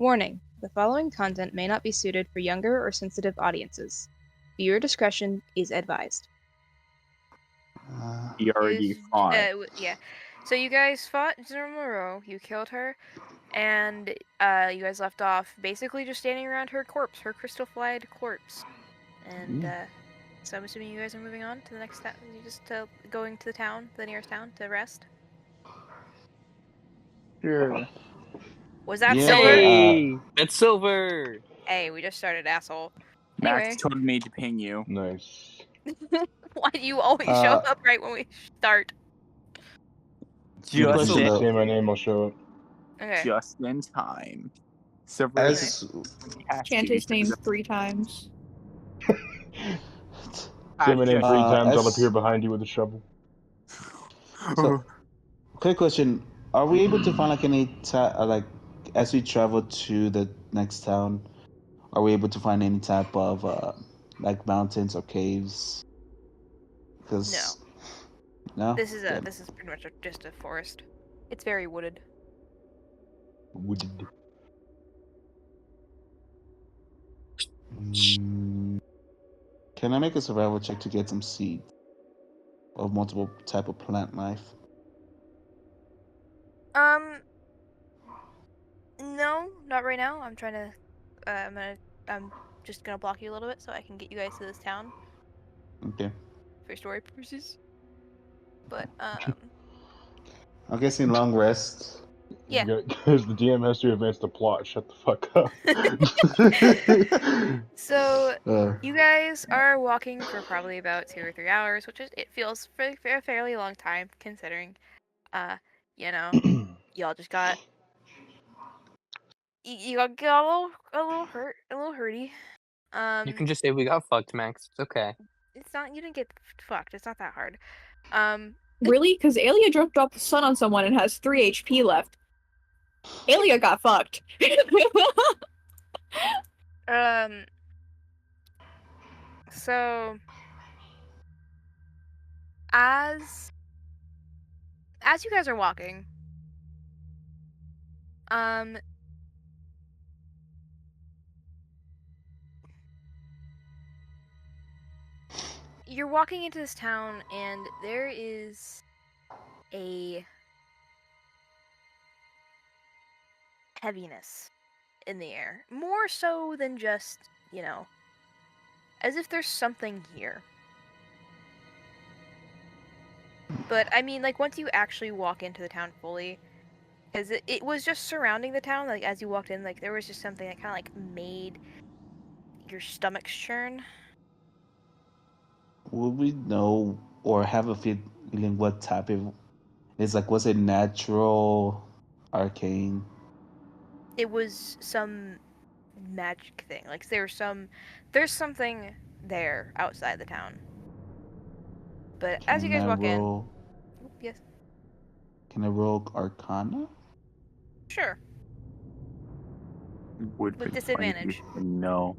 Warning: the following content may not be suited for younger or sensitive audiences. Viewer discretion is advised. You already fought. Yeah. So you guys fought General Moreau, you killed her, and you guys left off basically just standing around her corpse, her crystal-flied corpse. And so I'm assuming you guys are moving on to the next town, just going to the town, the nearest town, to rest. Sure. Was that Yeah, silver? Hey! It's silver! Hey, we just started, asshole. Max Anyway. told me to ping you. Nice. Why do you always show up right when we start? You Just question though. say my name, I'll show up. Okay. Just in time. Silver As Chant his name 3 times. Say my name 3 times, I'll as- appear behind you with a shovel. So, quick question: are we able to find like any as we travel to the next town? Are we able to find any type of like mountains or caves? Because no. This is Damn. pretty much just a forest. It's very wooded. Wooded. Can I make a survival check to get some seeds of multiple type of plant life? No, not right now. I'm trying to. I'm just gonna block you a little bit so I can get you guys to this town Okay. for story purposes. But I'm guessing long rest. Yeah. Because the DM has to advance the plot, shut the fuck up. So you guys are walking for probably about 2 or 3 hours, which it feels for a fairly long time considering, y'all just got you got a little hurty. You can just say we got fucked, Max. It's okay. It's not. You didn't get fucked. It's not that hard. Really? Because Aelia dropped off the sun on someone and has 3 HP left. Aelia got fucked. So as you guys are walking, you're walking into this town and there is a heaviness in the air. More so than just, as if there's something here. But, I mean, like, once you actually walk into the town fully, because it was just surrounding the town, like, as you walked in, like, there was just something that kind of, like, made your stomach churn. Will we know or have a feeling what type of... It's like, was it natural, arcane? It was some magic thing. Like, there's something there outside the town. But as you guys walk in... Yes? Can I roll Arcana? Sure. With disadvantage. No.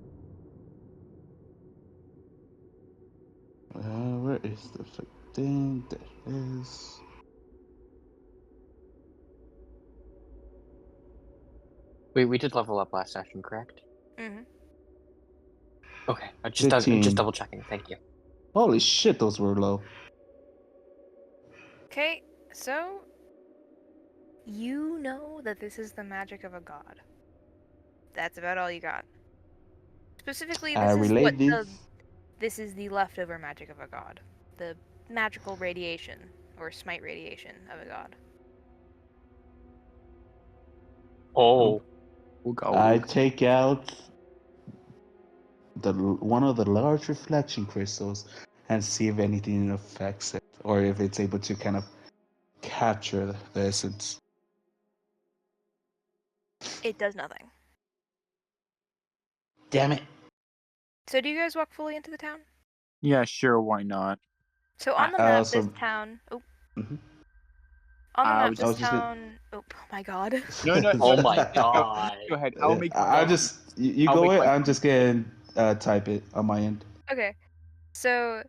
Where is the thing? There it is. We did level up last session, correct? Mm-hmm. Okay, just 15. double checking. Thank you. Holy shit, those were low. Okay, so you know that this is the magic of a god. That's about all you got. Specifically, this is the leftover magic of a god. The magical radiation, or smite radiation of a god. Oh. I take out one of the large reflection crystals and see if anything affects it, or if it's able to kind of capture the essence. It does nothing. Damn it. So do you guys walk fully into the town? Yeah, sure, why not? So on the map, so- this town... Oh. Mhm. On the I map, was this just gonna- town... Oh my god. No. Oh my god. Go ahead. I'll make. You I'll go make away. my- I'm just gonna type it on my end. Okay. So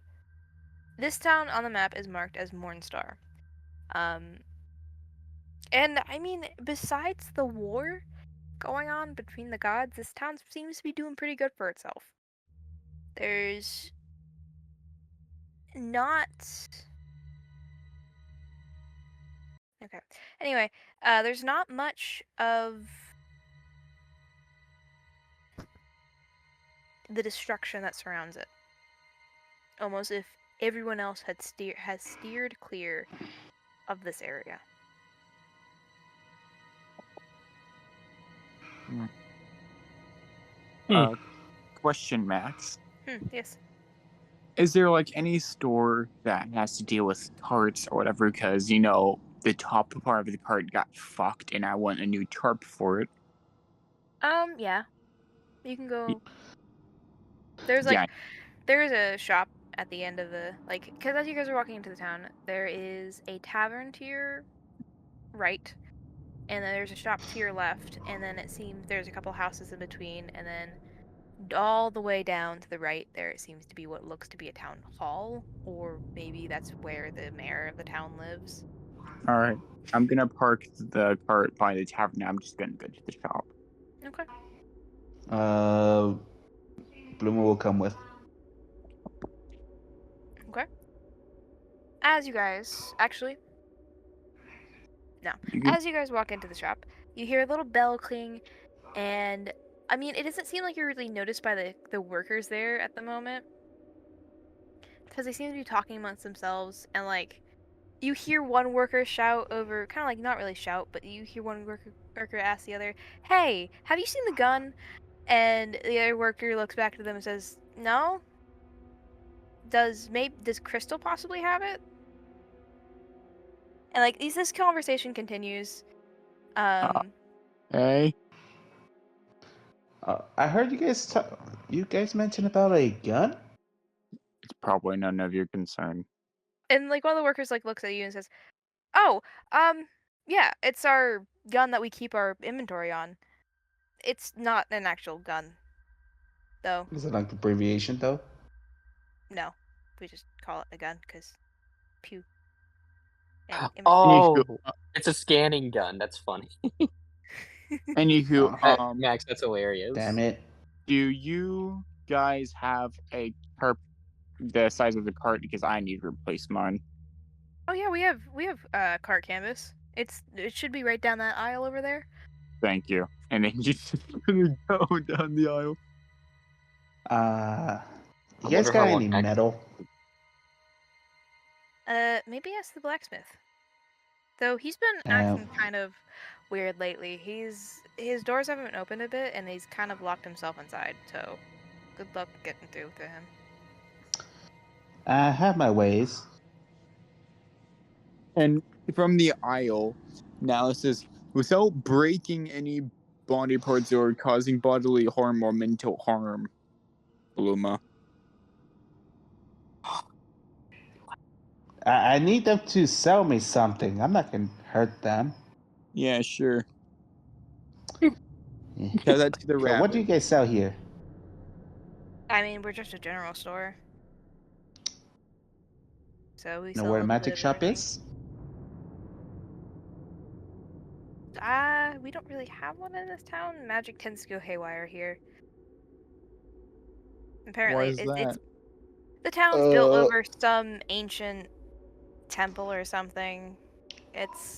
this town on the map is marked as Mornstar. And I mean, besides the war, going on between the gods, this town seems to be doing pretty good for itself. There's not... Okay. Anyway, there's not much of the destruction that surrounds it. Almost if everyone else has steered clear of this area. Question, Max. Yes. Is there like any store that has to deal with carts or whatever? Because the top part of the cart got fucked, and I want a new tarp for it. Yeah. You can go. There's a shop at the end of the because as you guys are walking into the town, there is a tavern to your right, and then there's a shop to your left, and then it seems there's a couple houses in between, and then all the way down to the right there it seems to be what looks to be a town hall, or maybe that's where the mayor of the town lives. All right, I'm gonna park the cart by the tavern. I'm just gonna go to the shop. Okay. Bloomer will come with. Okay. As you guys walk into the shop, you hear a little bell cling, and I mean, it doesn't seem like you're really noticed by the workers there at the moment, because they seem to be talking amongst themselves, and you hear one worker shout over, kind of not really shout, but you hear one worker ask the other, "Hey, have you seen the gun?" And the other worker looks back to them and says, "No. Does Crystal possibly have it?" And this conversation continues. Hey. I heard you guys mention about a gun. It's probably none of your concern. And one of the workers looks at you and says, "Oh, yeah, it's our gun that we keep our inventory on. It's not an actual gun, though." Is it like abbreviation though? No, we just call it a gun because pew. Oh, it's a scanning gun. That's funny. Anywho, Max, that's hilarious. Damn it. Do you guys have a tarp the size of the cart? Because I need to replace mine. Oh yeah, we have cart canvas. It should be right down that aisle over there. Thank you. And then you just go down the aisle. You guys got any metal? Maybe ask the blacksmith. Though he's been acting kind of weird lately. His doors haven't been opened a bit, and he's kind of locked himself inside. So, good luck getting through to him. I have my ways. And from the aisle, now it says, without breaking any body parts or causing bodily harm or mental harm, Bluma. I need them to sell me something. I'm not gonna hurt them. Yeah, sure. Tell that to the rabbit. What do you guys sell here? I mean, we're just a general store. So we know where a magic shop is? We don't really have one in this town. Magic tends to go haywire here. Apparently, why is that? The town's built over some ancient temple or something. It's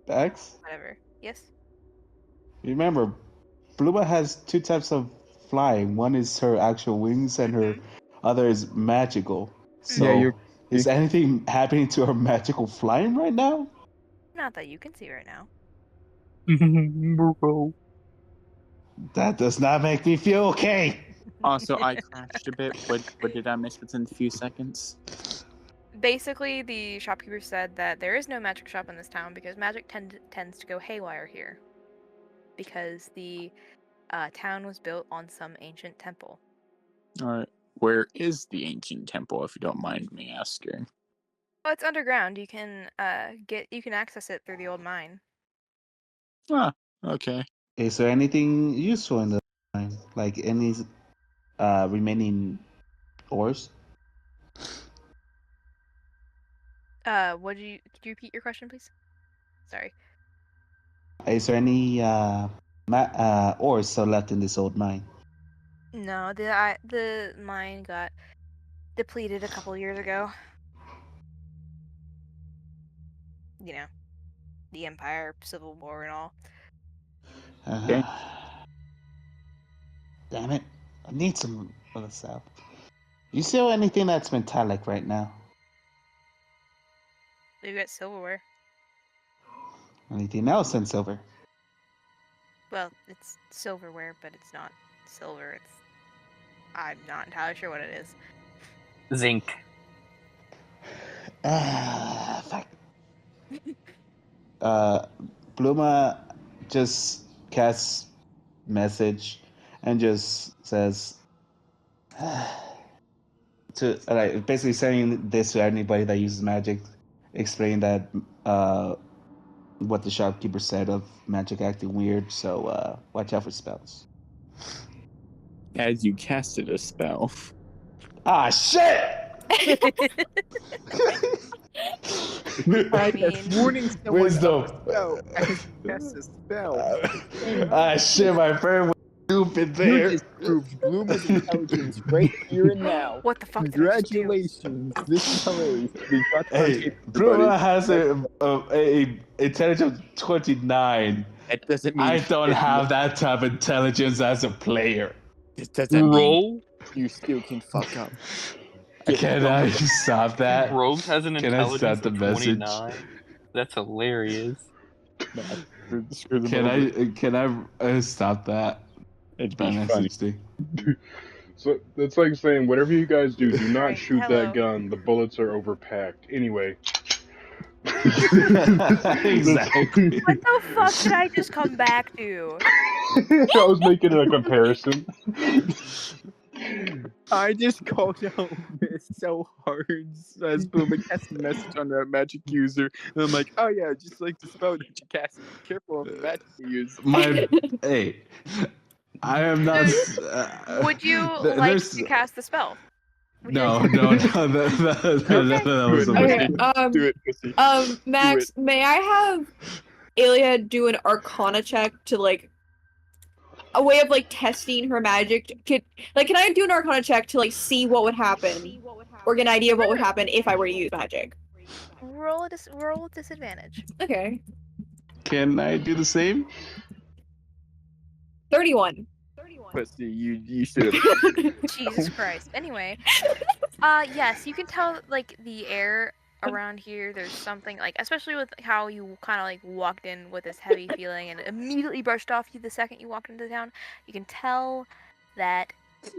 Bex? whatever. Yes. Remember, Bluma has two types of flying. One is her actual wings, and her other is magical. So, is anything happening to her magical flying right now? Not that you can see right now. That does not make me feel okay. Also, I crashed a bit. What did I miss within a few seconds? Basically, the shopkeeper said that there is no magic shop in this town because magic tends to go haywire here. Because the town was built on some ancient temple. Alright. Where is the ancient temple, if you don't mind me asking? Oh, it's underground. You can access it through the old mine. Ah, okay. Is there anything useful in the mine? Like any remaining ores? Could you repeat your question, please? Sorry. Is there any ores still left in this old mine? No, the mine got depleted a couple years ago. You know, the Empire, Civil War, and all. Okay. Damn it! I need some of the stuff. You sell anything that's metallic right now? We got silverware. Anything else in silver? Well, it's silverware, but it's not silver. I'm not entirely sure what it is. Zinc. Fuck. Bluma just casts message and just says to like basically saying this to anybody that uses magic, explain that what the shopkeeper said of magic acting weird, so watch out for spells. As you casted a spell. Ah shit! I mean, Warning someone Wisdom. Cast a spell. Shit, my friend was stupid You there. just proved Bloomer's intelligence right here and now. what the fuck did I just do? Congratulations. This is hilarious. We got on Hey, tape, Bluma everybody. has a intelligence of 29. That doesn't mean I don't have that type of intelligence as a player. This doesn't mean Roll. you still can fuck up. Can I stop that? Rogue has an Can I intelligence start the of message? 29. That's hilarious. Screw them over. Can I stop that? It'd be funny. 60. So that's like saying, whatever you guys do, do not Right, shoot hello. that gun. The bullets are overpacked. Anyway. Exactly. What the fuck did I just come back to? I was making a comparison. I just called out Miss so hard as Bloomer cast a message on that magic user. And I'm like, oh yeah, just like the spell that you cast. Be careful of the magic you use. Hey, I am not. Would you like there's- to cast the spell? Would you No, like no, no. That was a Okay, mistake. Do it, pussy. Max, may I have Aelia do an Arcana check to like a way of like testing her magic? Can I do an Arcana check to like see what would happen, or get an idea of what would happen if I were to use magic? roll with disadvantage? Okay, Can I do the same? 31. Pussy, you should have. Jesus Christ. Anyway, yes, you can tell like the air around here. There's something like, especially with how you kind of like walked in with this heavy feeling and immediately brushed off you the second you walked into town. You can tell that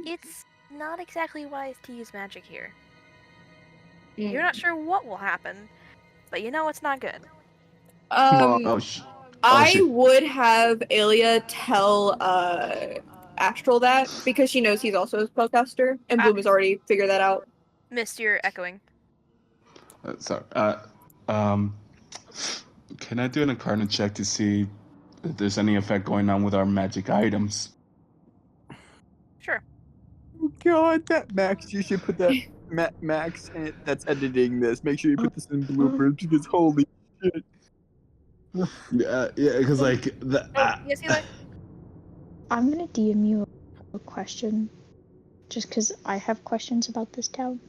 it's not exactly wise to use magic here. You're not sure what will happen, but you know it's not good. I would have Aelia tell Astral that because she knows he's also a spellcaster, and Bloom has already figured that out. Missed, you're echoing. Sorry. Can I do an Arcana check to see if there's any effect going on with our magic items? Sure. Oh god, that Max, you should put that Max that's editing this. Make sure you put this in bloopers because holy shit. Yeah, because like Yes, Eli? I'm gonna DM you a question, just because I have questions about this town.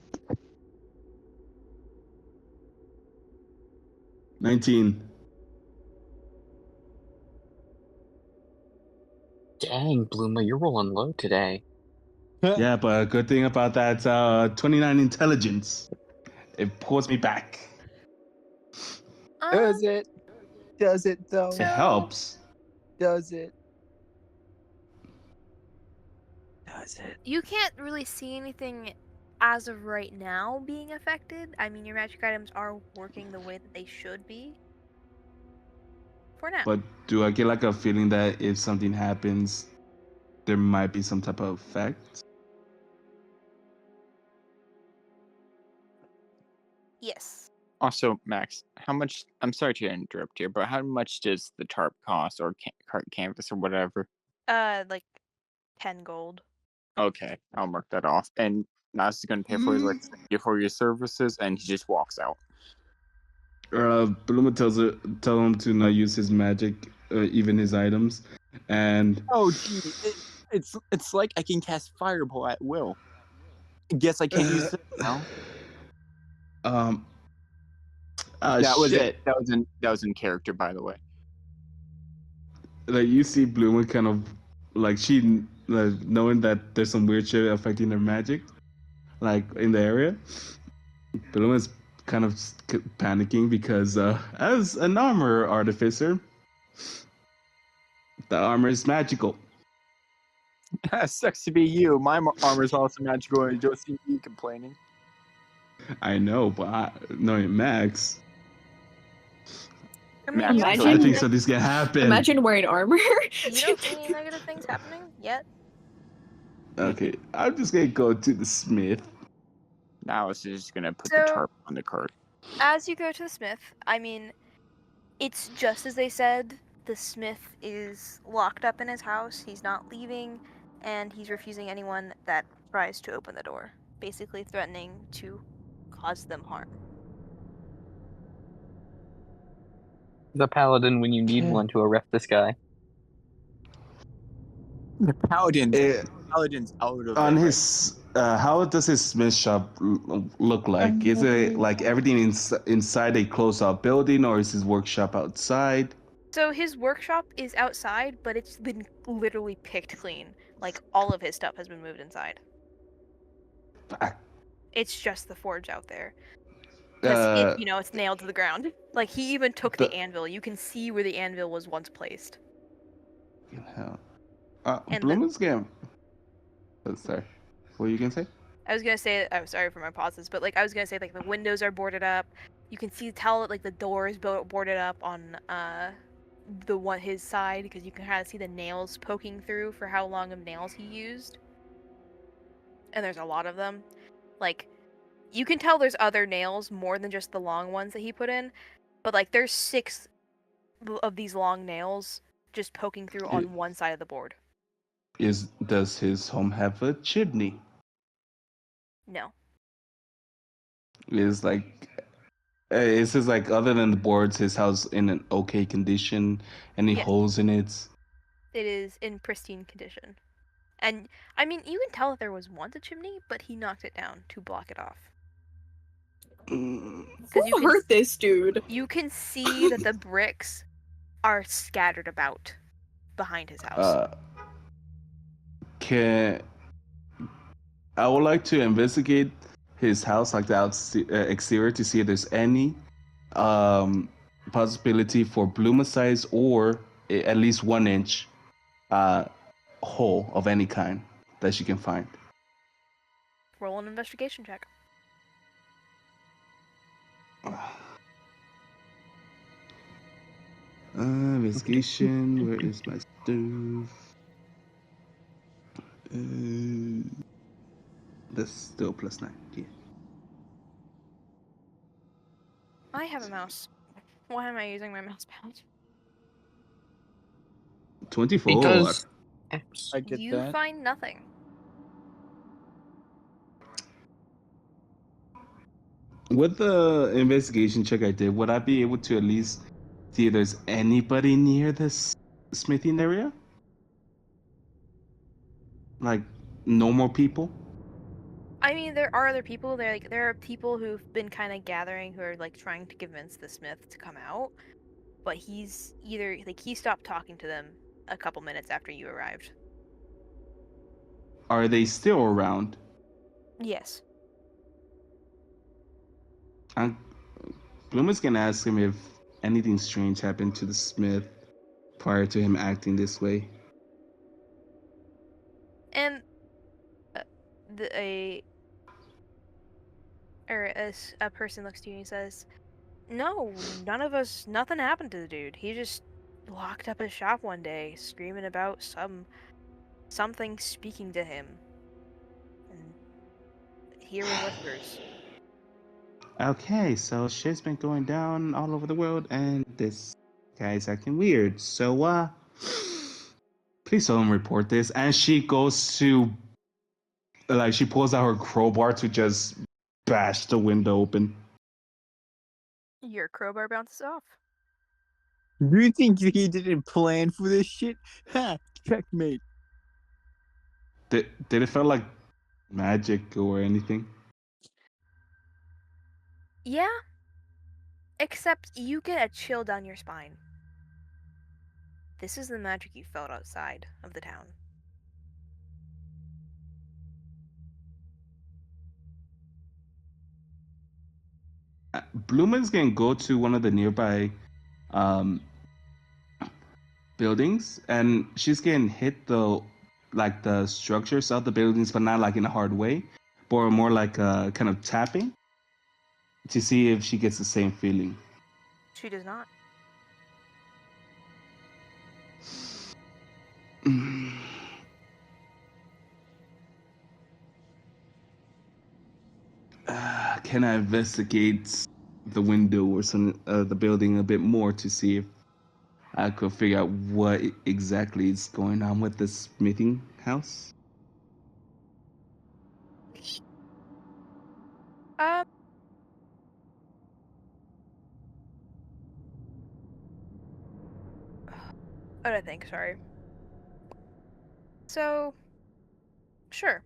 19. Dang, Bluma, you're rolling low today. Yeah, but a good thing about that 29 intelligence, it pulls me back. Does it? Does it though? It helps. Does it? Does it? You can't really see anything as of right now being affected. I mean, your magic items are working the way that they should be. For now. But do I get like a feeling that if something happens, there might be some type of effect? Yes. Also, Max, how much? I'm sorry to interrupt here, but how much does the tarp cost, or canvas, or whatever? Like 10 gold. Okay, I'll mark that off. And Nas is going to pay for his for your services, and he just walks out. Bluma tell him to not use his magic, even his items, And oh, gee, it's like I can cast Fireball at will. Guess I can't use it now. That was shit. it. That was in character, by the way. Like you see Bloomer kind of like she like, knowing that there's some weird shit affecting her magic, like in the area. Bloomer's kind of panicking because as an armor artificer, the armor is magical. Sucks to be you. My armor's also magical, and you don't see me complaining. I know, but knowing Max, I mean, Max, you don't Imagine- see I think any something's gonna happen. Imagine wearing armor. you don't see any negative things happening yet. Okay, I'm just gonna go to the smith. Now it's just gonna put So- the tarp on the cart. As you go to the smith, I mean, it's just as they said. The smith is locked up in his house. He's not leaving, and he's refusing anyone that tries to open the door, basically threatening to cause them harm. The paladin when you need Okay. one to arrest this guy. The paladin. Eh, Paladin's out of on it. his, how does his smith shop look like? Is it like everything inside a closed-off building, or is his workshop outside? So his workshop is outside, but it's been literally picked clean. Like, all of his stuff has been moved inside. Fuck. It's just the forge out there. Because, Uh, it's nailed to the ground. Like, he even took the anvil. You can see where the anvil was once placed. hell. And Bloomer's game. Sorry, what were you gonna say? I was gonna say, I'm sorry for my pauses, but, like, I was gonna say, like, the windows are boarded up. You can tell that, like, the door is boarded up on, his side, because you can kind of see the nails poking through for how long of nails he used. And there's a lot of them. Like, you can tell there's other nails more than just the long ones that he put in, but, like, there's 6 of these long nails just poking through on one side of the board. Does his home have a chimney? No. Is this like other than the boards, his house in an okay condition? Any Yes. holes in it? It is in pristine condition. And, I mean, you can tell that there was once a chimney, but he knocked it down to block it off. Who you hurt this dude? You can see that the bricks are scattered about behind his house. I would like to investigate his house, like the exterior, to see if there's any possibility for blumicide or at least 1 inch hole of any kind that she can find. Roll an investigation check. Investigation. Where is my stuff? That's still +9. Yeah. I have a mouse. Why am I using my mouse pad? 24. Because I get You that. find nothing. With the investigation check I did, would I be able to at least see if there's anybody near this smithing area? Like normal people? I mean, there are other people. There are people who've been kind of gathering who are like trying to convince the smith to come out, but he's either he stopped talking to them a couple minutes after you arrived. Are they still around? Yes. Bloom is gonna ask him if anything strange happened to the smith prior to him acting this way. And a person looks to you and says, "No, nothing happened to the dude. He just locked up his shop one day, screaming about something speaking to him, and hearing whispers." Okay, so shit's been going down all over the world, and this guy's acting weird. So, please don't report this. And she goes to, she pulls out her crowbar to just bash the window open. Your crowbar bounces off. Do you think he didn't plan for this shit? Ha! Checkmate. Did it feel like magic or anything? Yeah. Except you get a chill down your spine. This is the magic you felt outside of the town. Blumen's can go to one of the nearby buildings, and she's getting hit the structures of the buildings, but not like in a hard way, but more like kind of tapping to see if she gets the same feeling. She does not. Can I investigate the window or the building a bit more to see if I could figure out what exactly is going on with this meeting house? Um. What did I think? Sorry. So, sure.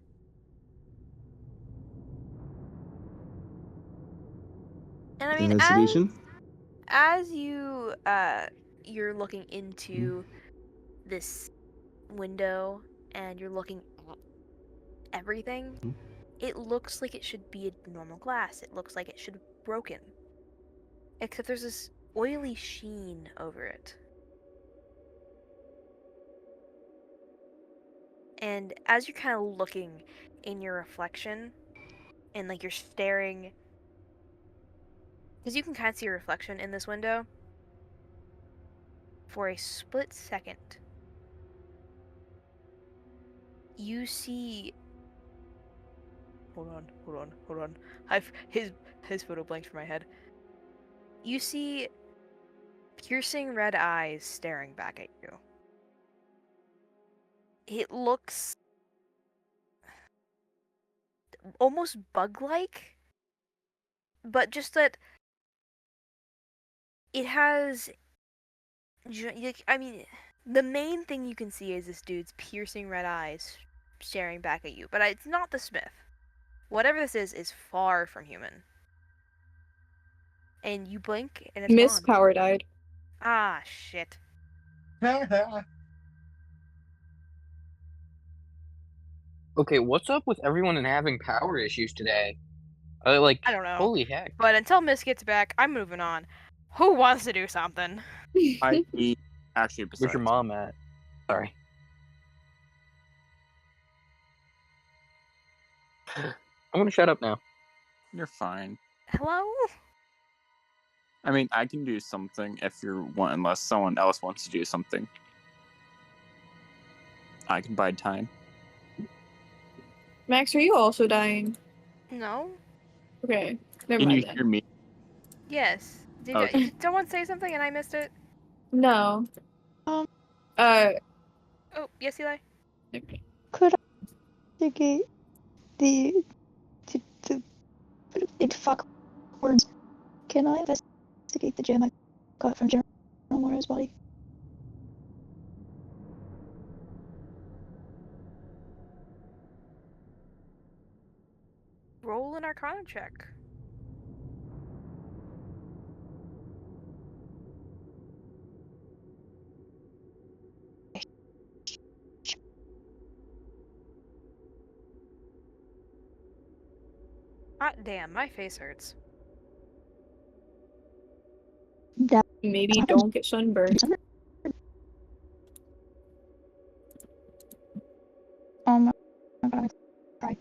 And I mean, Investigation? as you're looking into this window and you're looking at everything, it looks like it should be a normal glass. It looks like it should have broken. Except there's this oily sheen over it. And as you're kind of looking in your reflection, and like you're staring, because you can kind of see your reflection in this window, for a split second, you see. Hold on. His photo blanked from my head. You see piercing red eyes staring back at you. It looks almost bug-like, but just that it has. I mean, the main thing you can see is this dude's piercing red eyes staring back at you, but it's not the Smith. Whatever this is far from human. And you blink, and it's Miss gone. Power died. Ah, shit. Okay, what's up with everyone and having power issues today? I don't know. Holy heck. But until Miss gets back, I'm moving on. Who wants to do something? I actually, Where's your besides. mom at? Sorry. I'm gonna shut up now. You're fine. Hello? I mean, I can do something if you want, unless someone else wants to do something. I can buy time. Max, are you also dying? No? Okay, never Can mind you then. hear me? Yes. Okay. Did someone say something and I missed it? No. Um, Uh, Oh, yes, Eli? could I investigate the it fuck words? Can I investigate the gem I got from General Mora's body? Roll an Arcana check. Ah, damn, my face hurts. That maybe don't get sunburned. Oh my god, I cried.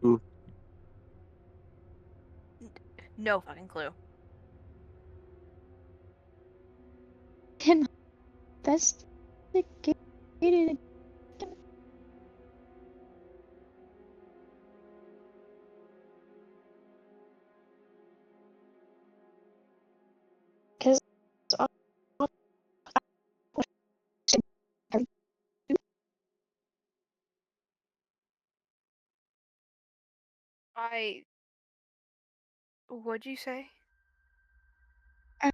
Ooh. No fucking clue. Can I investigate it again? Because What'd you say? I'm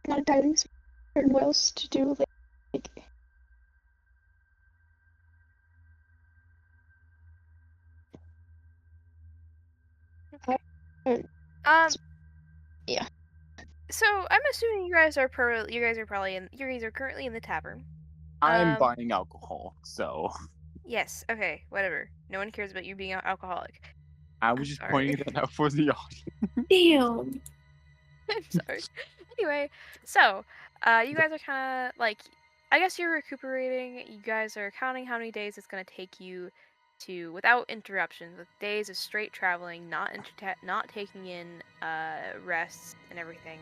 not entirely certain what else to do. Like Okay. Yeah. So I'm assuming you guys are currently in the tavern. I'm buying alcohol, so. Yes. Okay. Whatever. No one cares about you being an alcoholic. I was just pointing that out for the audience. Damn. I'm sorry. Anyway, so you guys are kind of like, I guess you're recuperating. You guys are counting how many days it's gonna take you to, without interruptions, with days of straight traveling, not taking in rests and everything.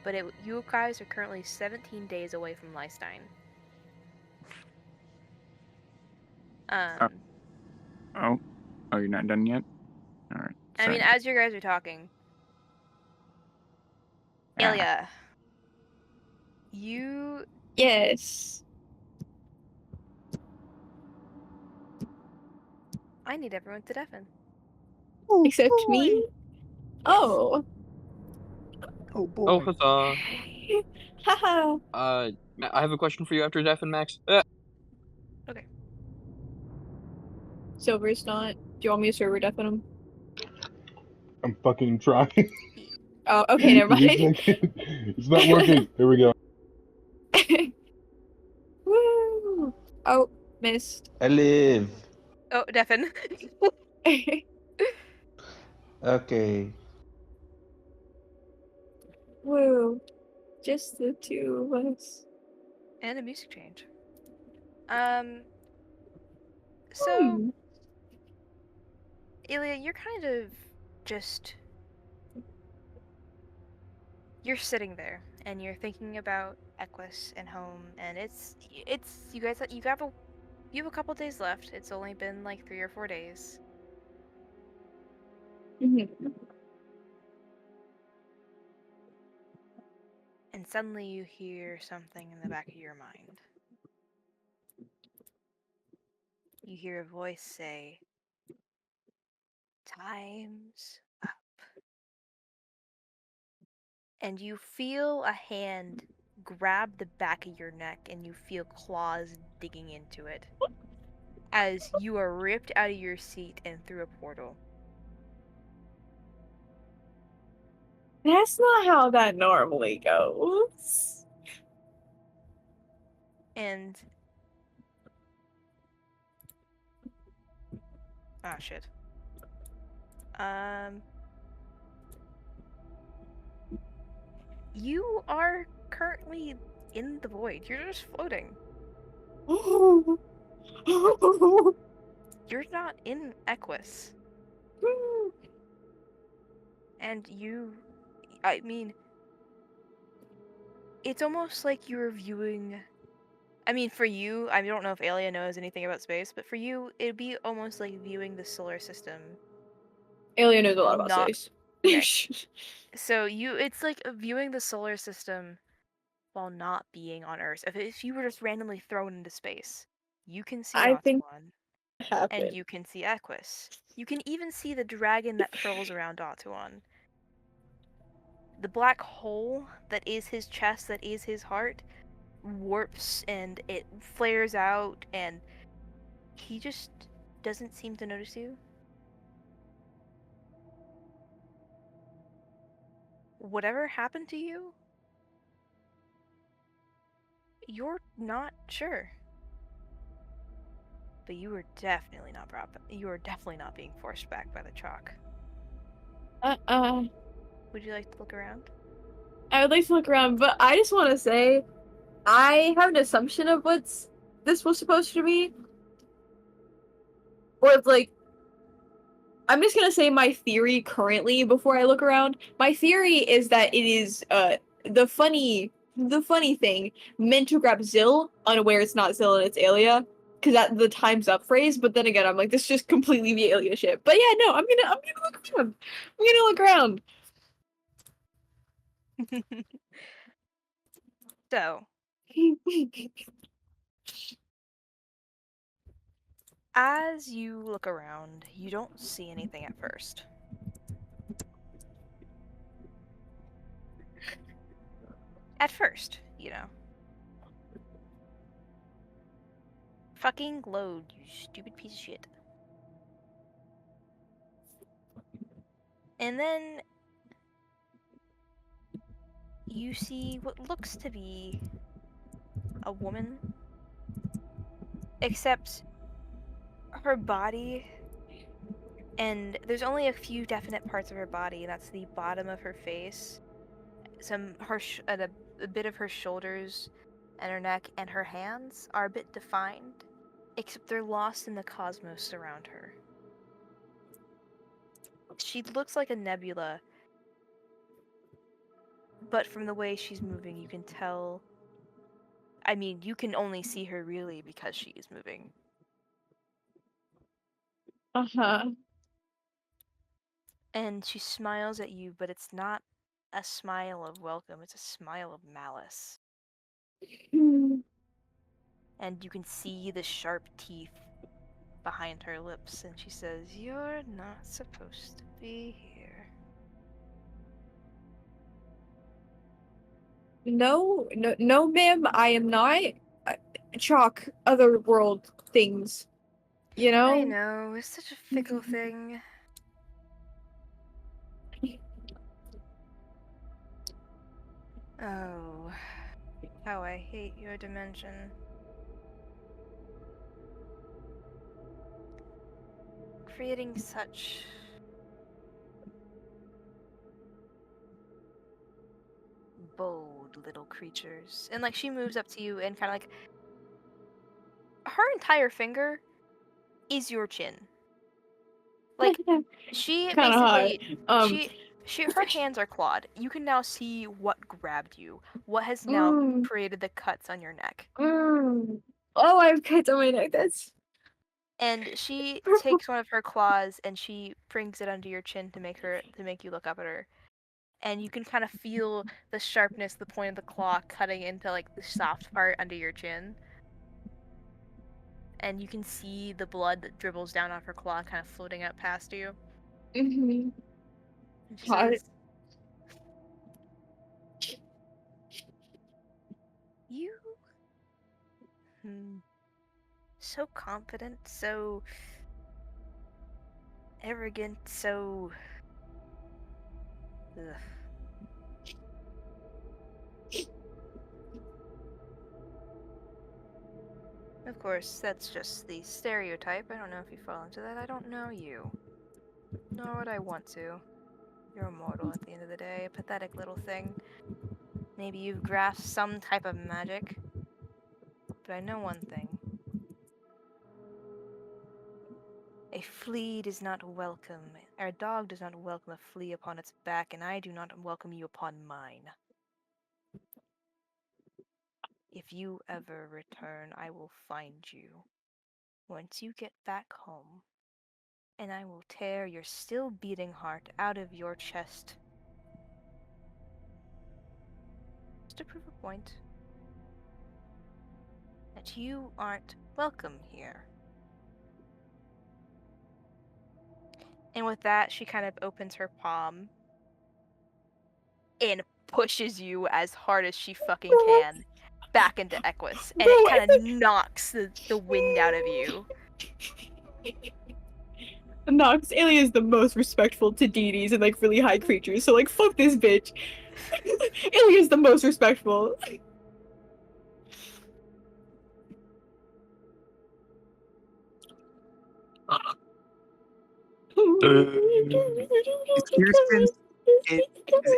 But you guys are currently 17 days away from Lystein. Oh, you're not done yet? Alright. I mean, as you guys are talking, Aelia, you. Yes. I need everyone to deafen. Except me? Oh. Oh boy. Oh, huzzah. Haha. I have a question for you after Jeff and Max. Okay. Silver's not. Do you want me to server deafen him? I'm fucking trying. Oh, okay, never mind. It's not working. There we go. Woo! Oh, missed. I live. Oh, deafen. Okay. Woo. Just the two of us. And a music change. So, Aelia, you're kind of just... You're sitting there, and you're thinking about Equus and home, and it's you guys, you have a couple days left. It's only been like 3 or 4 days. And suddenly you hear something in the back of your mind. You hear a voice say, "Time's up." And you feel a hand grab the back of your neck, and you feel claws digging into it as you are ripped out of your seat and through a portal. That's not how that normally goes. And ah, shit. You are currently in the void. You're just floating. You're not in Equus. And I mean, it's almost like you're viewing... I mean, for you, I don't know if Aelia knows anything about space, but for you, it'd be almost like viewing the solar system. Aelia knows a lot about space. Okay. So it's like viewing the solar system while not being on Earth. If you were just randomly thrown into space, you can see Atuan, and you can see Equus. You can even see the dragon that curls around Atuan. The black hole that is his chest, that is his heart, warps and it flares out, and he just doesn't seem to notice you. Whatever happened to you, you're not sure. But you were definitely not being forced back by the chalk. Would you like to look around? I would like to look around, but I just want to say, I have an assumption of what's this was supposed to be. Or it's like, I'm just gonna say my theory currently before I look around. My theory is that it is the funny thing meant to grab Zill, unaware it's not Zill and it's Aelia, because that the time's up phrase. But then again, I'm like, this just completely the Aelia shit. But yeah, no, I'm gonna look around. I'm gonna look around. So As you look around, you don't see anything at first. At first, you know. Fucking load, you stupid piece of shit. And then you see what looks to be a woman, except her body, and there's only a few definite parts of her body, and that's the bottom of her face, a bit of her shoulders, and her neck, and her hands are a bit defined, except they're lost in the cosmos around her. She looks like a nebula, but from the way she's moving, you can tell. I mean, you can only see her really because she is moving. Uh-huh. And she smiles at you, but it's not a smile of welcome, it's a smile of malice. And you can see the sharp teeth behind her lips, and she says, "You're not supposed to be here." No, ma'am, I am not. Chalk, other world things. You know? I know, it's such a fickle thing. Oh, how I hate your dimension. Creating such bold little creatures. And like she moves up to you and kind of like her entire finger is your chin. Like she Kinda basically hot. her hands are clawed. You can now see what grabbed you. What has now created the cuts on your neck. Oh, I have cuts on my neck. That's. And she takes one of her claws and she brings it under your chin to make you look up at her. And you can kind of feel the sharpness, the point of the claw cutting into like the soft part under your chin. And you can see the blood that dribbles down off her claw kind of floating up past you. Mm-hmm. And she says, "You so confident, so arrogant, so ugh. Of course, that's just the stereotype. I don't know if you fall into that. I don't know you. Nor would I want to. You're immortal at the end of the day, a pathetic little thing. Maybe you've grasped some type of magic. But I know one thing. A flea does not welcome, or a dog does not welcome a flea upon its back, and I do not welcome you upon mine. If you ever return, I will find you. Once you get back home, and I will tear your still beating heart out of your chest. Just to prove a point. That you aren't welcome here." And with that, she kind of opens her palm and pushes you as hard as she fucking can back into Equus, and it kind of knocks the wind out of you. Nox, Aelia is the most respectful to deities and like really high creatures, so like fuck this bitch. Aelia is the most respectful.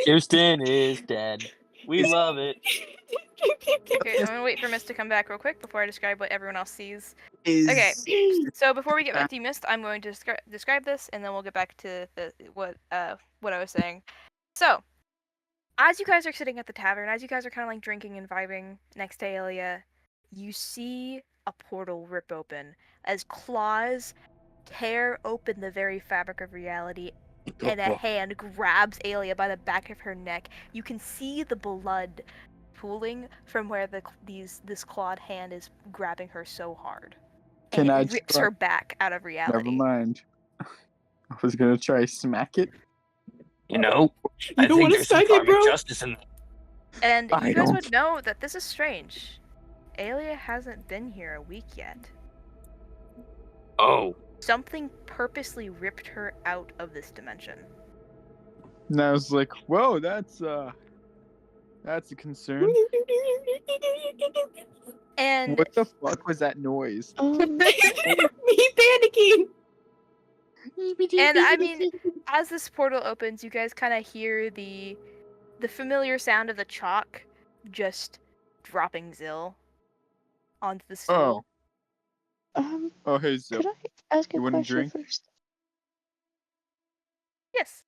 Kirsten is dead. We love it. Okay, I'm gonna wait for Mist to come back real quick before I describe what everyone else sees. Okay, so before we get back to you, Mist, I'm going to describe this, and then we'll get back to what I was saying. So, as you guys are sitting at the tavern, as you guys are kind of like drinking and vibing next to Aelia, you see a portal rip open as claws tear open the very fabric of reality, and a hand grabs Aelia by the back of her neck. You can see the blood pooling from where this clawed hand is grabbing her so hard. Can I it rips try? her back out of reality. Never mind. I was gonna try smack it. You know, You don't want to there's some smack it, karmic bro? justice in that. And I you guys don't. would know that this is strange. Aelia hasn't been here a week yet. Oh. Something purposely ripped her out of this dimension. And I was like, whoa, that's a concern. And What the fuck was that noise? Me panicking. And I mean, as this portal opens, you guys kind of hear the familiar sound of the chalk just dropping Zill onto the stool. Oh, hey, Zill. Could I ask a You want a question drink? first? Yes.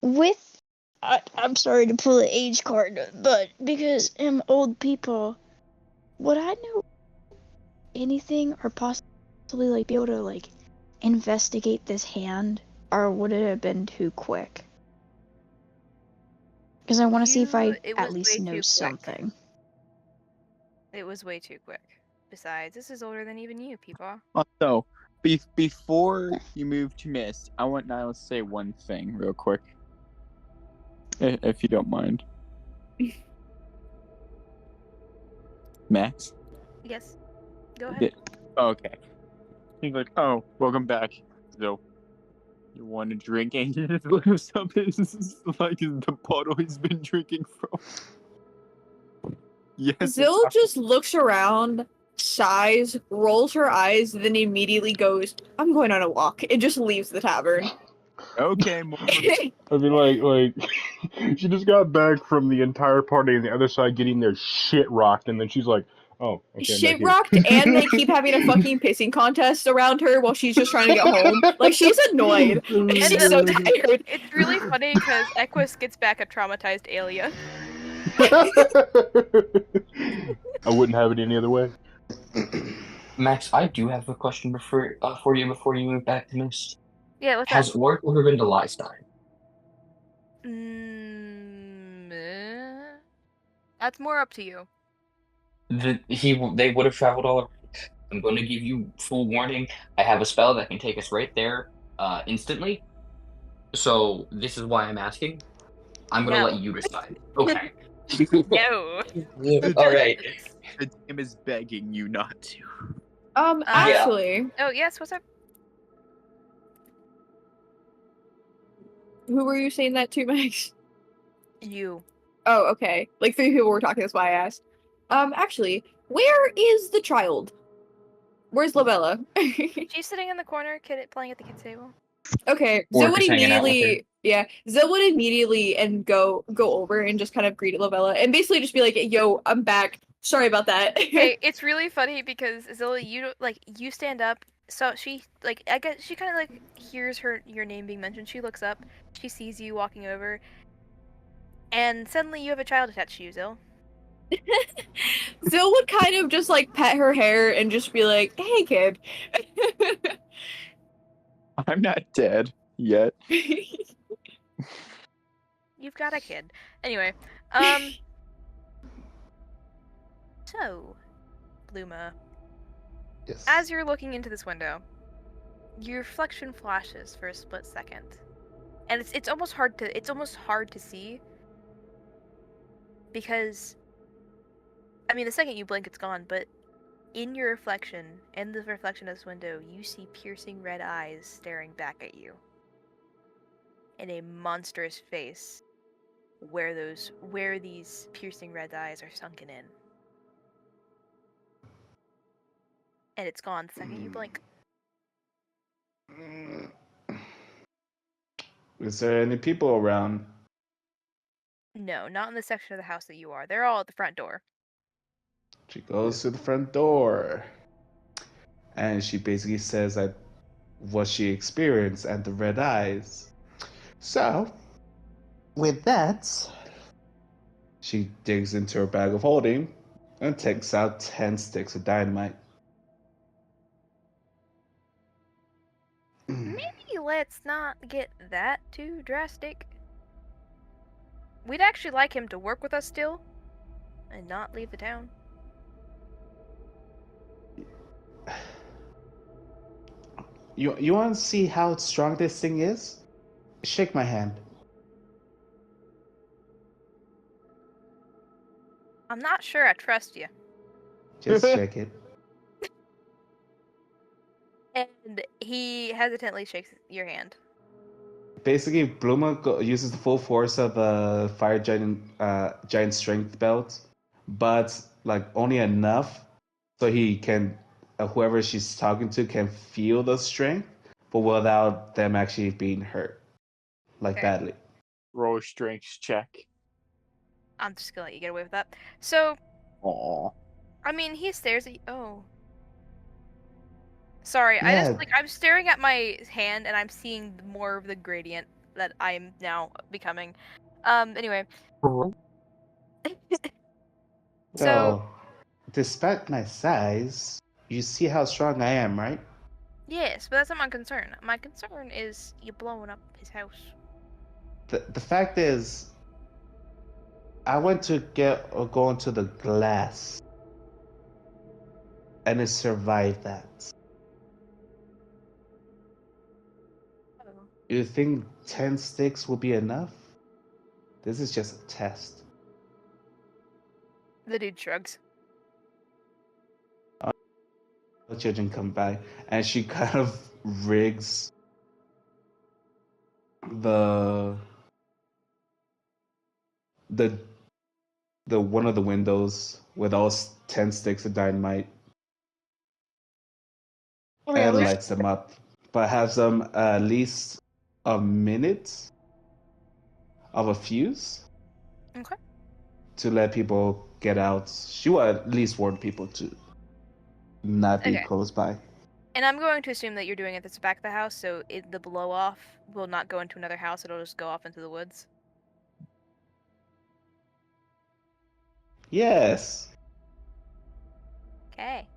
I'm sorry to pull the age card, but because I'm old people, would I know anything or possibly like be able to like investigate this hand, or would it have been too quick? Because I want to see if I It at was least way know too quick. something. It was way too quick. Besides, this is older than even you, people. Also, before you move to Mist, I want Niall to say one thing real quick. If you don't mind. Max? Yes. Go ahead. Okay. He's like, oh, welcome back. So, you want a drink? And he just lifts up like the bottle he's been drinking from. Yes. Zill just looks around, sighs, rolls her eyes, then immediately goes, I'm going on a walk, and just leaves the tavern. Okay, I mean, like, she just got back from the entire party on the other side getting their shit rocked, and then she's like, oh, okay, Shit rocked, and they keep having a fucking pissing contest around her while she's just trying to get home. Like, she's annoyed. She's so tired. It's really funny because Equus gets back a traumatized Aelia. I wouldn't have it any other way. Max, I do have a question for you before you move back to Mist. Yeah, what's Has Orc ever been to Lystine? That's more up to you. They would have traveled all around. I'm going to give you full warning. I have a spell that can take us right there instantly. So this is why I'm asking. I'm going to let you decide. Okay. No. All right. The DM is begging you not to. Actually. Oh, yes, what's up? Who were you saying that to, Max? You. Oh, okay. Like, 3 people were talking, that's why I asked. Actually, where is the child? Where's Labella? She's sitting in the corner, playing at the kids' table. Okay, Or Zill would just hanging out with immediately, Zill would immediately and go over and just kind of greet Labella and basically just be like, "Yo, I'm back. Sorry about that." Hey, it's really funny because Zilla, you stand up. So she I guess she kind of hears your name being mentioned. She looks up, she sees you walking over, and suddenly you have a child attached to you, Zill. Zill would kind of just pet her hair and just be like, "Hey, kid." I'm not dead yet. You've got a kid. Anyway, so, Bluma. Yes. As you're looking into this window, your reflection flashes for a split second, and it's almost hard to see because, I mean, the second you blink, it's gone. But in the reflection of this window, you see piercing red eyes staring back at you, and a monstrous face where these piercing red eyes are sunken in. And it's gone the second you blink. Is there any people around? No, not in the section of the house that you are. They're all at the front door. She goes to the front door. And she basically says that what she experienced and the red eyes. So, with that, she digs into her bag of holding and takes out 10 sticks of dynamite. Maybe let's not get that too drastic. We'd actually like him to work with us still, and not leave the town. You want to see how strong this thing is? Shake my hand. I'm not sure I trust you. Just shake it. And he hesitantly shakes your hand. Basically, Bluma uses the full force of a fire giant strength belt, but like only enough so he can, whoever she's talking to can feel the strength, but without them actually being hurt, like badly. Roll a strength check. I'm just gonna let you get away with that. So, Aww. I mean, he stares at you. Oh. Sorry, Yeah. I'm staring at my hand and I'm seeing more of the gradient that I'm now becoming. Anyway. So, despite my size, you see how strong I am, right? Yes, but that's not my concern. My concern is you blowing up his house. The fact is, I went to go into the glass, and it survived that. Oh. You think 10 sticks will be enough? This is just a test. The dude shrugs. The children come by, and she kind of rigs the one of the windows with all 10 sticks of dynamite and lights them up, but has them at least a minute of a fuse. Okay. To let people get out. She will at least warn people to not be close by. And I'm going to assume that you're doing it at the back of the house, so the blow off will not go into another house, it'll just go off into the woods. Yes. Okay.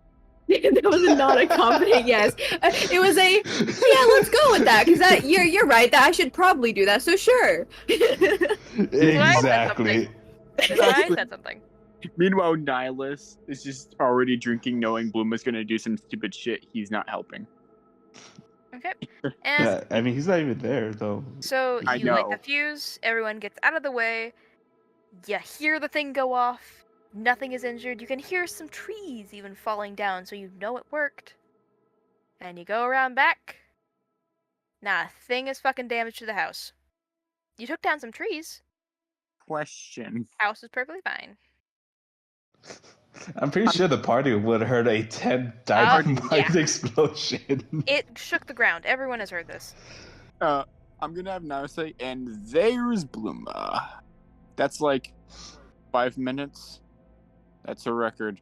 That was not a confident yes. It was a yeah. Let's go with that because you're right. That I should probably do that. So sure. Exactly. I said something. Meanwhile, Nihilus is just already drinking, knowing Bluma's gonna do some stupid shit. He's not helping. Okay. And Yeah, I mean, he's not even there though. so I you light the know. fuse. Everyone gets out of the way. You hear the thing go off. Nothing is injured. You can hear some trees even falling down, so you know it worked. And you go around back. Not a thing is fucking damage to the house. You took down some trees. Question. House is perfectly fine. I'm pretty sure the party would have heard a 10 dynamite explosion. It shook the ground. Everyone has heard this. I'm gonna have Nihilus say, and there's Bluma. That's like 5 minutes. That's a record.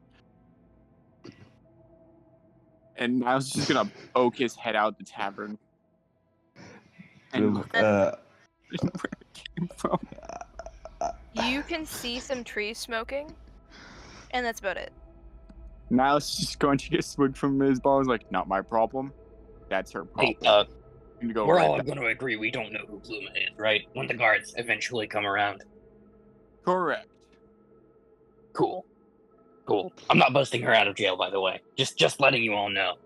And Nihilus is just gonna poke his head out the tavern. And look where it came from. You can see some trees smoking, and that's about it. Nihilus is just going to get swigged from his balls. Like, not my problem. That's her problem. Hey, we're all going to agree we don't know who Bluma is, right? When the guards eventually come around. Correct. Cool. I'm not busting her out of jail, by the way. Just letting you all know.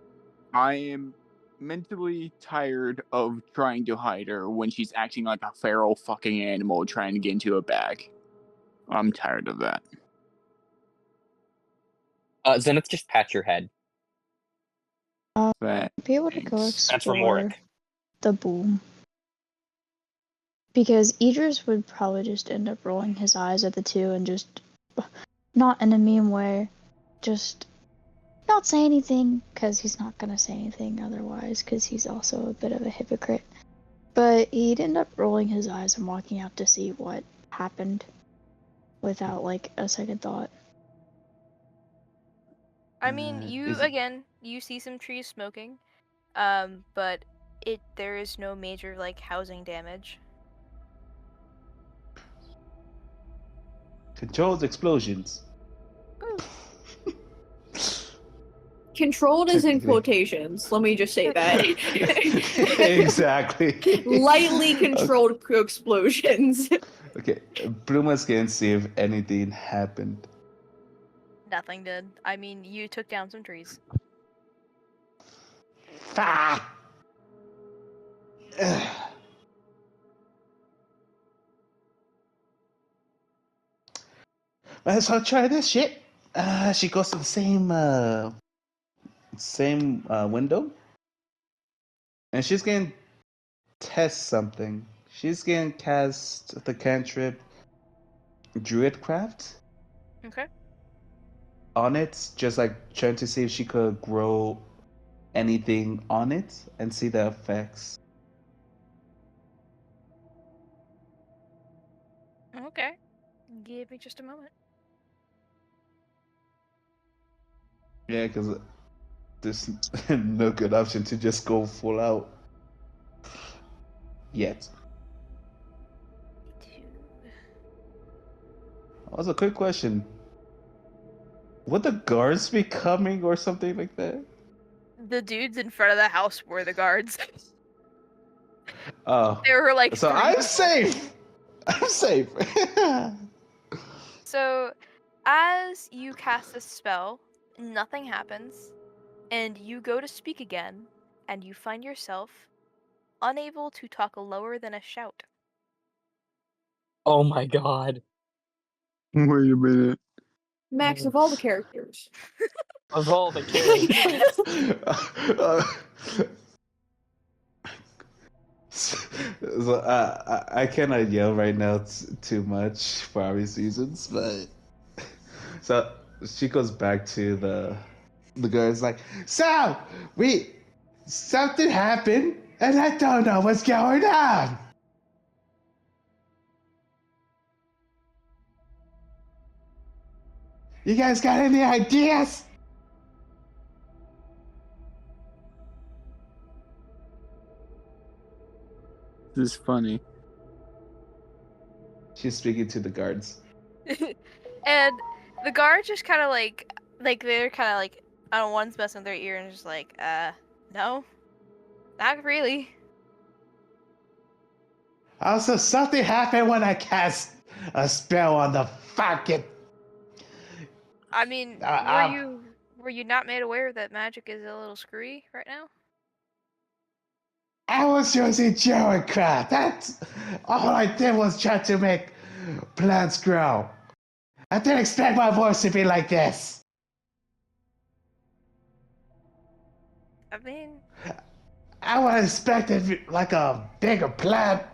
I am mentally tired of trying to hide her when she's acting like a feral fucking animal trying to get into a bag. I'm tired of that. Zenith, just pat your head. Be able to go That's from explore Warwick. the boom. Because Idris would probably just end up rolling his eyes at the two and just, not in a mean way, just not say anything, because he's not going to say anything otherwise, because he's also a bit of a hypocrite. But he'd end up rolling his eyes and walking out to see what happened without, like, a second thought. I mean, you see some trees smoking, but there is no major, like, housing damage. Controlled explosions. Controlled is in quotations. Let me just say that. Exactly. Lightly controlled explosions. Okay, Bluma's gonna see if anything happened. Nothing did. I mean, you took down some trees. Fuck! So try this shit. She goes to the same window, and she's gonna test something. She's gonna cast the cantrip Druidcraft. Okay. On it, just like trying to see if she could grow anything on it and see the effects. Okay. Give me just a moment. Yeah, because there's no good option to just go full out yet. Also, a quick question. Would the guards be coming or something like that? The dudes in front of the house were the guards. Oh. There were like So 3 I'm people. safe! I'm safe! So, as you cast this spell, nothing happens, and you go to speak again, and you find yourself unable to talk lower than a shout. Oh my god. Wait a minute. Max, of all the characters. Of all the characters. So, I cannot yell right now too much for obvious reasons, but so she goes back to the guys like, so something happened and I don't know what's going on. You guys got any ideas? This is funny. She's speaking to the guards. And the guards just kind of like they're kind of like, I don't know, one's messing with their ear and just like, no, not really. Also, something happened when I cast a spell on the fucking. I mean, were you not made aware that magic is a little screwy right now? I was using Druidcraft. That's all I did was try to make plants grow. I didn't expect my voice to be like this. I mean, I would have expected like a bigger plant.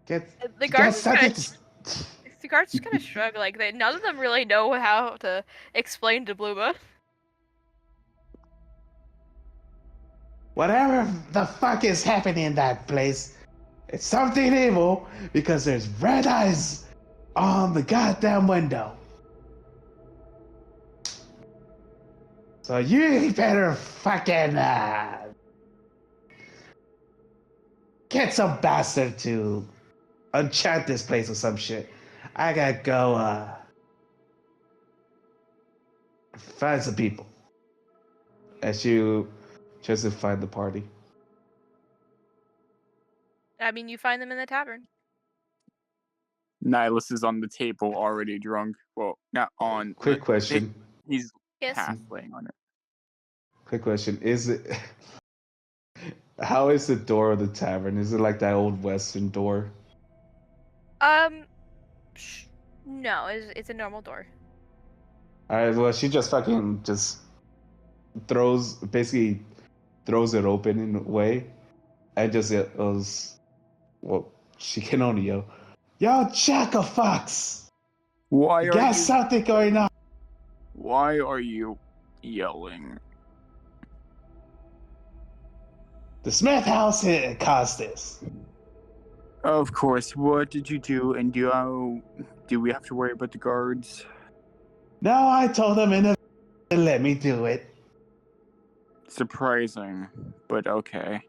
the guards just kind of shrug, like none of them really know how to explain to Bluma. Whatever the fuck is happening in that place, it's something evil because there's red eyes on the goddamn window. So you better fucking get some bastard to enchant this place or some shit. I gotta go find some people. As you tries to find the party. I mean, you find them in the tavern. Nihilus is on the table already drunk. Well, not on. Quick question. He's Yes. half laying on it. Quick question. Is it how is the door of the tavern? Is it like that old western door? No, it's a normal door. Alright, well she just fucking just basically throws it open in a way. And just yells, well, she can only yell, "Yo, Jack-a-fox! Why You are got you? something going on." Why are you yelling? The Smith house caused this. Of course. What did you do? And do we have to worry about the guards? No, I told them to let me do it. Surprising, but okay.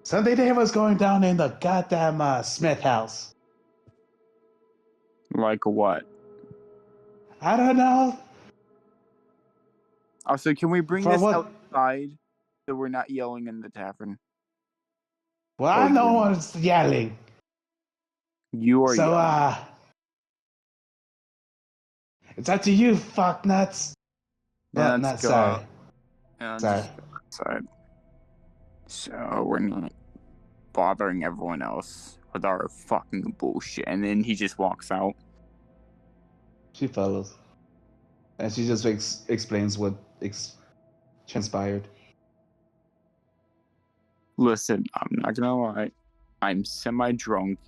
Something they was going down in the goddamn Smith house. Like what? I don't know. Also, can we bring For this what? outside so we're not yelling in the tavern? Well, no you- one's yelling. You are So, yelling. It's up to you, fuck nuts. Yeah, Not sorry. And Sorry. just outside. So we're not bothering everyone else with our fucking bullshit. And then he just walks out. She follows. And she just explains what transpired. Listen, I'm not gonna lie. I'm semi-drunk.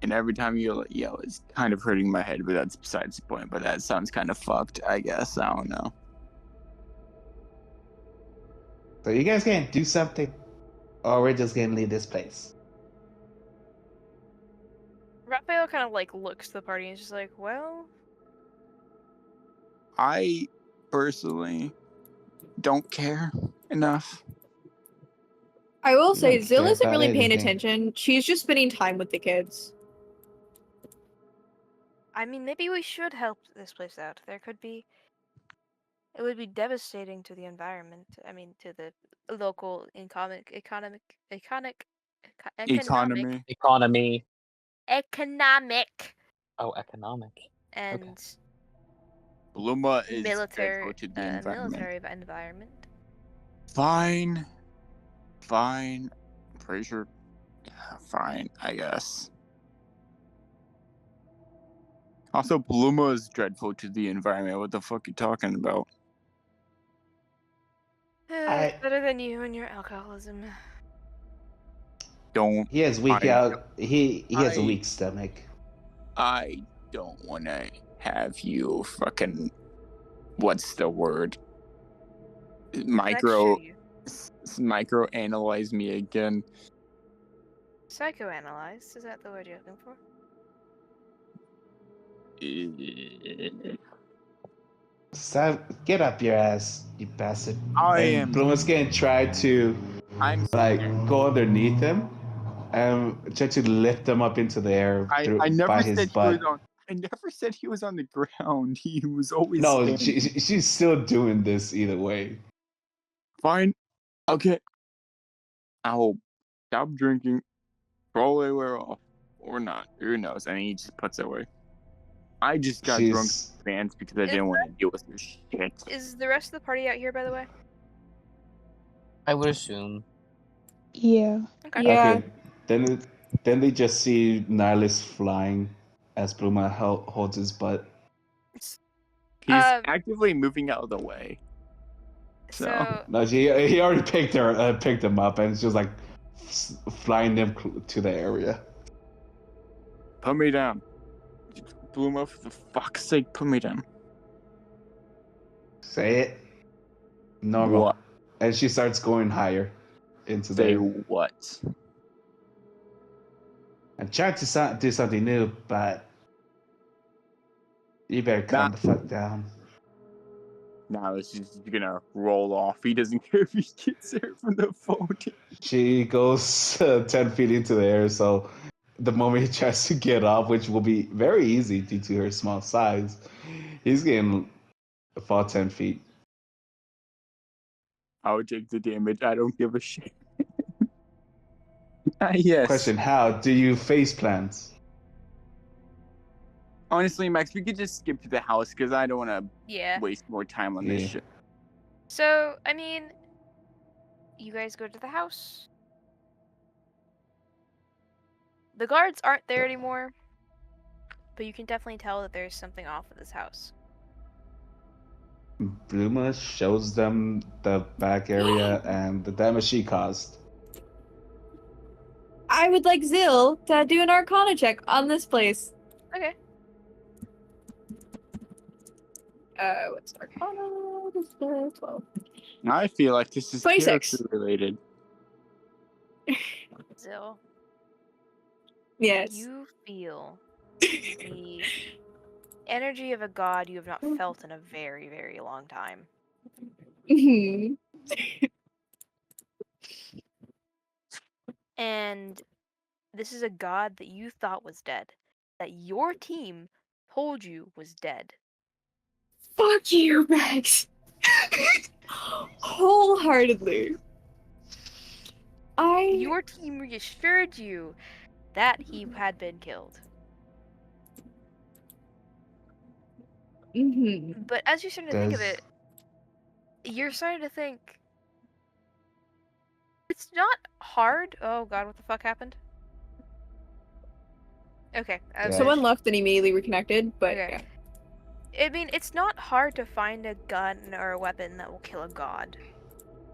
And every time you yell, it's kind of hurting my head, but that's besides the point. But that sounds kind of fucked, I guess. I don't know. So you guys can do something, or we're just gonna leave this place. Raphael kind of like looks to the party and is just like, well, I personally don't care enough. I will say, don't Zill care isn't about really paying anything. attention. She's just spending time with the kids. I mean, maybe we should help this place out. There could be. It would be devastating to the environment. I mean, to the local economic, Economy. economic, Oh, economic. and Bluma is military, dreadful to the environment. military environment. Fine. Pretty sure. Yeah, fine, I guess. Also, Bluma is dreadful to the environment. What the fuck are you talking about? Better than you and your alcoholism. Don't. He has weak he has a I- weak stomach. I don't want to have you fucking. What's the word? Microanalyze me again. Psychoanalyze? Is that the word you're looking for? Stop, get up your ass, you bastard. I and am. Bluma's gonna try to I'm go underneath him and try to lift him up into the air I never by said his he butt. was on. I never said he was on the ground. He was always. No, standing. she's still doing this either way. Fine. Okay. I'll stop drinking. Probably wear off. Or not. Who knows? And he just puts it away. I just got drunk in advance because I didn't want to deal with your shit. Is the rest of the party out here, by the way? I would assume. Yeah. Okay. Yeah. Okay. Then they just see Nihilus flying as Bluma holds his butt. He's actively moving out of the way. So No, he already picked him up, and it's just like flying them to the area. Put me down. Bluma, for the fuck's sake, put me down. Say it. Normal. What? And she starts going higher into Say there. what? I'm trying to do something new, but you better calm the fuck down. Now it's just gonna roll off. He doesn't care if he gets there from the phone. She goes 10 feet into the air, so the moment he tries to get up, which will be very easy due to her small size, he's going to fall 10 feet. I would take the damage. I don't give a shit. Yes. Question, how do you face plants? Honestly, Max, we could just skip to the house because I don't want to waste more time on this shit. So, I mean, you guys go to the house. The guards aren't there anymore, but you can definitely tell that there's something off with this house. Bluma shows them the back area and the damage she caused. I would like Zill to do an Arcana check on this place. Okay. What's Arcana? This is 12. I feel like this is 26. character related. Zill. Yes. You feel the energy of a god you have not felt in a very, very long time. And this is a god that you thought was dead, that your team told you was dead. Fuck you, Max. Wholeheartedly. Your team reassured you that he had been killed. Mm-hmm. But as you're starting to think of it, you're starting to think it's not hard. Oh god, what the fuck happened? Okay, Someone left and immediately reconnected, but okay. Yeah. I mean, it's not hard to find a gun or a weapon that will kill a god.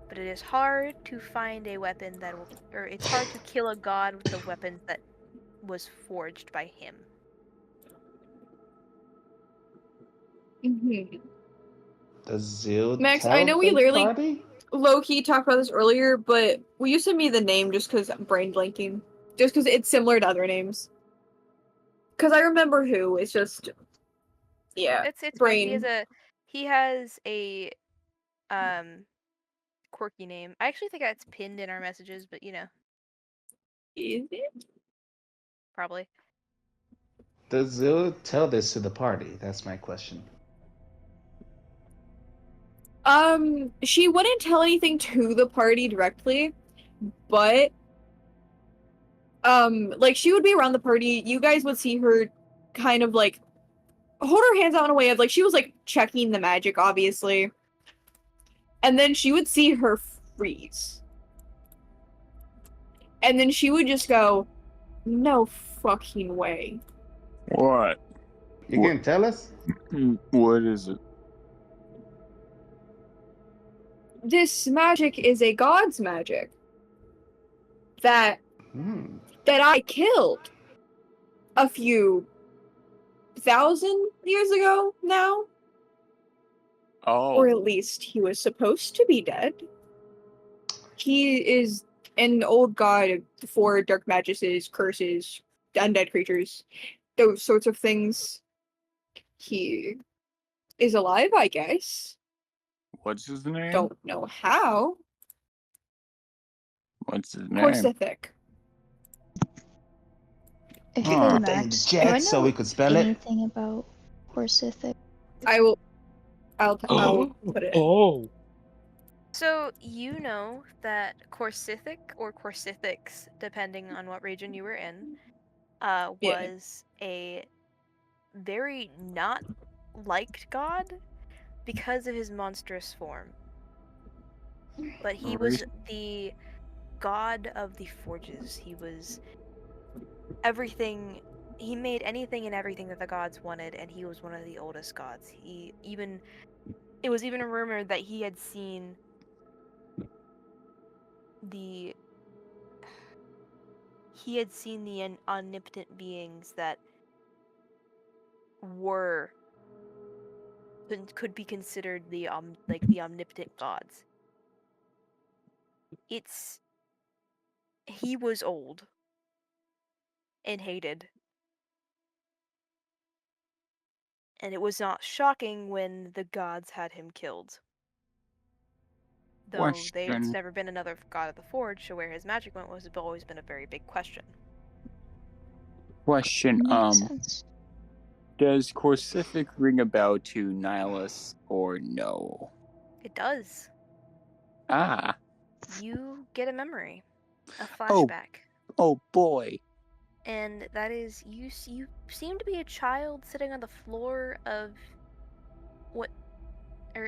But it is hard to find a weapon that will, or it's hard to kill a god with the weapon that was forged by him. Mm-hmm. Does Zil Max, tell I know we the literally party? low-key talked about this earlier, but will you send me the name just because I'm brain blanking? Just because it's similar to other names. Because I remember who, it's just... Yeah, It's brain. fine. He has a quirky name. I actually think it's pinned in our messages, but you know. Is it? Probably. Does Zil tell this to the party? That's my question. She wouldn't tell anything to the party directly, but like she would be around the party. You guys would see her kind of like hold her hands out in a way of like she was like checking the magic, obviously. And then she would see her freeze. And then she would just go, no fucking way. What? You can tell us? What is it? This magic is a god's magic. That I killed a few 1,000 years ago now. Oh. Or at least he was supposed to be dead. He is an old god for dark magicses, curses, undead creatures, those sorts of things. He is alive, I guess. What's his name? Don't know how. What's his name? Corsithic. Hey Max, do I know so we could spell anything about Corsithic? I'll put it. Oh. So you know that Corsithic or Corsithics, depending on what region you were in, was a very not liked god because of his monstrous form. But he was the god of the forges. He was everything. He made anything and everything that the gods wanted, and he was one of the oldest gods. It was even rumored that he had seen the omnipotent beings that could be considered the omnipotent gods. He was old and hated. And it was not shocking when the gods had him killed. Though there's never been another god of the Forge, so where his magic went was always been a very big question. Question, Makes sense. does Corsithic ring a bell to Nihilus or no? It does. Ah. You get a memory. A flashback. Oh boy. And that is, you seem to be a child sitting on the floor of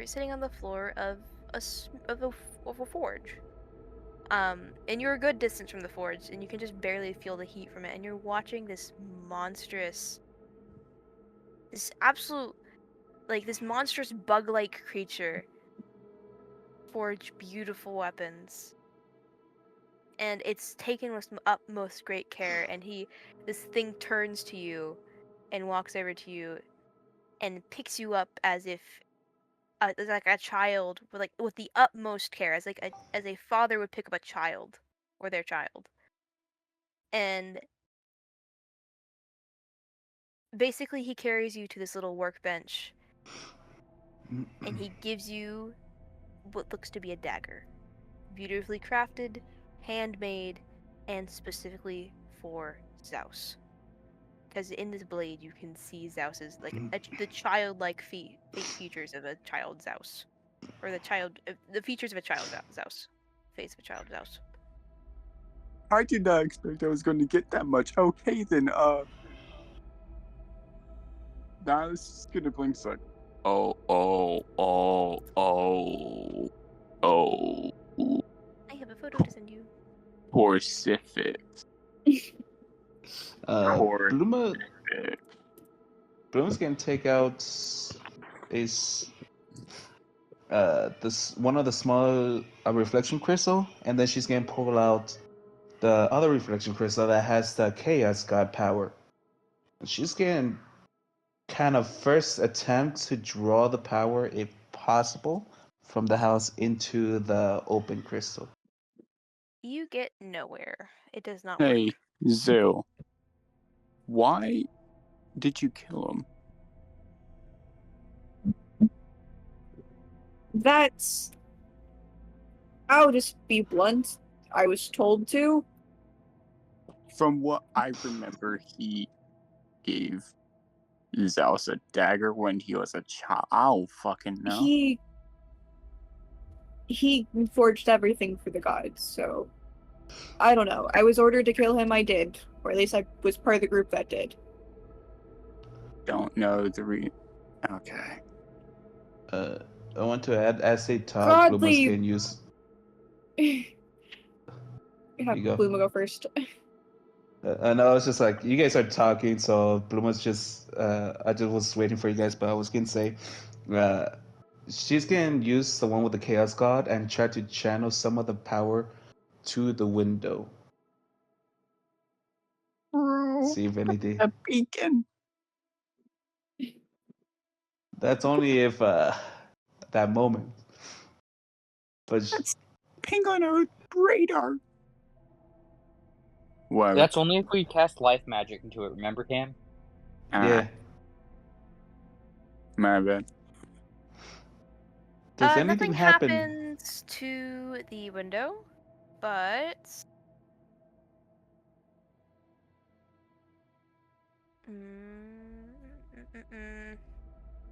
sitting on the floor of a forge. And you're a good distance from the forge, and you can just barely feel the heat from it, and you're watching this monstrous bug-like creature forge beautiful weapons. And it's taken with utmost great care, and this thing turns to you and walks over to you and picks you up as if like a child, with the utmost care, as a father would pick up a child or their child. And basically he carries you to this little workbench and he gives you what looks to be a dagger, beautifully crafted, handmade, and specifically for Zeus. Because in this blade you can see Zeus's the childlike features of a child Zeus, or the features of a child Zeus, face of a child Zeus. I did not expect I was going to get that much. Okay then, Nihilus is gonna blink side. Oh. I have a photo to send you. Pacific. Bluma's gonna take out one of the small reflection crystal, and then she's gonna pull out the other reflection crystal that has the chaos god power. She's gonna kind of first attempt to draw the power, if possible, from the house into the open crystal. You get nowhere. It does not Hey, work. Soule. Why did you kill him? I'll just be blunt. I was told to. From what I remember, he gave Zeus a dagger when he was a child. I don't fucking know. He forged everything for the gods, so I don't know. I was ordered to kill him, I did. Or at least I was part of the group that did. Don't know the Okay. I want to add, as they talk, Godly... Bluma's can use... Have Bluma go first. I know, it's just like, you guys are talking, so Bluma's just... I just was waiting for you guys, but I was going to say... she's going to use the one with the Chaos God and try to channel some of the power to the window. See if anything... A beacon! That's only if, that moment. But That's ping on our radar. What? That's only if we cast life magic into it, remember, Cam? Yeah. My bad. Does anything nothing happen? happens to the window, but...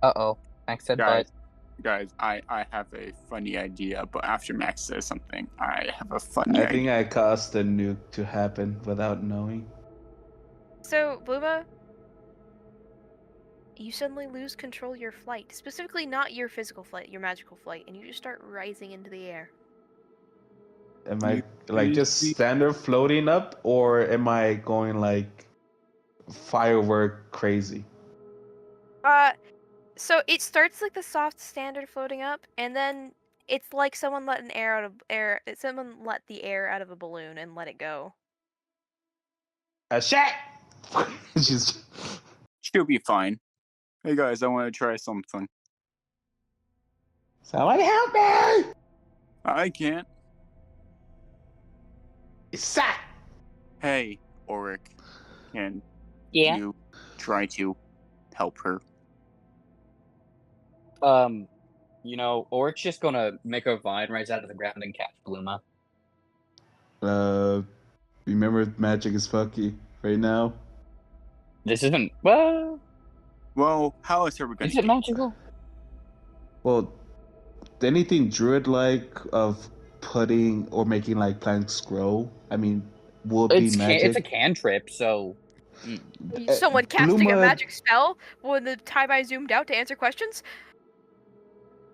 Uh-oh. Max said Guys, I have a funny idea, but after Max says something, I have a funny idea. I think I caused the nuke to happen without knowing. So, Bluma, you suddenly lose control of your flight. Specifically, not your physical flight, your magical flight, and you just start rising into the air. Am I like just standard floating up, or am I going like firework crazy? So it starts like the soft standard floating up, and then it's like someone let the air out of a balloon and let it go. A shit! She'll be fine. Hey guys, I want to try something. Somebody help me! I can't. Sat! Hey, Auric, can you try to help her? Oric's just gonna make a vine rise out of the ground and catch Bluma. Remember, magic is fucky right now. This isn't Well, how else are we gonna? Is it magical? Well, anything druid-like of putting or making like plants grow, I mean, will be magic. It's a cantrip, so. Someone casting a magic spell when the time I zoomed out to answer questions?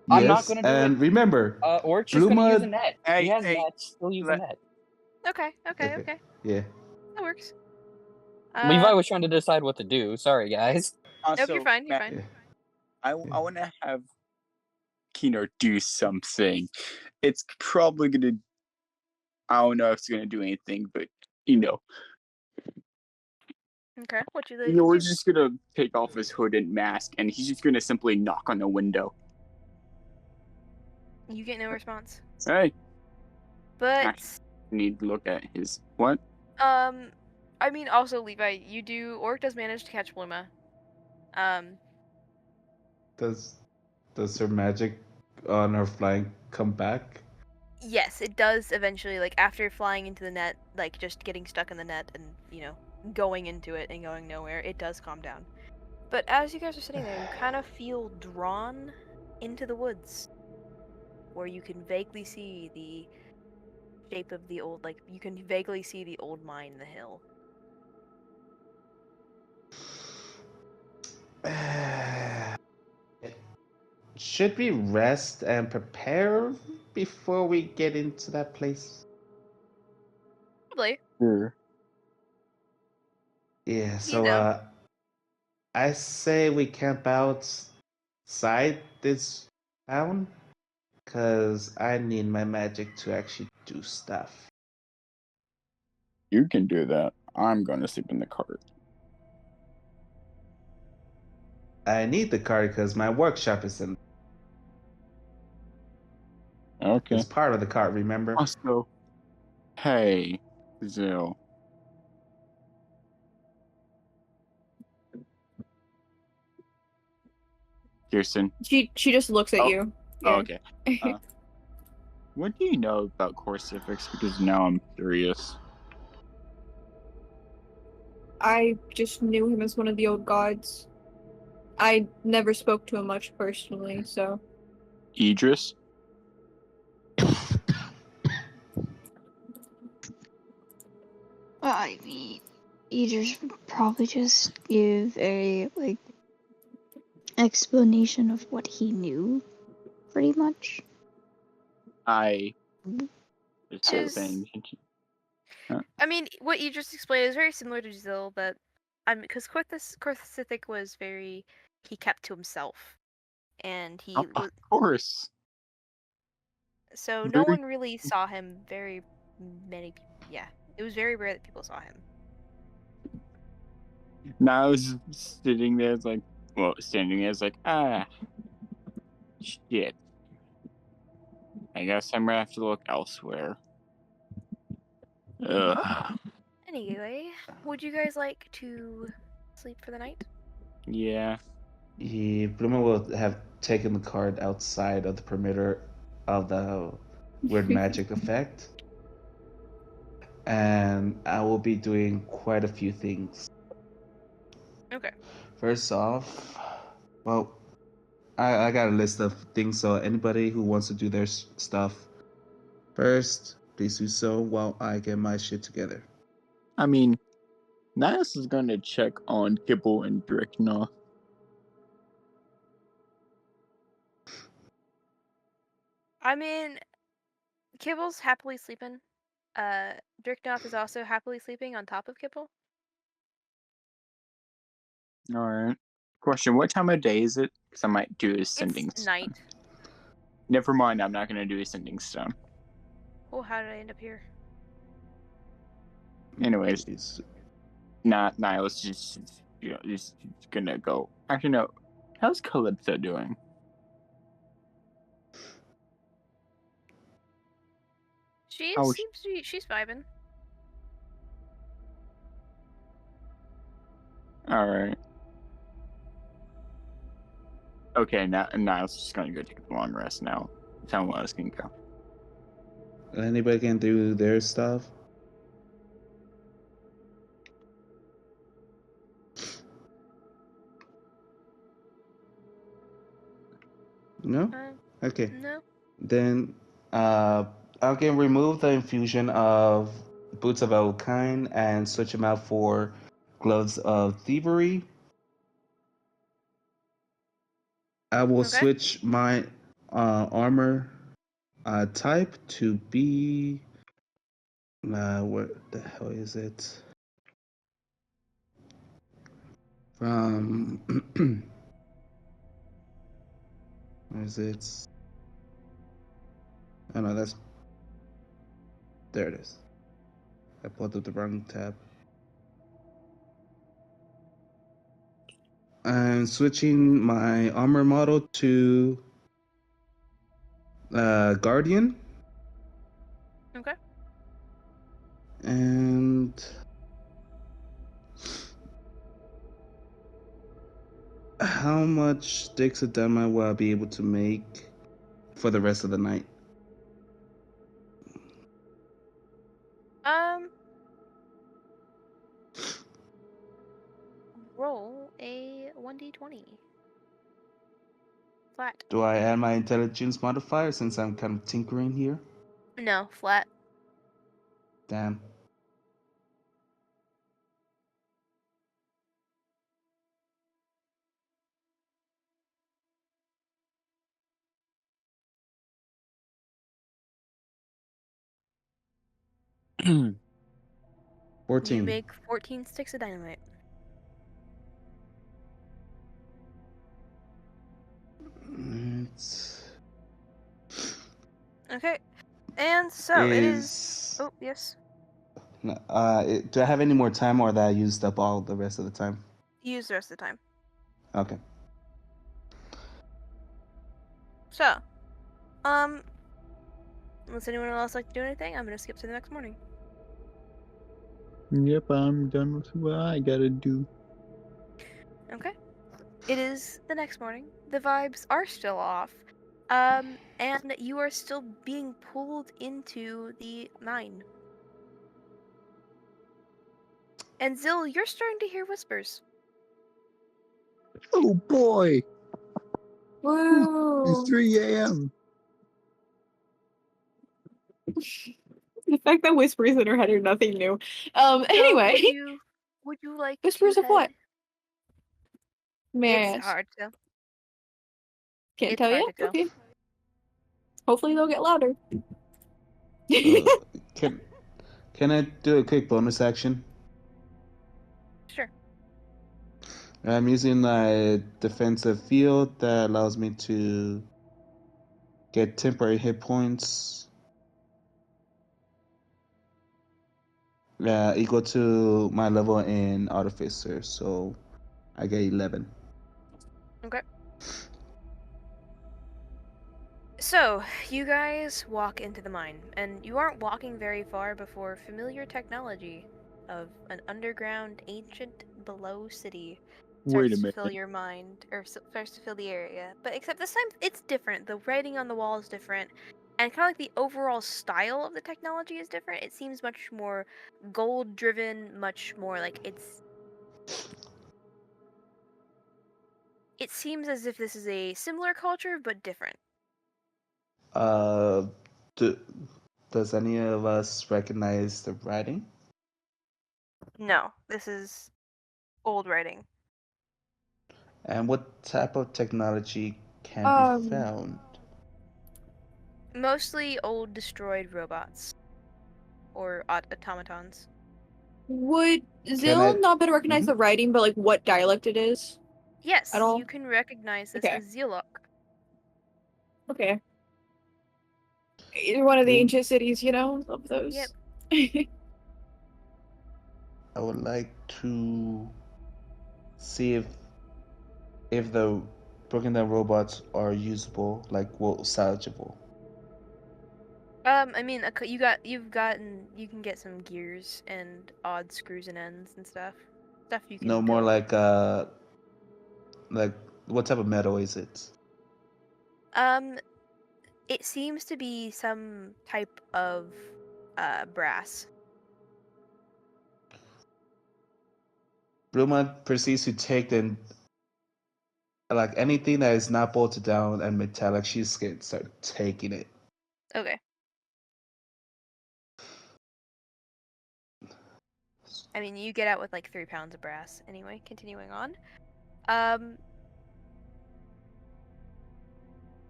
Yes, I'm not gonna do and it. remember, Oric's just gonna use a net. He has nets, he'll use a net. Okay. Yeah. That works. Levi was trying to decide what to do. Sorry, guys. Nope, you're fine. You're fine. I want to have Kino do something. It's probably gonna. I don't know if it's gonna do anything, but Okay, what you we're just gonna take off his hood and mask, and he's just gonna simply knock on the window. You get no response. Hey. But I need to look at his what? I mean, also Levi, Orc does manage to catch Bluma. Does her magic on her flying come back? Yes, it does eventually, like, after flying into the net, like, just getting stuck in the net and, going into it and going nowhere, it does calm down. But as you guys are sitting there, you kind of feel drawn into the woods, where you can vaguely see the shape of the old, like, you can vaguely see the old mine in the hill. should we rest and prepare before we get into that place? Probably. Sure. Yeah, so I say we camp outside this town, because I need my magic to actually do stuff. You can do that. I'm going to sleep in the cart. I need the cart because my workshop is in. Okay. It's part of the cart, remember? Also, hey, Zill. Kirsten. She just looks at you. Oh, Yeah. okay. What do you know about Corsifics? Because now I'm curious. I just knew him as one of the old gods. I never spoke to him much personally, so. Idris? I mean, you just probably just give a explanation of what he knew, pretty much. I just Is- saying. I mean, what you just explained is very similar to Zill, but because Corthic was he kept to himself, and Of course. so no Very- one really saw him. Very many people. Yeah, it was very rare that people saw him. Now I was standing there like, shit. I guess I'm gonna have to look elsewhere. Ugh. Anyway, would you guys like to sleep for the night? Yeah. Bloomer will have taken the card outside of the perimeter of the weird magic effect. And I will be doing quite a few things. Okay. First off, well, I got a list of things, so anybody who wants to do their stuff first, please do so while I get my shit together. I mean, Niles is gonna check on Kibble and Dricknoff. I mean, Kibble's happily sleeping. Dricknoff is also happily sleeping on top of Kibble. Alright. Question, what time of day is it? Because I might do ascending It's stone. night. Never mind, I'm not gonna do ascending stone. Oh, how did I end up here? Anyways, Niles just gonna go. Actually, no. How's Calypso doing? Seems to be, she's vibing. Alright. Okay, now Niles is just gonna go take a long rest now. Someone else can go. Anybody can do their stuff? No? Okay. No. Then I can remove the infusion of Boots of Elkine and switch them out for Gloves of Thievery. I will switch my armor type to be. What the hell is it? From. Where is it? Oh no, that's. There it is. I pulled up the wrong tab. I'm switching my armor model to Guardian. Okay. And how much sticks of dynamite will I be able to make for the rest of the night? Roll a 1d20. Flat. Do I add my intelligence modifier since I'm kind of tinkering here? No, flat. Damn. 14. You make 14 sticks of dynamite. Okay. And so it is. Oh, yes. Do I have any more time, or that I used up all the rest of the time? Use the rest of the time. Okay. So, unless anyone else like to do anything, I'm gonna skip to the next morning. Yep, I'm done with what I gotta do. Okay. It is the next morning. The vibes are still off. And you are still being pulled into the mine. And Zill, you're starting to hear whispers. Oh boy! Whoa. It's 3 a.m. The fact that whispers in her head are nothing new. Anyway. Would you like whispers to of what? May I It's ask? hard to tell. Can't It's tell hard you? to tell. Okay. Hopefully they'll get louder. Can I do a quick bonus action? Sure. I'm using my defensive field that allows me to get temporary hit points equal to my level in Artificer, so I get 11. Okay. So, you guys walk into the mine, and you aren't walking very far before familiar technology of an underground, ancient, below city Wait a starts to minute. fill your mind, or starts to fill the area. But except this time, it's different. The writing on the wall is different, and kind of like the overall style of the technology is different. It seems much more gold-driven, much more like It seems as if this is a similar culture, but different. Does any of us recognize the writing? No, this is old writing. And what type of technology can be found? Mostly old destroyed robots. Or automatons. Would Zill not better recognize the writing, but like what dialect it is? Yes, At all? you can recognize this Okay. as Zealok. Okay. One of the ancient cities, you know, of those. Yep. I would like to see if the broken down robots are usable, like salvageable. I mean, you can get some gears and odd screws and ends and stuff. Stuff you can. No, more build. like what type of metal is it? It seems to be some type of brass. Bruma proceeds to take like anything that is not bolted down and metallic, she's going to start taking it. Okay. I mean, you get out with like 3 pounds of brass. Anyway, continuing on.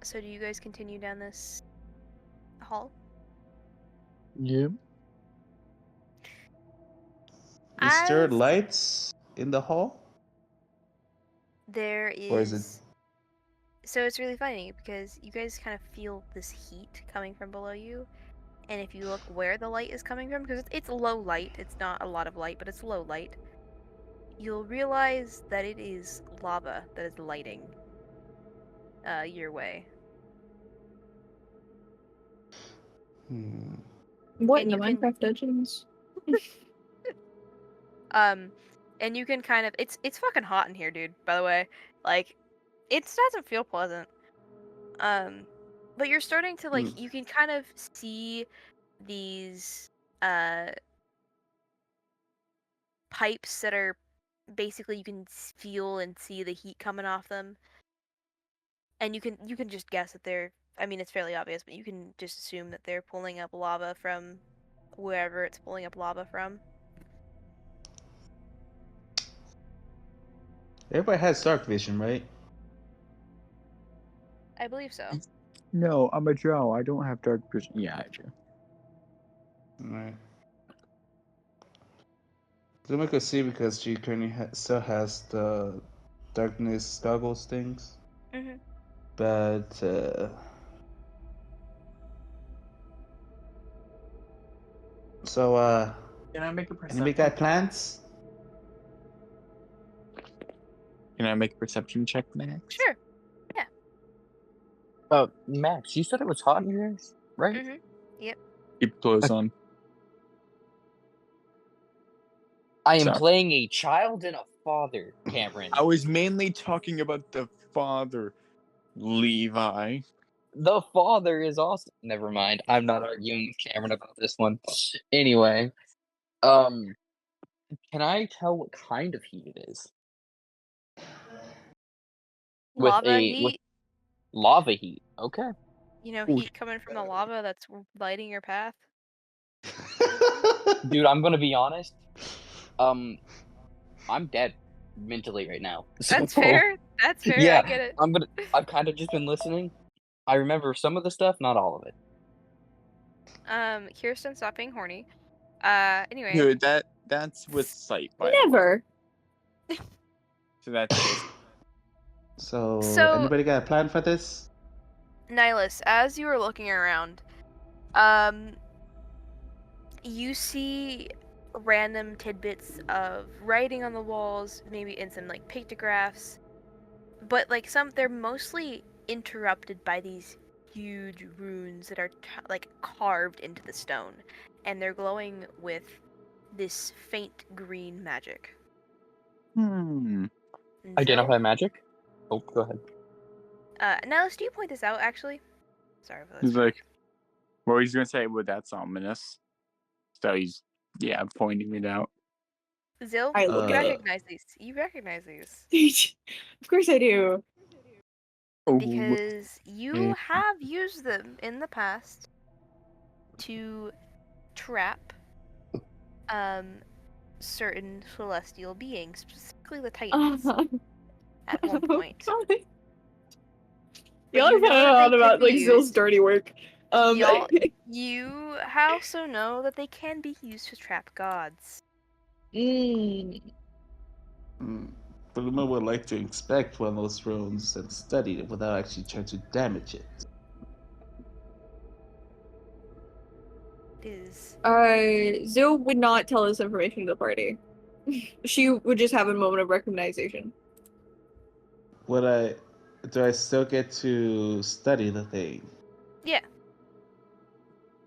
So do you guys continue down this hall? Yep. Is there lights in the hall? There is. Or is it? So it's really funny because you guys kind of feel this heat coming from below you, and if you look where the light is coming from, because it's low light, it's not a lot of light, but it's low light, you'll realize that it is lava that is lighting your way. What And in the Minecraft dungeons? And you can kind of it's fucking hot in here, dude, by the way. Like, it doesn't feel pleasant. But you're starting to like you can kind of see these pipes that are basically you can feel and see the heat coming off them. And you can just guess that they're I mean it's fairly obvious, but you can just assume that they're pulling up lava from wherever it's pulling up lava from. Everybody has dark vision, right? I believe so. No, I'm a drow. I don't have dark vision. Yeah, I do. Alright. Bluma could see because she currently still has the darkness goggles things. Mm-hmm. But so Can I make a anybody perception? got plans? Can I make a perception check, Max? Sure. Yeah. Max, you said it was hot in here, right? Mm-hmm. Yep. Keep clothes on. I am Sorry. playing a child and a father, Cameron. I was mainly talking about the father, Levi. The father is awesome. Never mind. I'm not arguing with Cameron about this one. Anyway, can I tell what kind of heat it is? Lava With heat. lava heat. Okay. You know, Ooh. heat coming from the lava that's lighting your path. Dude, I'm gonna be honest. I'm dead mentally right now. That's So- fair. That's fair. Yeah, I get it. I've kind of just been listening. I remember some of the stuff, not all of it. Kirsten, stop being horny. Anyway. Dude, that's with sight, by the way. Never. So that's it. So anybody got a plan for this? Nihilus, as you are looking around, you see random tidbits of writing on the walls, maybe in some like pictographs, but like they're mostly interrupted by these huge runes that are like carved into the stone, and they're glowing with this faint green magic. Identify magic? Oh, go ahead. Nihilus, do you point this out actually? Sorry for this. He's like, well, he's gonna say, well, that's ominous. So he's, pointing it out. Zil, I you look at it. recognize these. You recognize these. Of course I do. Because you have used them in the past to trap certain celestial beings, specifically the Titans, at one point. Y'all are finding out about like Zill's dirty work. You also know that they can be used to trap gods. Bluma would like to inspect one of those runes and study it without actually trying to damage it. Zill would not tell this information to the party. She would just have a moment of recognition. Do I still get to study the thing? Yeah.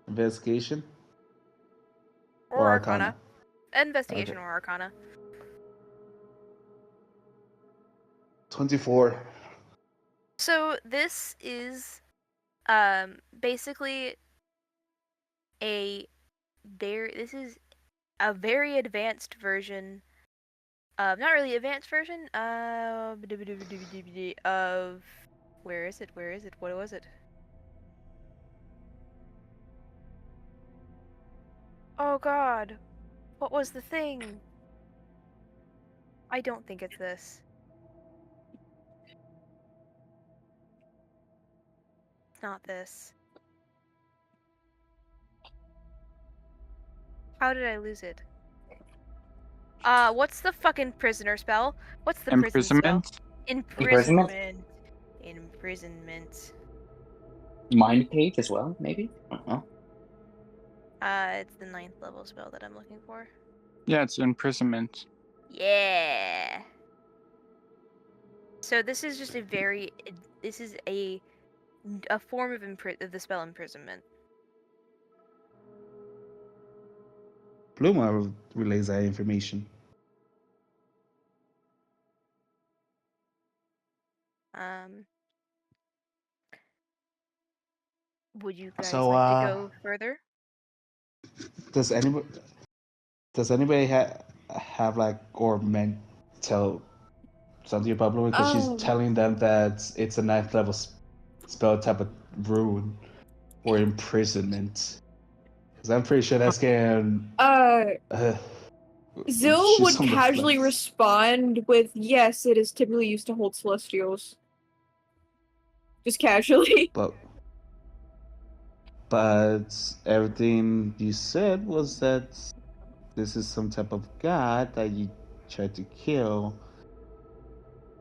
Investigation? Or Arcana. Investigation Okay. or Arcana. 24. So this is basically this is a very advanced version not really advanced version of where is it? What was it? Oh god. What was the thing? I don't think it's this. It's not this. How did I lose it? What's the fucking prisoner spell? What's the Imprisonment? Prison spell? Imprisonment. Mind page as well, maybe? Uh-huh. It's the 9th level spell that I'm looking for. Yeah, it's imprisonment. Yeah. So this is just a form of the spell imprisonment. Bluma relays that information. Would you guys like to go further? Does anybody have like or meant tell something about Bluma because she's telling them that it's a 9th level spell type of rune or imprisonment? Because I'm pretty sure that's getting. Zill would casually respond with, "Yes, it is typically used to hold celestials." Just casually. But everything you said was that this is some type of god that you tried to kill.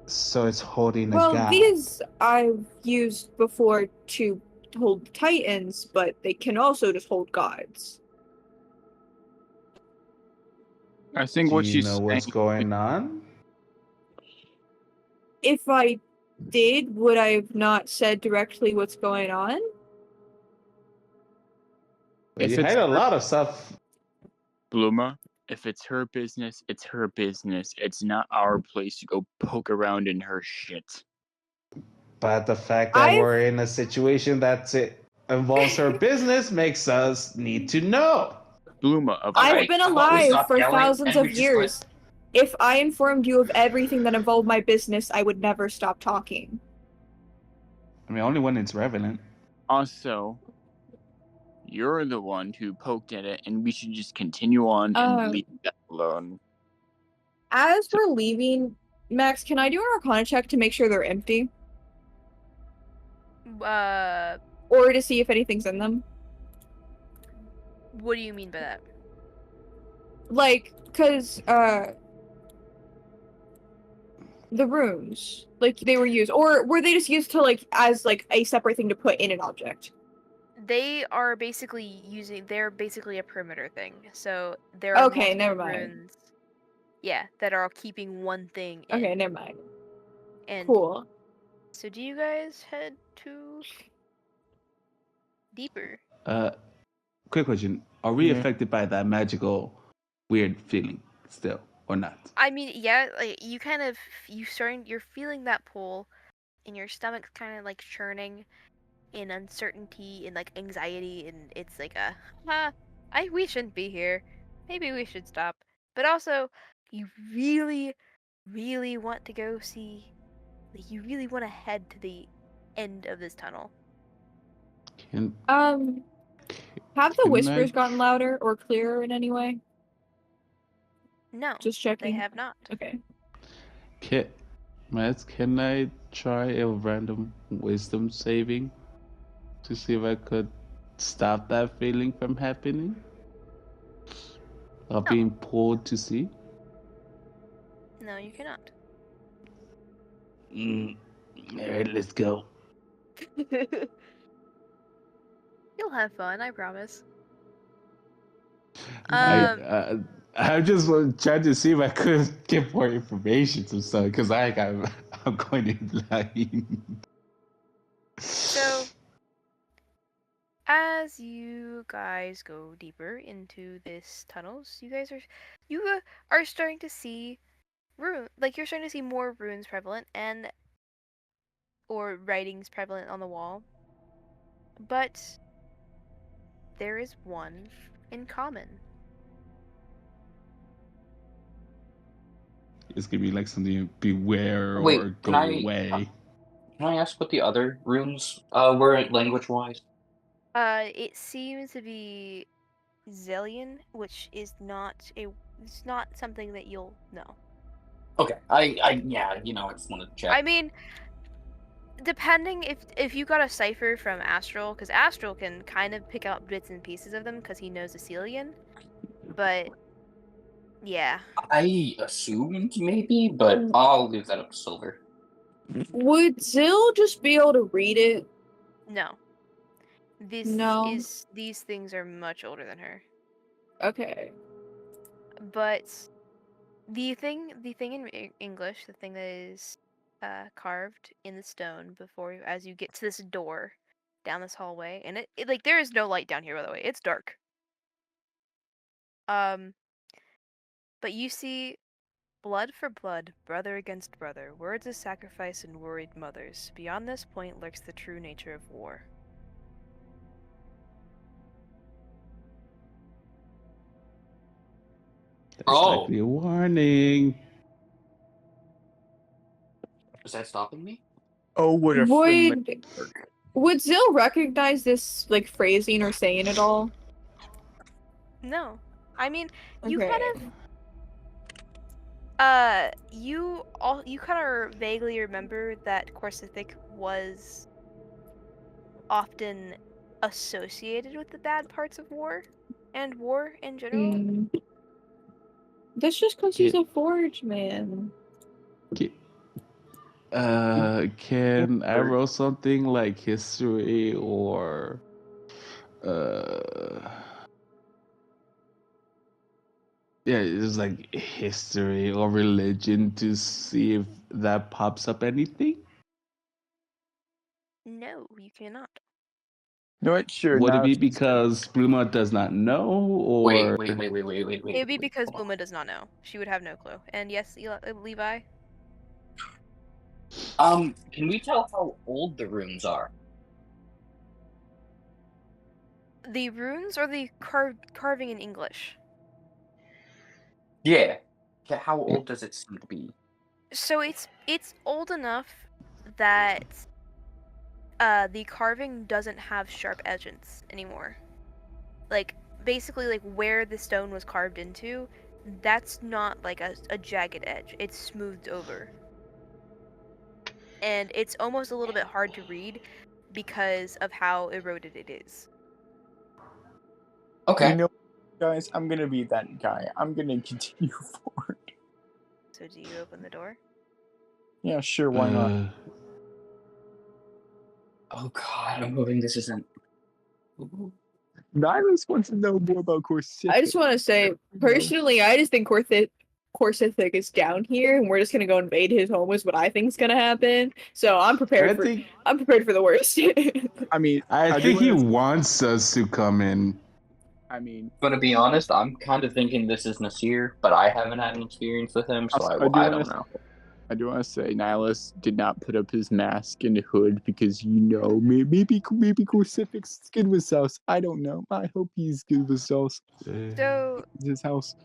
So it's holding a god. Well, these I've used before to hold titans, but they can also just hold gods. I think Do what you she's know saying. what's going on? If I did, would I have not said directly what's going on? Well, you had a lot of stuff. Bluma, if it's her business, it's her business. It's not our place to go poke around in her shit. But the fact that we're in a situation that involves her business makes us need to know. Bluma, I've been alive for thousands of years. If I informed you of everything that involved my business, I would never stop talking. I mean, only when it's relevant. Also, you're the one who poked at it, and we should just continue on and leave that alone. As we're leaving, Max, can I do an Arcana check to make sure they're empty? Or to see if anything's in them? What do you mean by that? Like, cause, the rooms, like, they were used, or were they just used to, like, as, like, a separate thing to put in an object? They are basically they're basically a perimeter thing. So there are okay, never mind. runes, yeah, that are keeping one thing in. Okay, never mind. And cool. So do you guys head to deeper? Quick question. Are we affected by that magical weird feeling still or not? I mean, yeah, like you're feeling that pull and your stomach's kind of like churning in uncertainty and like anxiety, and it's like we shouldn't be here. Maybe we should stop. But also, you really, really want to go see, like, you really want to head to the end of this tunnel. Have the whispers gotten louder or clearer in any way? No. Just checking. They have not. Okay. Can I try a random wisdom saving to see if I could stop that feeling from happening? Of being pulled to see? No, you cannot. Alright, let's go. You'll have fun, I promise. I just trying to see if I could get more information from someone because I'm going in blind. So, as you guys go deeper into this tunnels, you are starting to see you're starting to see more runes prevalent or writings prevalent on the wall. But there is one in common. It's gonna be like something beware Wait, or go away. Can I ask what the other runes were language-wise? It seems to be Zillion, which is it's not something that you'll know. Okay, I just wanted to check. I mean, depending if you got a cipher from Astral, because Astral can kind of pick out bits and pieces of them because he knows Aelia, but yeah. I assumed maybe, but I'll leave that up to Silver. Would Zill just be able to read it? No. These things are much older than her. Okay. But the thing in English, the thing that is carved in the stone as you get to this door down this hallway, and it like there is no light down here, by the way. It's dark. But you see, blood for blood, brother against brother, words of sacrifice and worried mothers. Beyond this point lurks the true nature of war. That's likely a warning. Is that stopping me? Oh, what a Would Zill recognize this like phrasing or saying at all? No. I mean, you Okay. kind of you kind of vaguely remember that Corsific was often associated with the bad parts of war and war in general. That's just because he's a forge man. Can I roll something like history or yeah, it's like history or religion to see if that pops up anything? No, you cannot. You know what? Sure. Would it Now be she's good. because Bluma does not know, or Wait. It would be because Hold on. Bluma does not know. She would have no clue. And yes, Levi? Can we tell how old the runes are? The runes or the carving in English? Yeah. How old does it seem to be? So it's old enough that the carving doesn't have sharp edges anymore. Like, basically, like, where the stone was carved into, that's not, like, a jagged edge. It's smoothed over. And it's almost a little bit hard to read because of how eroded it is. Okay. You know, guys, I'm gonna be that guy. I'm gonna continue forward. So do you open the door? Yeah, sure. Why not? Oh God, I'm hoping this isn't. Nihilus wants to know more about Corsica. I just want to say, personally, I just think Corsithic is down here, and we're just gonna go invade his home. Is what I think is gonna happen. So I'm prepared I'm prepared for the worst. I mean, I think he wants us to come in. I mean, Gonna be honest, I'm kind of thinking this is Nasir, but I haven't had an experience with him, so I don't know. I do want to say Nihilus did not put up his mask and hood because, you know, maybe Corsific's skin was sauce. I don't know. I hope he's good with sauce. So His house.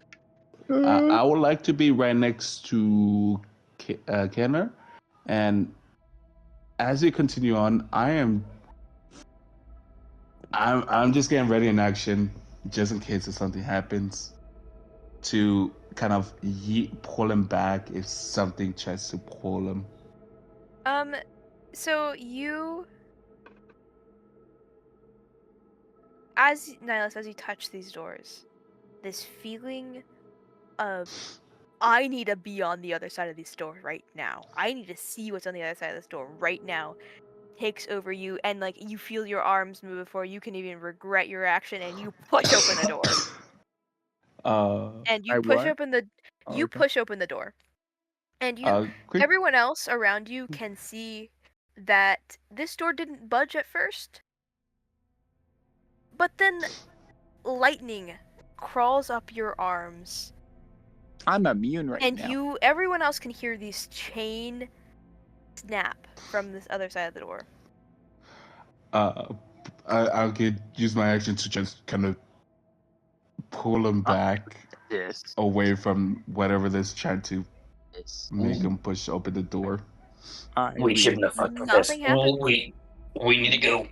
I would like to be right next to Kenner, and as we continue on, I'm just getting ready in action, just in case if something happens, to kind of pull him back if something tries to pull him. So you, as Nihilus, as you touch these doors, this feeling of, I need to be on the other side of this door right now. I need to see what's on the other side of this door right now, takes over you, and like you feel your arms move before you can even regret your action, and you push open the door. And you push open the push open the door, and everyone else around you can see that this door didn't budge at first, but then lightning crawls up your arms. I'm immune right now. And everyone else can hear these chain snap from this other side of the door. I could use my action to just kind of pull him back away from whatever that's trying to make him push open the door. We shouldn't have fucked with this. We need to go.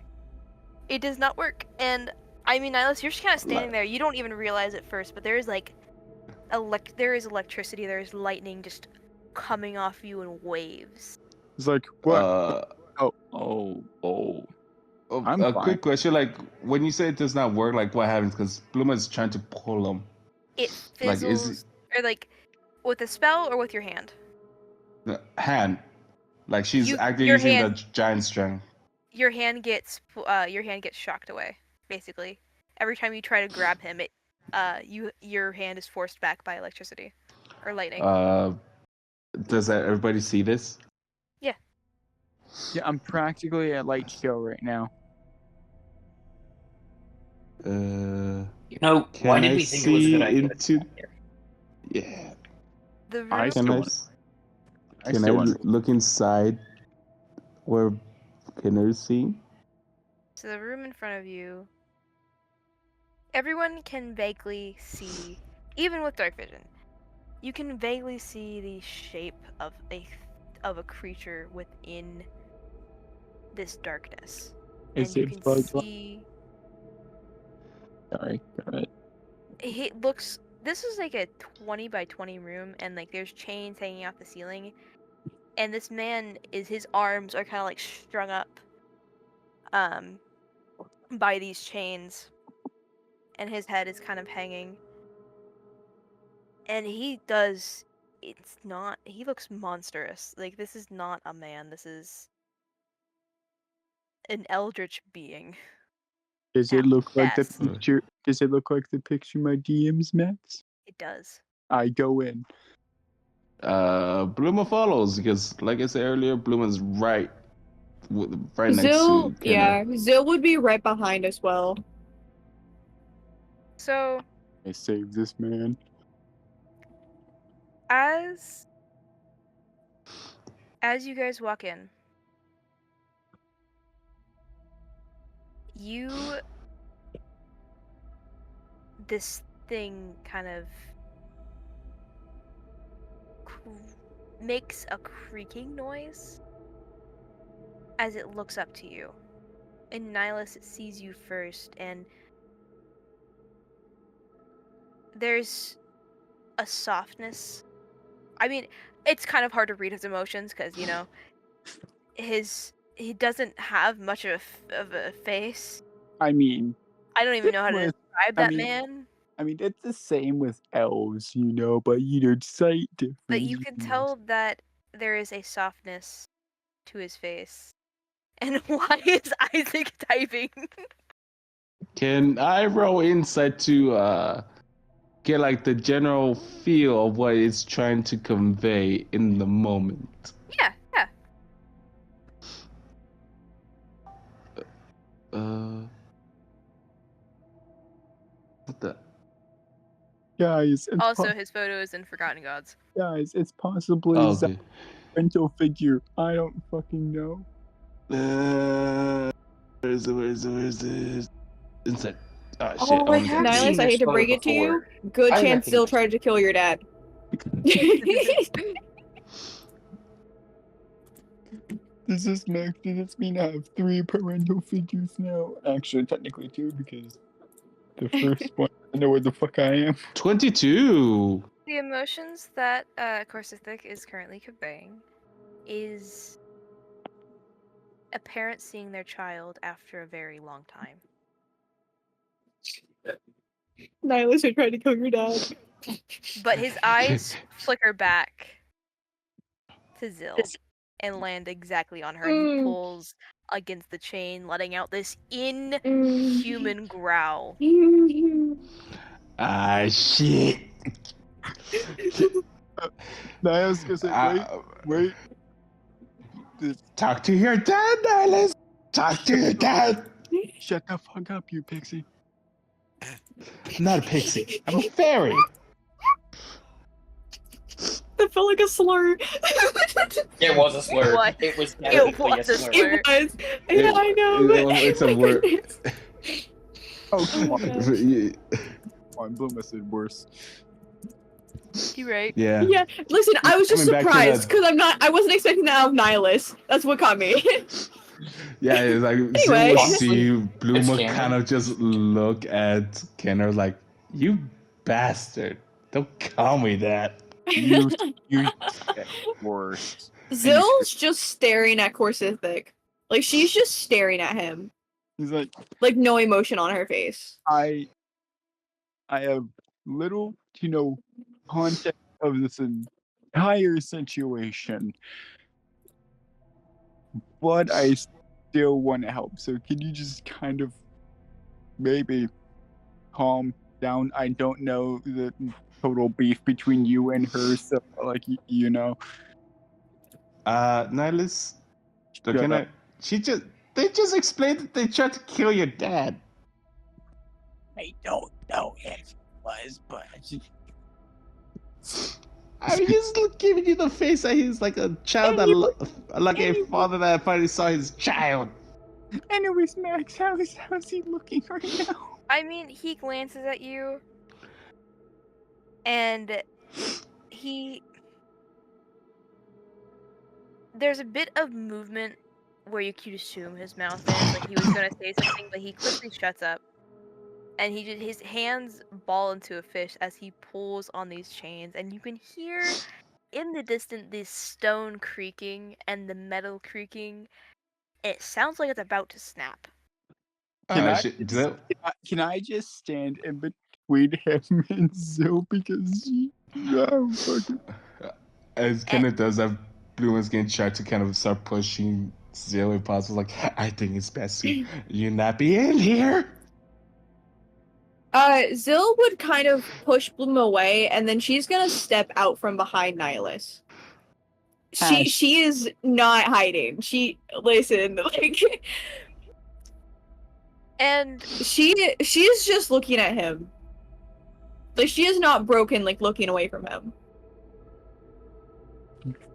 It does not work, and I mean, Nihilus, you're just kind of standing there. You don't even realize it first, but there is like there is electricity, there is lightning just coming off you in waves. It's like, what? A quick question, like, when you say it does not work, like, what happens? Because Bluma is trying to pull him. It fizzles, or like, with a spell or with your hand? The hand. Like, she's actually using the giant strength. Your hand gets shocked away, basically. Every time you try to grab him, your hand is forced back by electricity or lightning. Does everybody see this? Yeah. Yeah, I'm practically at light show right now. Why did we think it was a good idea? Yeah. The room. Can I look inside where Kenner's seeing? So the room in front of you, everyone can vaguely see, even with dark vision, you can vaguely see the shape of a creature within this darkness. And you can see. Sorry, go ahead. It looks. This is like a 20 by 20 room, and like there's chains hanging off the ceiling, and this man his arms are kind of like strung up, by these chains, and his head is kind of hanging. And he does. It's not. He looks monstrous. Like, this is not a man. This is an eldritch being. Does it look like the Yes. picture? Does it look like the picture in my DMs, Max? It does. I go in. Bloomer follows because, like I said earlier, Bloomer's right next Zill, to Kenner. yeah, Zill would be right behind as well. So, I saved this man. as you guys walk in, this thing kind of makes a creaking noise as it looks up to you. And Nihilus sees you first, and there's a softness. I mean, it's kind of hard to read his emotions because, you know, he doesn't have much of a face. I mean, I don't even know how to describe that man. I mean, it's the same with elves, you know, but sight difference. But you can tell that there is a softness to his face. And why is Isaac typing? Can I roll insight to get like the general feel of what it's trying to convey in the moment? Yeah. What the? Guys, also, his photo is in Forgotten Gods. Guys, it's possibly Okay. rental figure. I don't fucking know. Where is it? Insight. Oh shit! Oh my only god, got Nihilus, I hate to break it to you. Good chance Zill tried to kill your dad. Does this mean I have 3 parental figures now? Actually, technically 2 because the first one, I know where the fuck I am. 22. The emotions that Corsithic is currently conveying is a parent seeing their child after a very long time. Nihilus, I tried to kill your dad. But his eyes flicker back to Zill and land exactly on her, and he pulls against the chain, letting out this inhuman growl. Ah, shit. Nihilus gonna say, wait. Talk to your dad, Nihilus. Talk to your dad. Shut the fuck up, you pixie. I'm not a pixie. I'm a fairy. That felt like a slur. It was a slur. It was definitely a slur. It was. Yeah, I know. It's a word. Oh, come on. Yeah. Bloom said worse. You right? Yeah. Yeah. Listen, I was just Coming back to surprised because I wasn't expecting that of Nihilus. That's what caught me. Yeah, it's like Anyway. see Bloomer Canon. kind of just look at Kenner like, you bastard. Don't call me that. You worse. Zill's just staring at Corsithic. Like, she's just staring at him. He's like no emotion on her face. I have little to no context of this entire situation, but I still want to help. So can you just kind of maybe calm down? I don't know the total beef between you and her, so like you know. Nihilus, they just explained that they tried to kill your dad. I don't know if it was, but I was just giving you the face that he's like a child like a father that finally saw his child. Anyways, Max, how's he looking right now? I mean, he glances at you, and there's a bit of movement where you could assume his mouth is, like he was gonna say something, but he quickly shuts up. And his hands ball into a fish as he pulls on these chains, and you can hear in the distance this stone creaking and the metal creaking. It sounds like it's about to snap. Can I just stand in between him and Zill because As Kenneth does that, Blue Skin try to kind of start pushing Zero if possible. Like, I think it's best you not be in here. Zill would kind of push Bloom away, and then she's gonna step out from behind Nihilus. She is not hiding. Listen, like, and she's just looking at him. Like, she is not broken, like, looking away from him.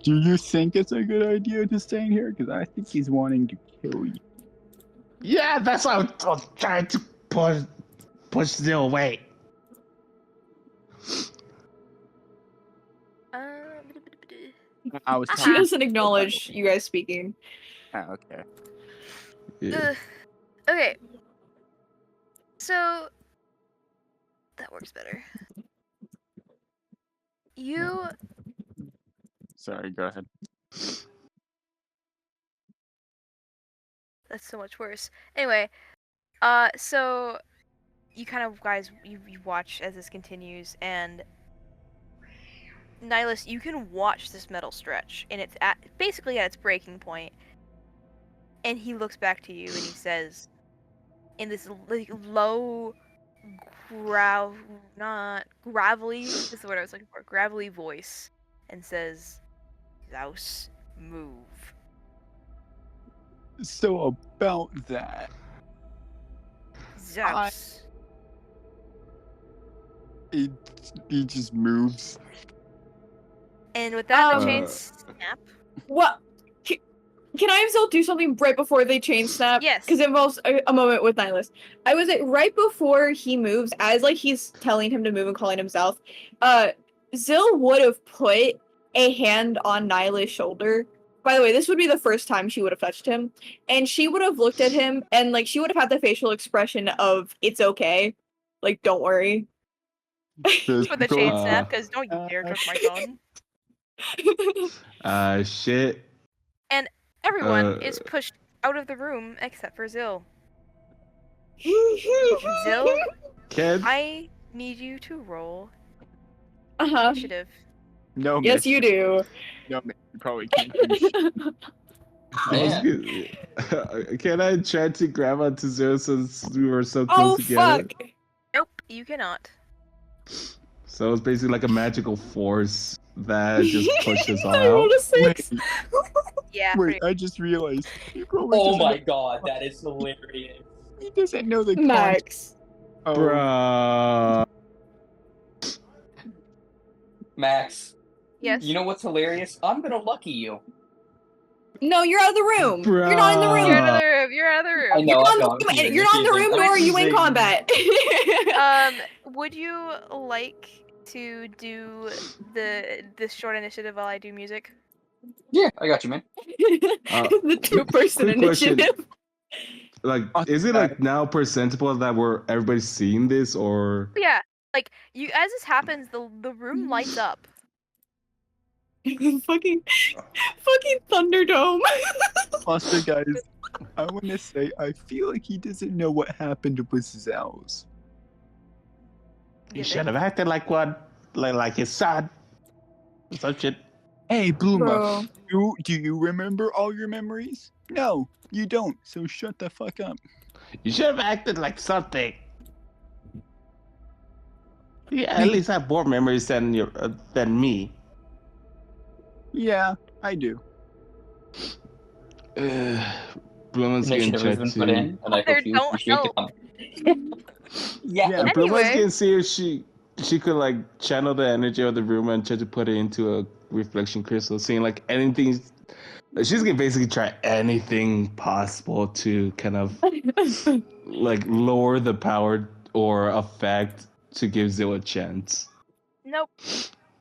Do you think it's a good idea to stay in here? Because I think he's wanting to kill you. Yeah, that's why I'm trying to push Zil away. I was She doesn't acknowledge you guys speaking. Oh, okay. Yeah. Okay. So that works better. You. Sorry, go ahead. That's so much worse. Anyway, so you kind of guys you watch as this continues, and Nihilus, you can watch this metal stretch, and it's basically at its breaking point. And he looks back to you and he says, in this like low, not gravelly, is the word I was looking for, gravelly voice, and says, "Thous move." So about that, Zeus. he just moves. And with that, the chain snap. What? Can I have Zill do something right before they chain snap? Yes. Because it involves a moment with Nihilus. I was like, right before he moves, as like he's telling him to move and calling him south, Zill would have put a hand on Nihilus' shoulder. By the way, this would be the first time she would have touched him. And she would have looked at him and like she would have had the facial expression of, it's okay. Like, don't worry. For the chain snap, because don't you dare touch my son. Shit. And everyone is pushed out of the room except for Zill. Zill, I need you to roll initiative. No, yes, you do. No, you probably can't. Can I try to grab onto Zero since we were so close together? Fuck! Nope, you cannot. So it's basically like a magical force that just pushes all I rolled out. a 6. Yeah. Wait, I just realized. Oh my god, that is hilarious. He doesn't know the Max. Oh. Bruh. Max. Yes. You know what's hilarious? I'm gonna lucky you. No, you're out of the room. Bruh. You're not in the room. You're out of the room. You're out of the room. I know. You're not in the room, nor are you in combat. Would you like to do this short initiative while I do music? Yeah, I got you, man. The 2-person initiative. Like, is it like now percentable that everybody's seeing this, or? Yeah, like you. As this happens, the room lights up. fucking Thunderdome. Also, guys, I want to say I feel like he doesn't know what happened with Zels. He should have acted like one, like his son. Some shit. Hey, Bluma, do you remember all your memories? No, you don't. So shut the fuck up. You should have acted like something. Yeah, at least have more memories than me. Yeah, I do. Bluma's getting Initiative has been put in, and I hope you appreciate the comment. Yeah, Bluma's gonna see if she could like channel the energy of the room and try to put it into a reflection crystal, seeing like anything. She's gonna basically try anything possible to kind of like lower the power or effect to give Zil a chance. Nope,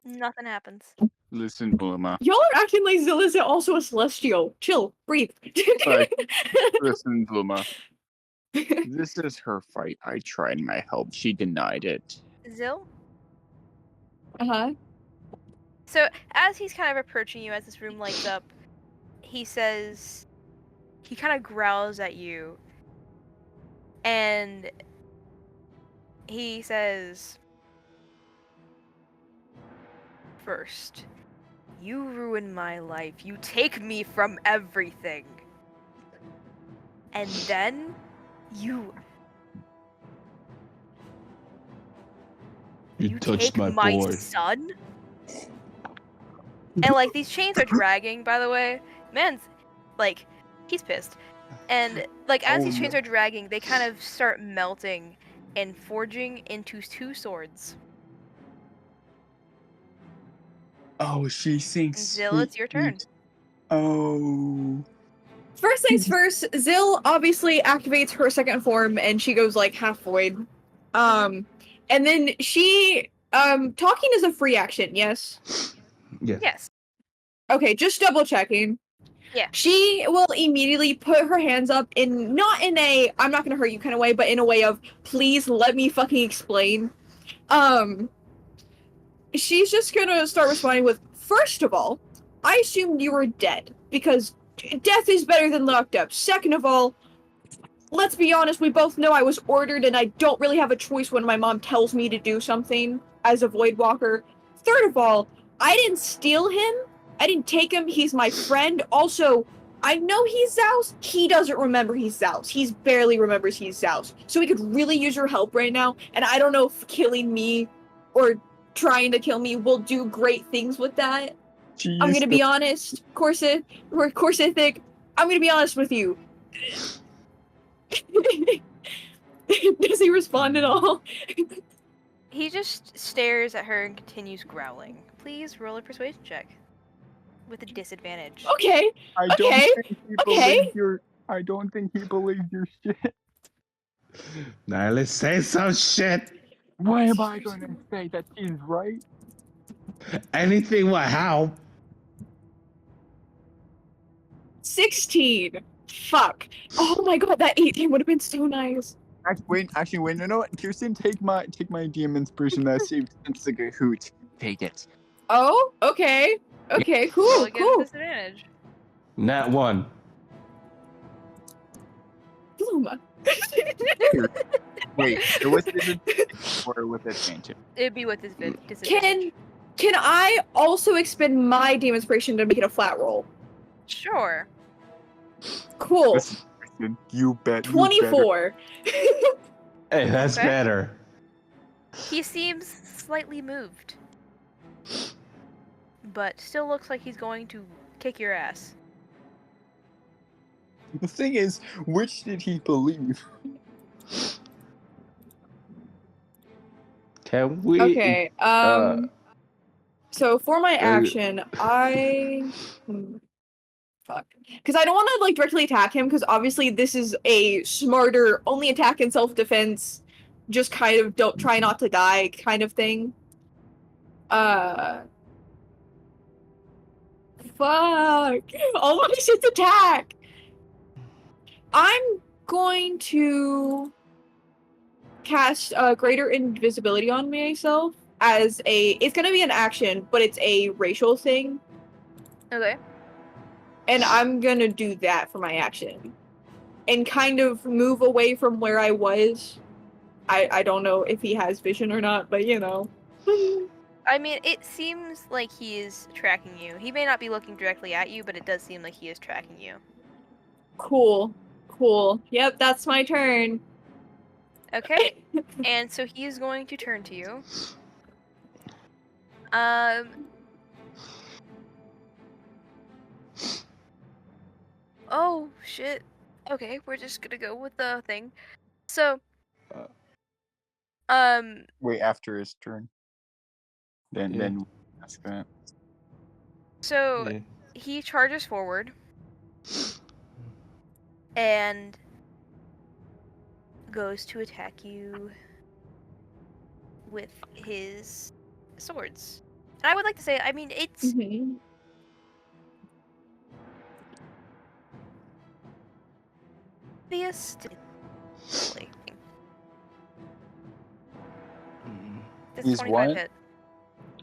nothing happens. Listen, Bluma. Y'all are acting like Zil is also a celestial. Chill, breathe. Listen, Bluma. This is her fight. I tried my help. She denied it. Zill? Uh-huh. So, as he's kind of approaching you, as this room lights up, he kind of growls at you, and he says, First, you ruin my life. You take me from everything. And then, you touched take my boy. son? And, like, these chains are dragging, by the way. Man's, like, he's pissed. And, like, as these chains are dragging, they kind of start melting and forging into 2 swords. Oh, she thinks. Zill, it's your turn. Oh. First things first, Zill obviously activates her second form and she goes like half void. And then she talking is a free action, yes? Yeah. Yes. Okay, just double checking. Yeah. She will immediately put her hands up in not in a I'm not gonna hurt you kind of way, but in a way of please let me fucking explain. She's just gonna start responding with, first of all, I assumed you were dead, because death is better than locked up. Second of all, let's be honest, we both know I was ordered and I don't really have a choice when my mom tells me to do something as a Void Walker. Third of all, I didn't steal him. I didn't take him. He's my friend. Also, I know he's Zhao's. He doesn't remember he's Zhao's. He barely remembers he's Zhao's. So he could really use your help right now, and I don't know if killing me or trying to kill me will do great things with that. I'm gonna be honest, Corsethic, I'm gonna be honest with you. Does he respond at all? He just stares at her and continues growling. Please roll a persuasion check. With a disadvantage. Okay. I don't think he believes your shit. Now let's say some shit. Why am I gonna say that he's right? Anything will help. 16. Fuck. Oh my god, that 18 would have been so nice. Actually, wait, no, Kirsten, take my DM inspiration that saved sense like a hoot. Take it. Oh, okay. Okay, cool, Roll again cool. with disadvantage. Nat 1. Bloom. Wait, it was disadvantage or with advantage? It'd be with disadvantage. Can I also expend my DM inspiration to make it a flat roll? Sure. Cool. Listen, you bet. 24. Hey, that's Okay. better. He seems slightly moved. But still looks like he's going to kick your ass. The thing is, which did he believe? Can we? Okay. So for my action, fuck, because I don't want to like directly attack him, because obviously this is a smarter, only attack in self-defense, just kind of don't try not to die kind of thing. Fuck! All my shit's attack. I'm going to cast greater invisibility on myself as it's gonna be an action, but it's a racial thing. Okay. And I'm gonna do that for my action. And kind of move away from where I was. I don't know if he has vision or not, but you know. I mean, it seems like he is tracking you. He may not be looking directly at you, but it does seem like he is tracking you. Cool. Yep, that's my turn. Okay. And so he is going to turn to you. Oh, shit. Okay, we're just gonna go with the thing. So, Wait, after his turn. Then ask that. So, Yeah. he charges forward. And goes to attack you with his swords. And I would like to say, I mean, it's... Mm-hmm. This He's 25 what? hit.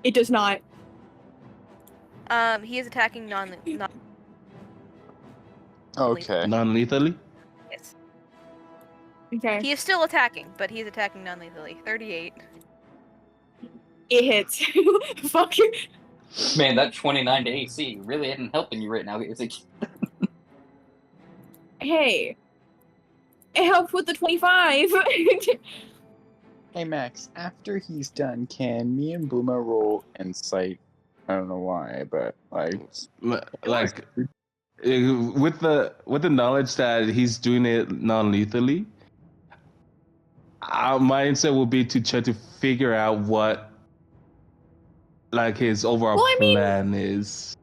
It does not. He is attacking non Okay. Non-lethally? yes. Okay. He is still attacking, but he is attacking non-lethally. 38. It hits. Fuck you. Man, that 29 to AC really isn't helping you right now. It's like... Hey, it helped with the 25. Hey Max, after he's done, can me and Bluma roll insight? I don't know why, but like with the knowledge that he's doing it non-lethally, our mindset will be to try to figure out what like his overall plan is.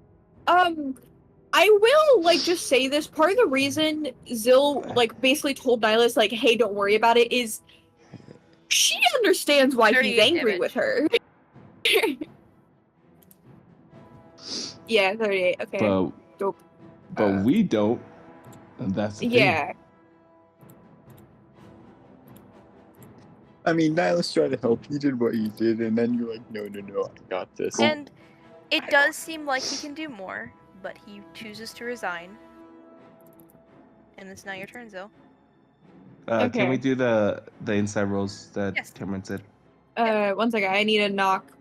I will like just say this. Part of the reason Zill like basically told Nihilus like, "Hey, don't worry about it," is she understands why he's angry with her. Yeah, 38. Okay. Dope. But we don't. And that's the yeah. thing. I mean, Nihilus tried to help. He did what he did, and then you're like, no, I got this. And it does seem like he can do more, but he chooses to resign. And it's now your turn, Zill. Okay. Can we do the inside rolls that Cameron said? 1 second. I need to knock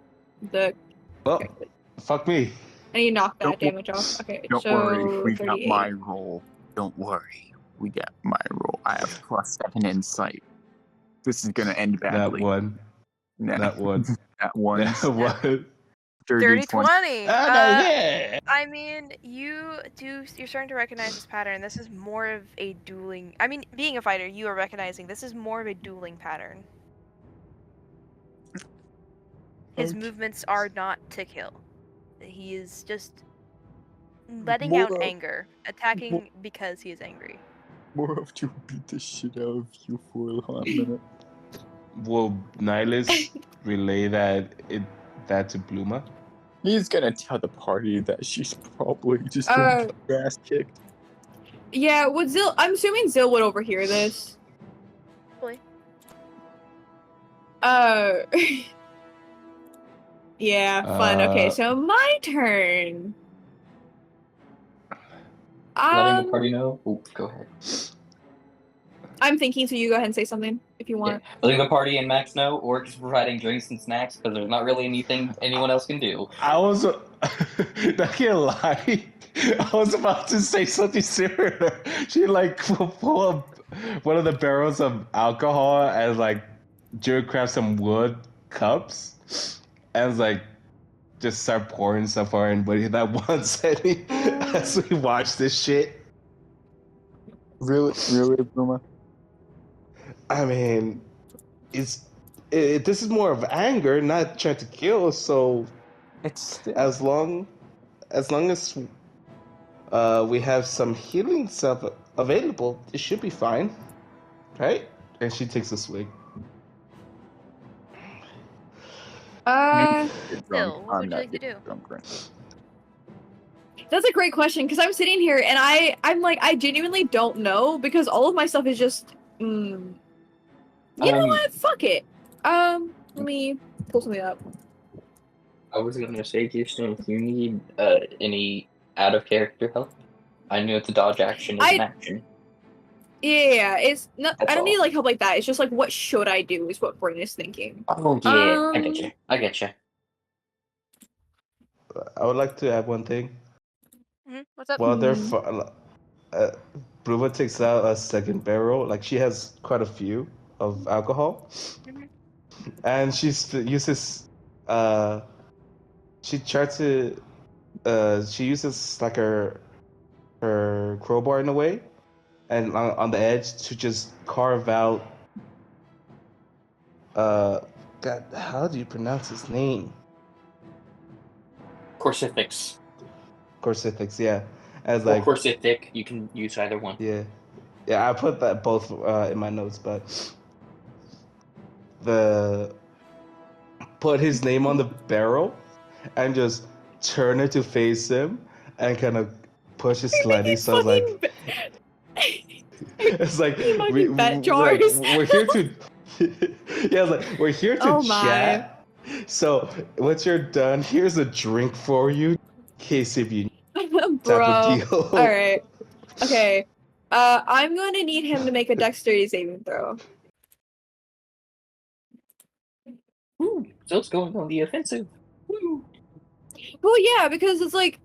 the. Oh, fuck me. I need to knock that damage off. Okay, Don't so worry, we 38. got my roll. Don't worry, we got my roll. I have +7 insight. This is gonna end badly. That one. That one. That one. Dirty 20. Yeah. I mean, you're starting to recognize this pattern. This is more of a dueling. I mean, being a fighter, you are recognizing this is more of a dueling pattern. His movements are not to kill. He is just letting out anger, attacking because he is angry. More of to beat the shit out of you for a hot minute. Will Nihilus relay that to Bluma? He's gonna tell the party that she's probably just getting her ass kicked. Yeah, would Zill? I'm assuming Zill would overhear this. Probably. Yeah, fun. Okay, so my turn. Letting the party know? Oh, go ahead. I'm thinking, so you go ahead and say something if you want. Yeah. Letting the party and Max know, or just providing drinks and snacks, because there's not really anything anyone else can do. I was not gonna lie. I was about to say something similar. She like pull up one of the barrels of alcohol and like grab some wood cups and like just start pouring stuff on everybody that one setting as we watch this shit. Really, Bluma? I mean, this is more of anger, not trying to kill. So it's as long as we have some healing stuff available, it should be fine, right? And she takes a swig. Zill, what would you like to do? That's a great question because I'm sitting here and I'm like I genuinely don't know because all of my stuff is just. You know what? Fuck it. Let me pull something up. I was gonna say, Houston, if you need any out of character help, I know the dodge action is an action. Yeah, it's not. That's I don't all. need like help like that. It's just like what should I do is what Brain is thinking. Oh yeah, I get you. I would like to add one thing. What's up? While they're Bluma takes out a second barrel. Like she has quite a few of alcohol, and she uses. She tried to. She uses like her crowbar in a way, and on the edge to just carve out. God, how do you pronounce his name? Corsifix, yeah. As like Corsific, you can use either one. Yeah, I put that both in my notes, but put his name on the barrel and just turn it to face him and kind of push it slightly. So it's like we're here to we're here to chat. So once you're done, here's a drink for you, in case if you Bro. All right. Okay. I'm going to need him to make a dexterity saving throw. Ooh, Zill's going on the offensive. Woo. Well, yeah, because it's like.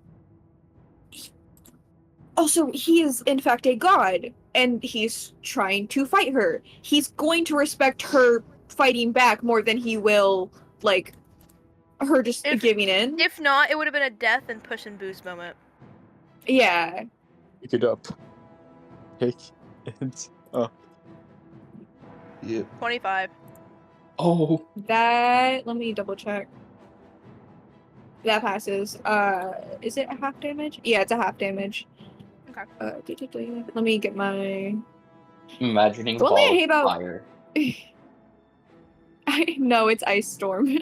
Also, he is in fact a god, and he's trying to fight her. He's going to respect her fighting back more than he will, like, her just giving in. If not, it would have been a death and push and boost moment. Yeah. Pick it up. Pick it up. Yep. 25. Oh. That, let me double check. That passes. Is it a half damage? Yeah, it's a half damage. Okay. Let me get my... Imagining The one thing I ball hate of about... fire. I know, it's Ice Storm.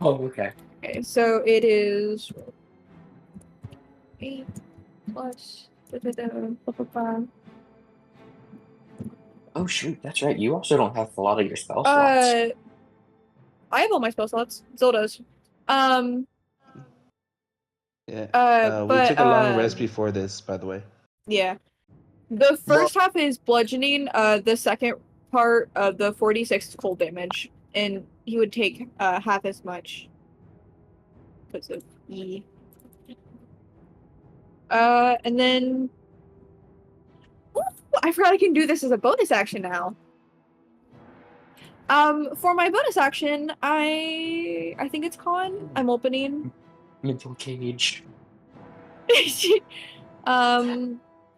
Oh, okay. Okay, so it is... 8 plus... Blah, blah, blah. Oh shoot, that's right. You also don't have a lot of your spell slots. I have all my spell slots. Zol does. Yeah. We took a long rest before this, by the way. Yeah. The first half is bludgeoning. The second part of the 46 is cold damage, and he would take half as much because of E. And then ooh, I forgot I can do this as a bonus action now. For my bonus action, I think it's con. I'm opening. Mental cage.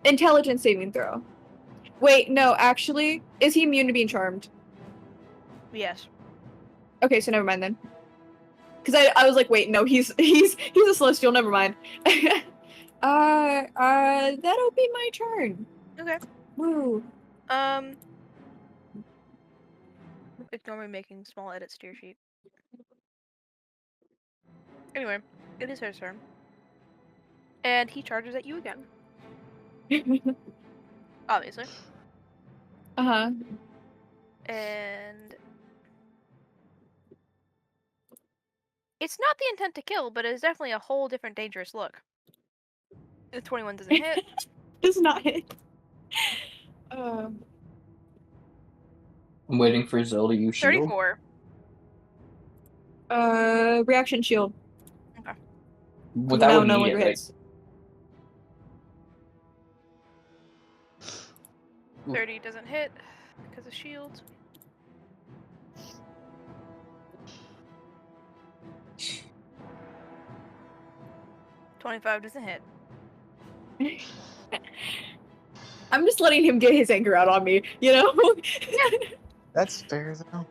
Intelligence saving throw. Wait, no, actually, is he immune to being charmed? Yes. Okay, so never mind then. Because I was like, wait, no, he's a celestial. Never mind. That'll be my turn. Okay. Woo. Ignore me making small edits to your sheet. Anyway, it is his turn. And he charges at you again. Obviously. Uh-huh. And it's not the intent to kill, but it is definitely a whole different dangerous look. The 21 doesn't hit. Does not hit. I'm waiting for Zelda to use shield. 34. Reaction shield. Okay. Well, that would no need longer it, right? hits. 30 doesn't hit because of shield. $25 doesn't hit. I'm just letting him get his anger out on me, you know? That's fair though.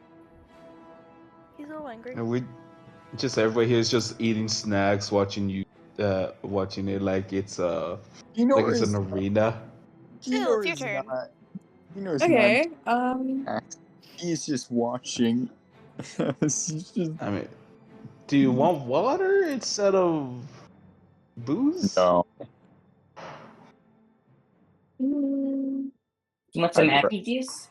He's a little angry. And we just everybody here is just eating snacks, watching you, watching it like it's like it's an arena. Still, it's your turn. Okay. He's just watching. I mean, do you want water instead of booze? No. Want some happy juice?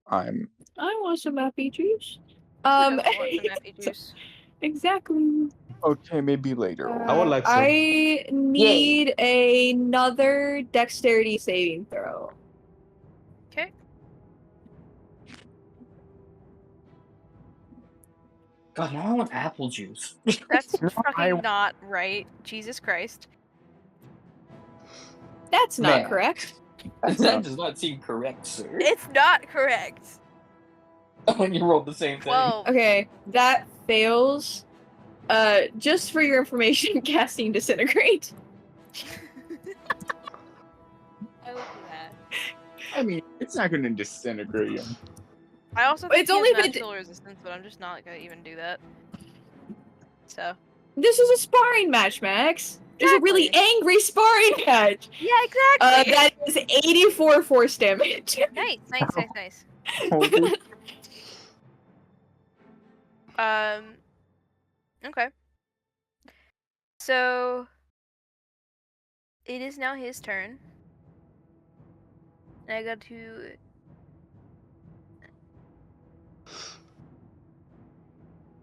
I want some happy juice. Want some happy juice? Exactly. Okay, maybe later. I would like some. I need another dexterity saving throw. Okay. God, now I want apple juice. That's fucking not right. Jesus Christ. That's not Man. correct. That does not seem correct, sir. It's not correct. When you rolled the same thing. 12. Okay, that fails. Just for your information, casting disintegrate. I will do that. I mean, it's not gonna disintegrate him. I also think It's he only has if it- natural resistance, but I'm just not gonna even do that. So. This is a sparring match, Max. It's a really angry sparring match. Yeah, exactly. That is 84 force damage. Nice. Okay. So it is now his turn. And I got to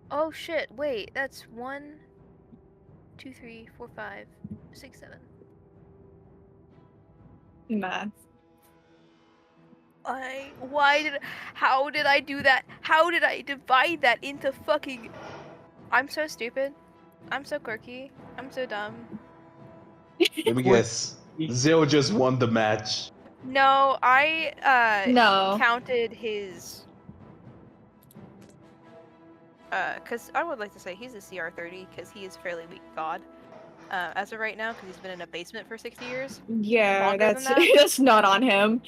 oh shit, wait, that's 1, 2, 3, 4, 5, 6, 7. Math. How did I do that? How did I divide that into fucking I'm so stupid. I'm so quirky. I'm so dumb. Let me guess. Zil just won the match. No, I No. counted his because I would like to say he's a CR30 because he is fairly weak god as of right now because he's been in a basement for 60 years. Yeah, Longer that's than that. that's not on him.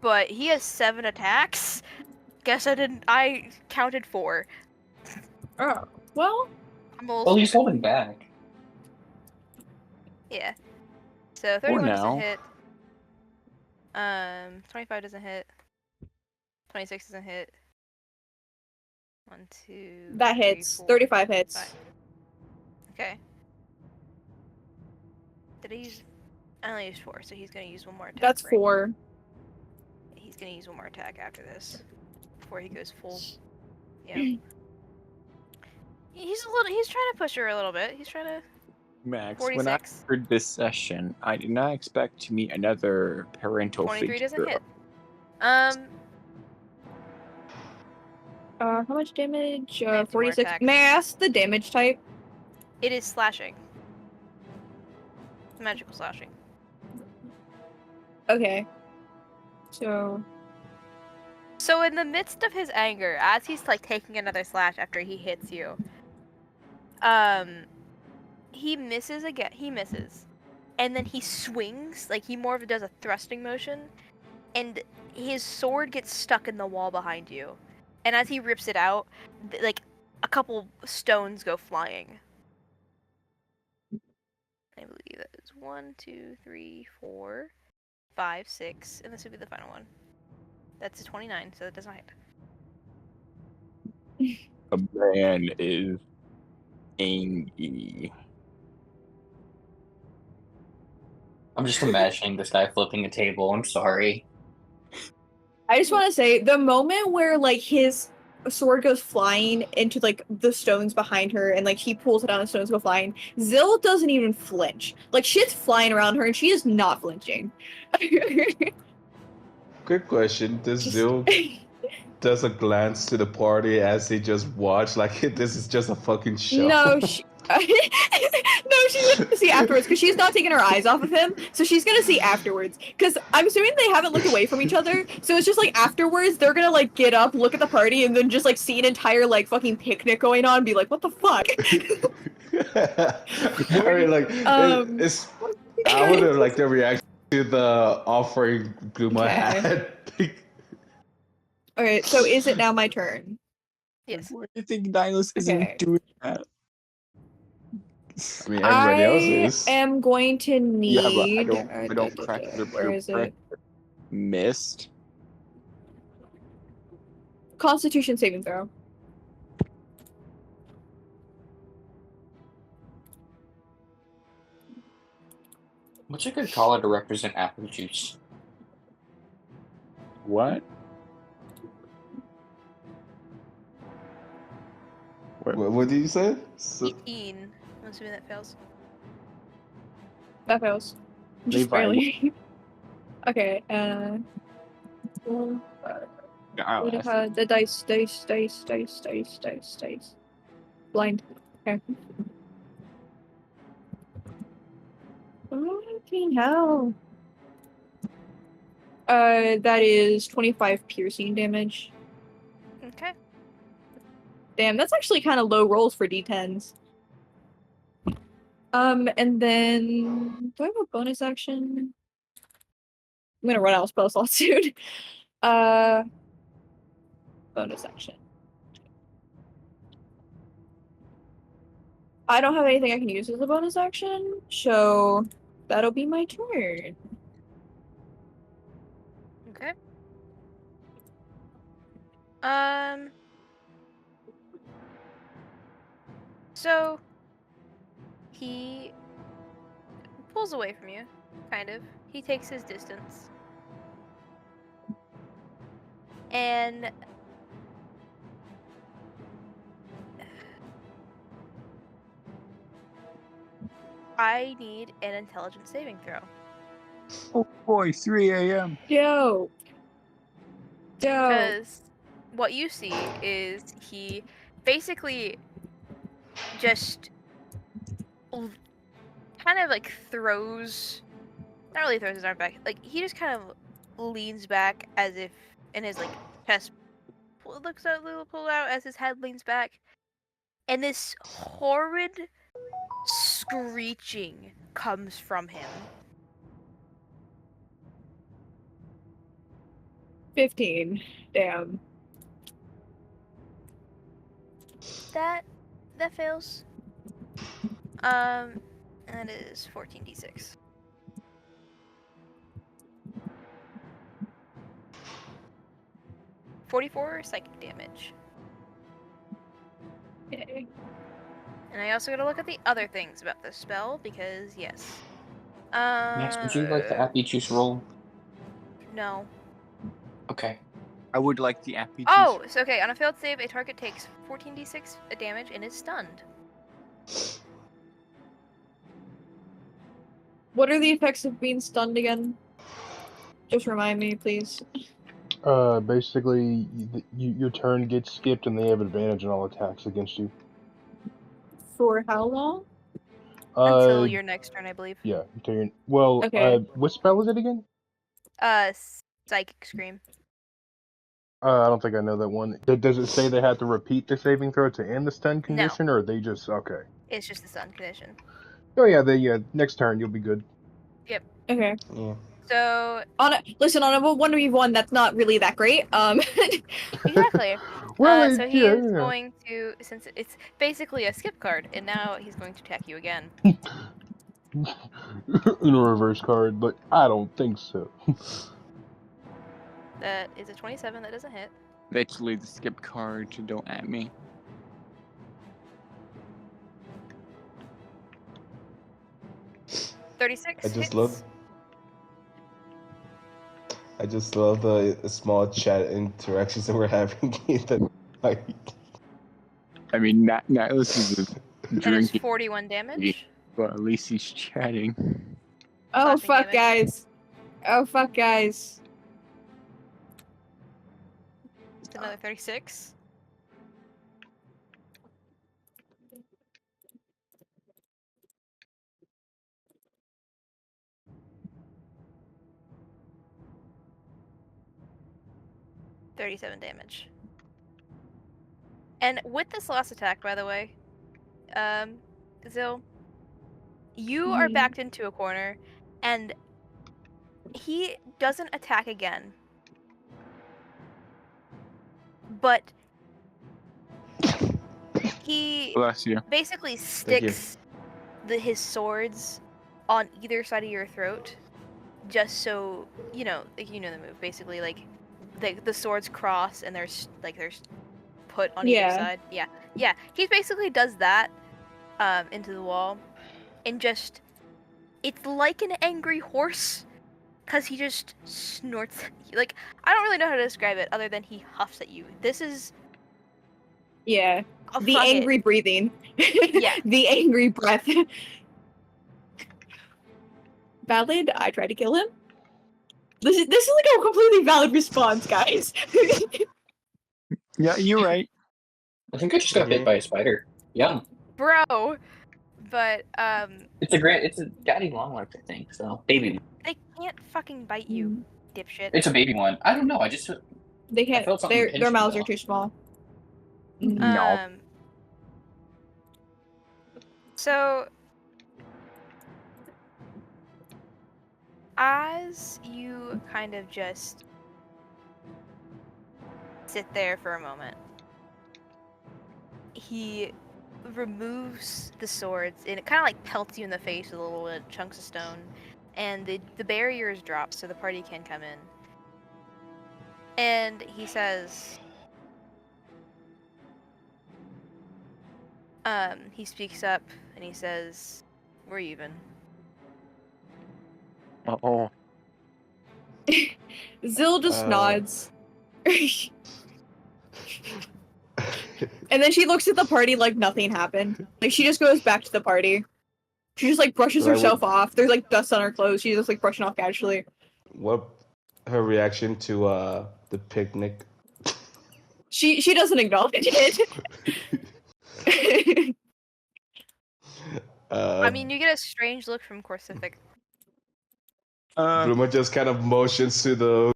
But he has 7 attacks. Guess I counted 4. Oh, well. I'm a little Well, he's stupid. holding back. Yeah. So 31 doesn't hit. 25 doesn't hit. 26 doesn't hit. 1, 2. That 3, hits. 4, 35 hits. 5. Okay. Did I use? I only used 4, so he's gonna use one more attack. That's right? 4. He's gonna use one more attack after this, before he goes full. Yeah. He's trying to push her a little bit. He's trying to. Max, 46. when I heard this session, I did not expect to meet another parental 23 figure. doesn't hit. How much damage? I have 2 more 46. attacks. May I ask the damage type? It is slashing. Magical slashing. Okay. So in the midst of his anger, as he's like taking another slash after he hits you, he misses again. He misses, and then he swings like he more of does a thrusting motion, and his sword gets stuck in the wall behind you. And as he rips it out, like a couple stones go flying. I believe that is 1, 2, 3, 4, 5, 6, and this would be the final one. That's a 29, so that does not hit. A man is angry. I'm just imagining this guy flipping a table. I'm sorry. I just want to say the moment where like his sword goes flying into like the stones behind her and like he pulls it out and the stones go flying, Zil doesn't even flinch. Like shit's flying around her and she is not flinching. Quick question: does Zil does a glance to the party as he just watched like this is just a fucking show? No, she's gonna see afterwards because she's not taking her eyes off of him. So she's gonna see afterwards because I'm assuming they haven't looked away from each other. So it's just like afterwards they're gonna like get up, look at the party, and then just like see an entire like fucking picnic going on, and be like, "What the fuck?" I mean, like it's. I would have liked the reaction to the offering Gluma had. Alright, so is it now my turn? Yes. Why do you think Nihilus isn't doing that? I mean, everybody else is. I am going to need. I don't crack Where is it? Missed. Constitution saving throw. What's a good color to represent apple juice? What? What did you say? 18. I'm assuming that fails. That fails. Just barely. Okay, the dice. Blind. Okay. Fucking hell. That is 25 piercing damage. Okay. Damn, that's actually kind of low rolls for d10s. And then do I have a bonus action? I'm gonna run out of spell slots soon. Bonus action. I don't have anything I can use as a bonus action, so that'll be my turn. Okay. So he pulls away from you, kind of. He takes his distance. And I need an intelligence saving throw. Oh boy, 3 a.m. Dope. Because what you see is he basically just kind of like throws, not really throws his arm back, like he just kind of leans back as if, and his like chest looks a little pulled out as his head leans back, and this horrid screeching comes from him. 15. Damn. That fails. That is 14d6. .44 psychic damage. Okay. And I also gotta look at the other things about this spell, because, yes. Max, would you like the appy juice roll? No. Okay. I would like the appy juice. Oh, so okay, on a failed save, a target takes 14d6 damage and is stunned. What are the effects of being stunned again? Just remind me, please. Basically, your turn gets skipped and they have advantage on all attacks against you. For how long? Until your next turn, I believe. Yeah, until your... Well, Okay. what spell is it again? Psychic Scream. I don't think I know that one. Does it say they have to repeat the saving throw to end the stun condition, or are they just... Okay. It's just the stun condition. Oh yeah, next turn you'll be good. Yep. Okay. Yeah. So... On a 1v1, that's not really that great. Exactly. Well, so he is going to, since it's basically a skip card, and now he's going to attack you again. In a reverse card, but I don't think so. That is a 27, that doesn't hit. Literally the skip card, don't at me. .36 I just hits. love the small chat interactions that we're having in the night. I mean, Nihilus is That is drinking, 41 damage. but at least he's chatting. Oh Slashing fuck, damage. guys. Oh fuck, guys. It's another 36. .37 damage. And with this last attack, by the way, Zil, you are backed into a corner, and he doesn't attack again. But he Bless you. basically sticks his swords on either side of your throat, just so you know the move. Basically, like the swords cross and there's put on either side. Yeah. He basically does that into the wall, and just it's like an angry horse, cause he just snorts. Like, I don't really know how to describe it other than he huffs at you. This is Yeah. oh, The fuck angry it. breathing. Yeah. The angry breath. Valid, I tried to kill him. This is like a completely valid response, guys. Yeah, you're right. I think I just got bit by a spider. Yeah. Bro. But It's a daddy longlegs, I think. So baby. they can't fucking bite you, dipshit. It's a baby one. I don't know. I just They can't. felt something pinch Their me, mouths though. are too small. No. So as you kind of just sit there for a moment, he removes the swords, and it kind of like pelts you in the face with little chunks of stone, and the barriers drop so the party can come in. And he says, he speaks up and he says, "We're even." Uh-oh. Zil just nods. And then she looks at the party like nothing happened. Like, she just goes back to the party. She just like brushes herself off. There's like dust on her clothes. She's just like brushing off casually. What her reaction to the picnic? She doesn't acknowledge it. I mean, you get a strange look from Corsific. Bluma just kind of motions to the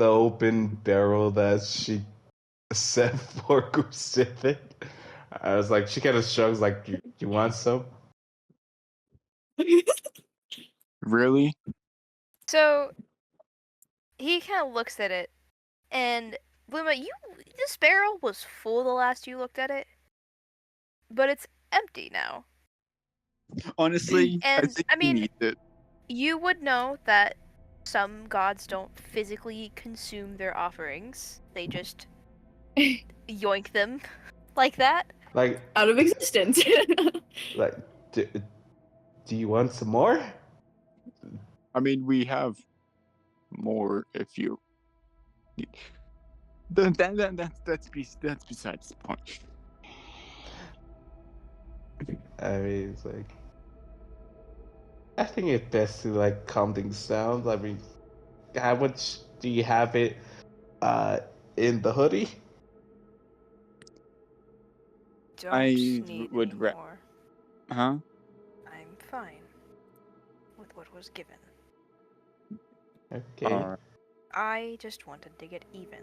open barrel that she set for Corsific. I was like, she kind of shrugs, like, you want some? Really? So he kind of looks at it, and Bluma, this barrel was full the last you looked at it, but it's empty now. Honestly, And I mean, need it. You would know that some gods don't physically consume their offerings; they just yoink them like that, like out of existence. Like, do you want some more? I mean, we have more if you. That's besides the point. I mean, it's like, I think it's best to like calm things down. I mean, how much do you have it in the hoodie? Don't would more. Huh? I'm fine with what was given. Okay. I just wanted to get even.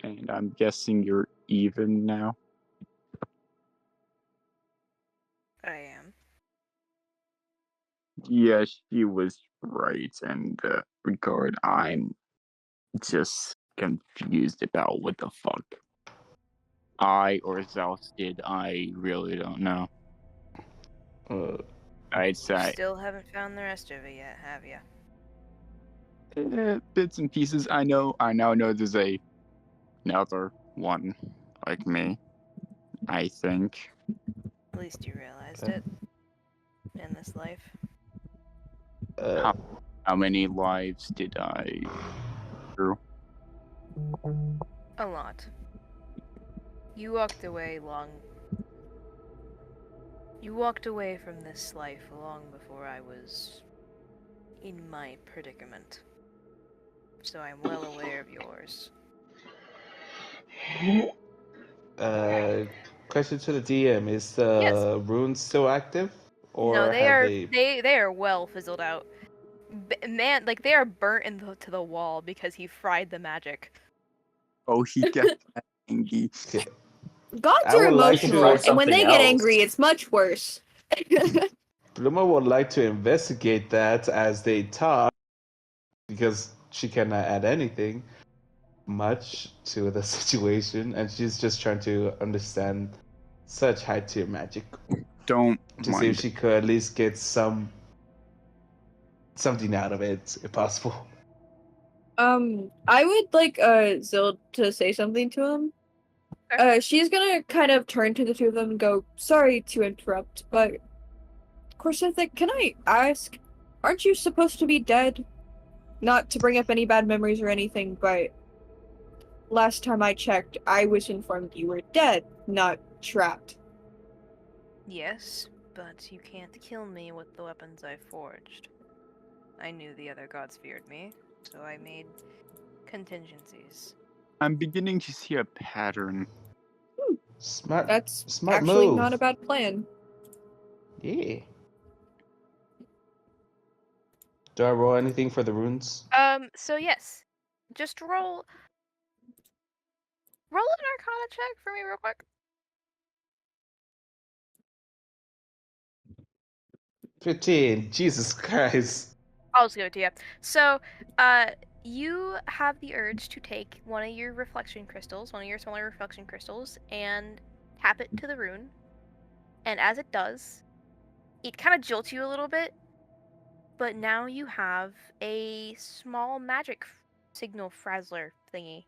And I'm guessing you're even now. I am. Yeah, she was right in that regard. I'm just confused about what the fuck I or Zelf did. I really don't know. I'd say Still haven't found the rest of it yet, have you? bits and pieces. I now know there's another one like me. I think. At least you realized it in this life. How many lives did I through? A lot. You walked away from this life long before I was in my predicament. So I'm well aware of yours. Question to the DM: is the rune still active, or No, they have are they? they are well fizzled out. Man, like they are burnt to the wall because he fried the magic. Oh, he got angry. Gods are emotional, and when they get angry, it's much worse. Bluma would like to investigate that as they talk, because she cannot add anything much to the situation, and she's just trying to understand such high tier magic. Don't to see if she could at least get something out of it, if possible. I would like Zild to say something to him. She's gonna kind of turn to the two of them and go, "Sorry to interrupt, but Corsific, can I ask, aren't you supposed to be dead? Not to bring up any bad memories or anything, but last time I checked, I was informed you were dead, not trapped." Yes, but you can't kill me with the weapons I forged. I knew the other gods feared me, so I made contingencies. I'm beginning to see a pattern. Smart. That's smart actually move. not a bad plan. Yeah. Do I roll anything for the runes? So yes. Just roll an Arcana check for me real quick. 15. Jesus Christ. I'll just give it to you. So, you have the urge to take one of your smaller reflection crystals, and tap it to the rune. And as it does, it kind of jolts you a little bit, but now you have a small magic signal frazzler thingy.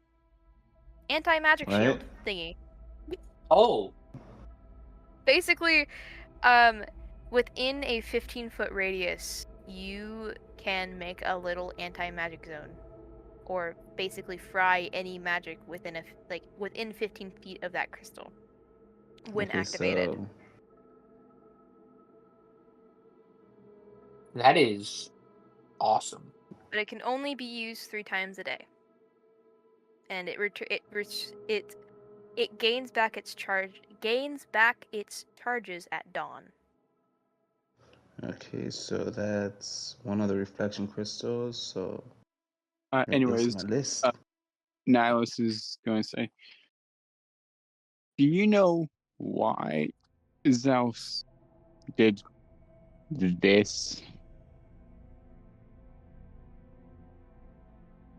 Anti-magic shield thingy. Oh. Basically, within a 15-foot radius, you can make a little anti-magic zone, or basically fry any magic within 15 feet of that crystal when activated. So... That is awesome. But it can only be used 3 times a day, and it It gains back its charges at dawn. Okay, so that's one of the reflection crystals. So make this Anyways, my list. Nihilus is going to say, do you know why Zeus did this?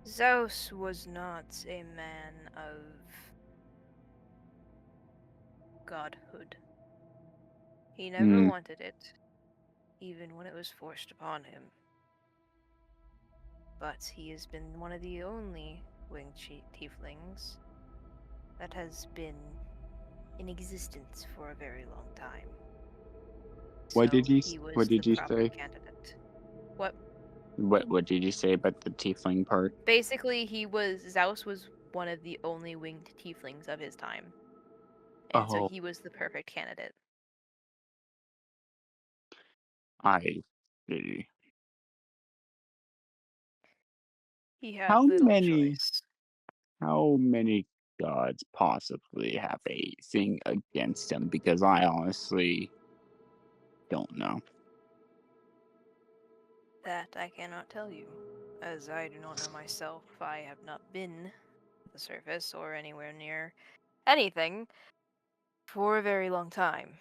Zeus was not a man of godhood. He never wanted it, even when it was forced upon him. But he has been one of the only winged tieflings that has been in existence for a very long time. What So did you he was What did the you proper say? candidate. What? What did you say about the tiefling part? Basically, Zeus was one of the only winged tieflings of his time. And so he was the perfect candidate. I see. He had little choice. How many gods possibly have a thing against him? Because I honestly don't know. That I cannot tell you, as I do not know myself. I have not been at the surface or anywhere near anything for a very long time.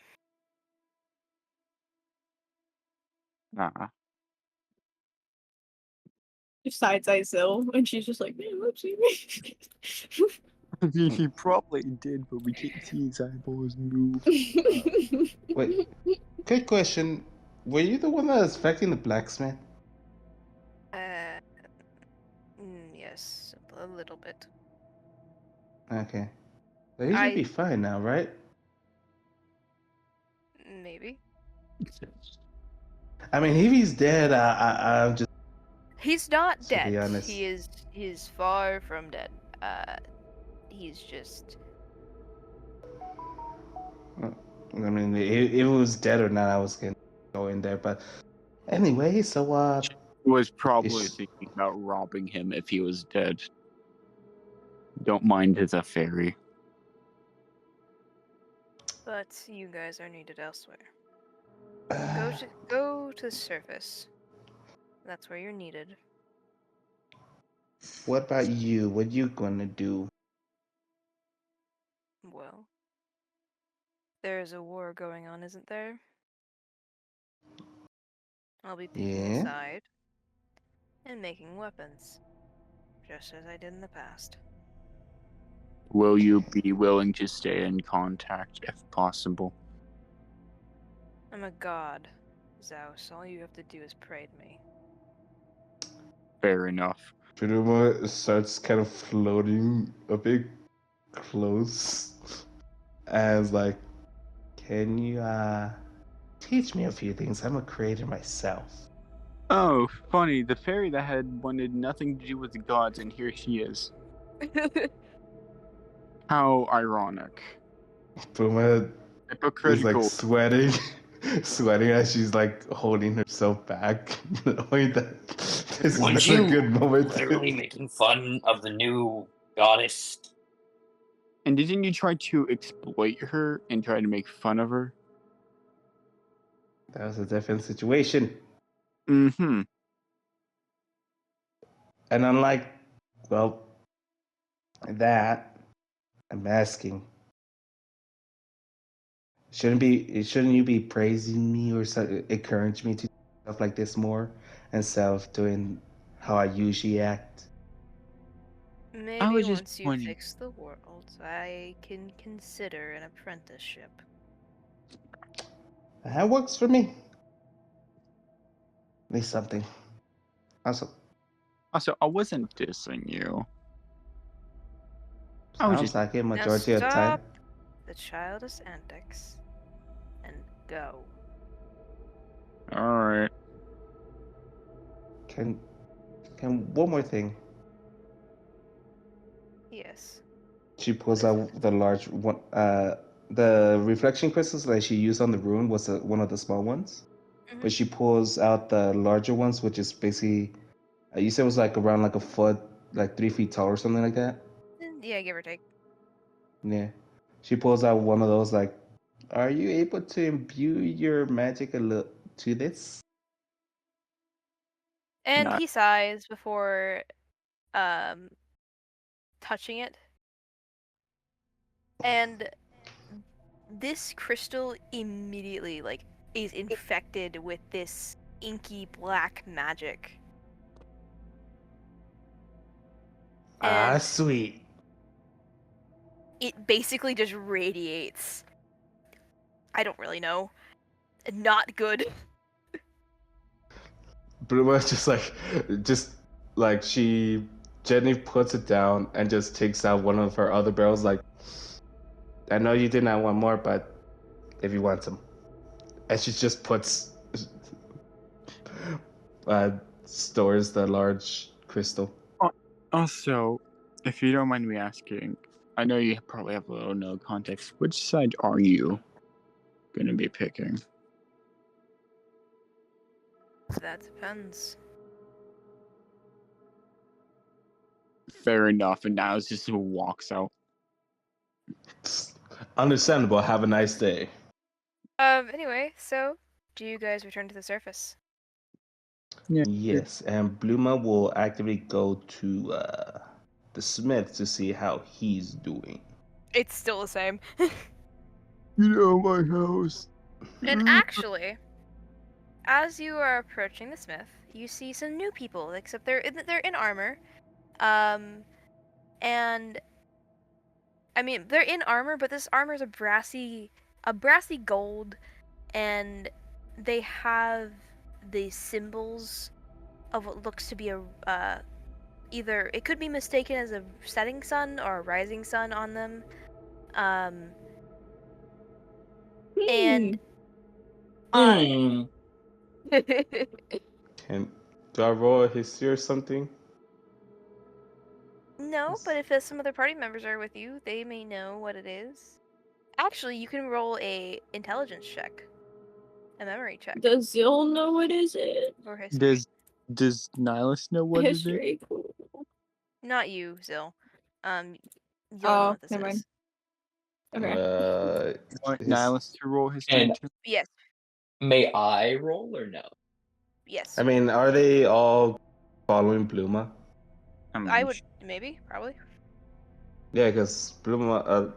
Besides Isil, and she's just like, man, whoopsie. He probably did, but we can't see his eyeballs move. Wait, quick question. Were you the one that was affecting the blacksmith? Yes, a little bit. Okay. So he should be fine now, right? Maybe. I mean, if he's dead, I'm just... He's not to dead. be honest. He is far from dead. He's just... I mean, if it was dead or not, I was gonna go in there. But anyway, so was probably thinking about robbing him if he was dead. Don't mind his fairy. But you guys are needed elsewhere. Go to the surface. That's where you're needed. What about you? What you gonna do? Well, there's a war going on, isn't there? I'll be picking a side and making weapons, just as I did in the past. Will you be willing to stay in contact if possible? I'm a god, Zeus. All you have to do is pray to me. Fair enough. Furuma starts kind of floating a bit close and like, can you teach me a few things? I'm a creator myself. Oh, funny. The fairy that had wanted nothing to do with the gods, and here she is. How ironic. Furuma is like Hypocritical. sweating as she's like holding herself back, knowing that this Weren't is you a good moment. literally making fun of the new goddess? And didn't you try to exploit her and try to make fun of her? That was a different situation. Mm-hmm. And unlike, well, that, I'm asking, shouldn't you be praising me or encourage me to do stuff like this more instead of doing how I usually act? Maybe once you fix the world, I can consider an apprenticeship. That works for me. At least something. Also, I wasn't dissing you. Sounds like it majority now of the time. Stop the childish antics and go. Alright. Can one more thing? Yes. She pulls out the large one. The reflection crystals that she used on the rune was one of the small ones, but she pulls out the larger ones, which is basically, you said it was like around like a foot, like 3 feet tall or something like that. Yeah, give or take. Yeah. She pulls out one of those like, are you able to imbue your magic a little to this? And Not- he sighs before touching it. And this crystal immediately is infected with this inky black magic. And sweet. it basically just radiates. I don't really know. Not good. Bluma just like she gently puts it down and just takes out one of her other barrels. Like, I know you did not want more, but if you want some, and she just stores the large crystal. Also, if you don't mind me asking, I know you probably have a little no context. Which side are you going to be picking? That depends. Fair enough. And now it's just walks out. Understandable. Have a nice day. Anyway, so do you guys return to the surface? Yeah. Yes, and Bluma will actively go to the smith to see how he's doing. It's still the same. Get out of my house. And actually, as you are approaching the smith, you see some new people, except they're in armor. And I mean, they're in armor, but this armor is a brassy gold, and they have the symbols of what looks to be a either it could be mistaken as a setting sun or a rising sun on them. And Hmm. Do I roll a history or something? No, but if some other party members are with you, they may know what it is. Actually, you can roll a intelligence check, a memory check, Does Zil know what is it? or history. Does Nihilus know what it is? History. Cool. Not you, Zil. You'll know Oh, what this never mind. is. Okay. Want Nihilus to roll history And- too? Yes. May I roll or no? Yes. I mean, are they all following Bluma? I would maybe, probably. Yeah, because Bluma,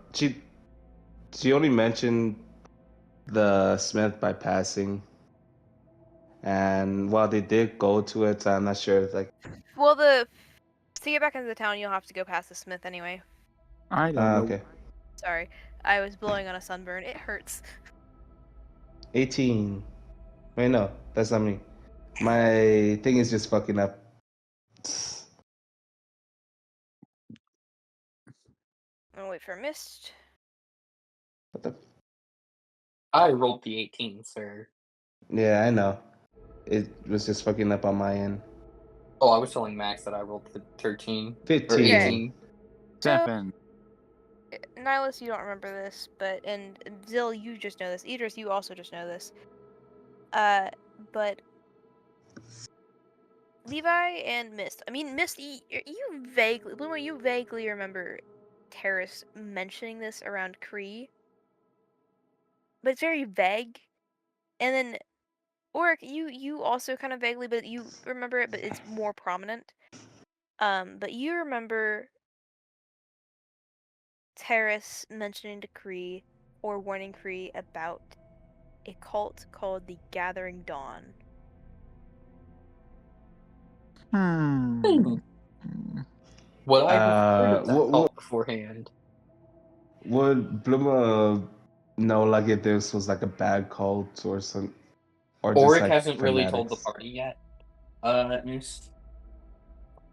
she only mentioned the smith by passing, and while they did go to it, I'm not sure if Well, to get back into the town, you'll have to go past the smith anyway. I don't know. okay. Sorry, I was blowing on a sunburn. It hurts. 18. Wait, no, that's not me. My thing is just fucking up. I'll wait for a mist. What the? I rolled the 18, sir. Yeah, I know. It was just fucking up on my end. Oh, I was telling Max that I rolled the 13. 15. Or Yeah. 18. 7. Nihilus, you don't remember this, and Zil, you just know this. Idris, you also just know this. But Levi and Mist. I mean, Mist, you vaguely, Bluma, you vaguely remember Terrace mentioning this around Kree, but it's very vague. And then Oric, you also kind of vaguely, but you remember it, but it's more prominent. But you remember Terrace mentioning to Kree or warning Kree about a cult called the Gathering Dawn. Well, I have heard of that what- cult beforehand. Would Bluma know like if this was like a bad cult or some, or Oric like hasn't really told the fanatics? party yet. Mist.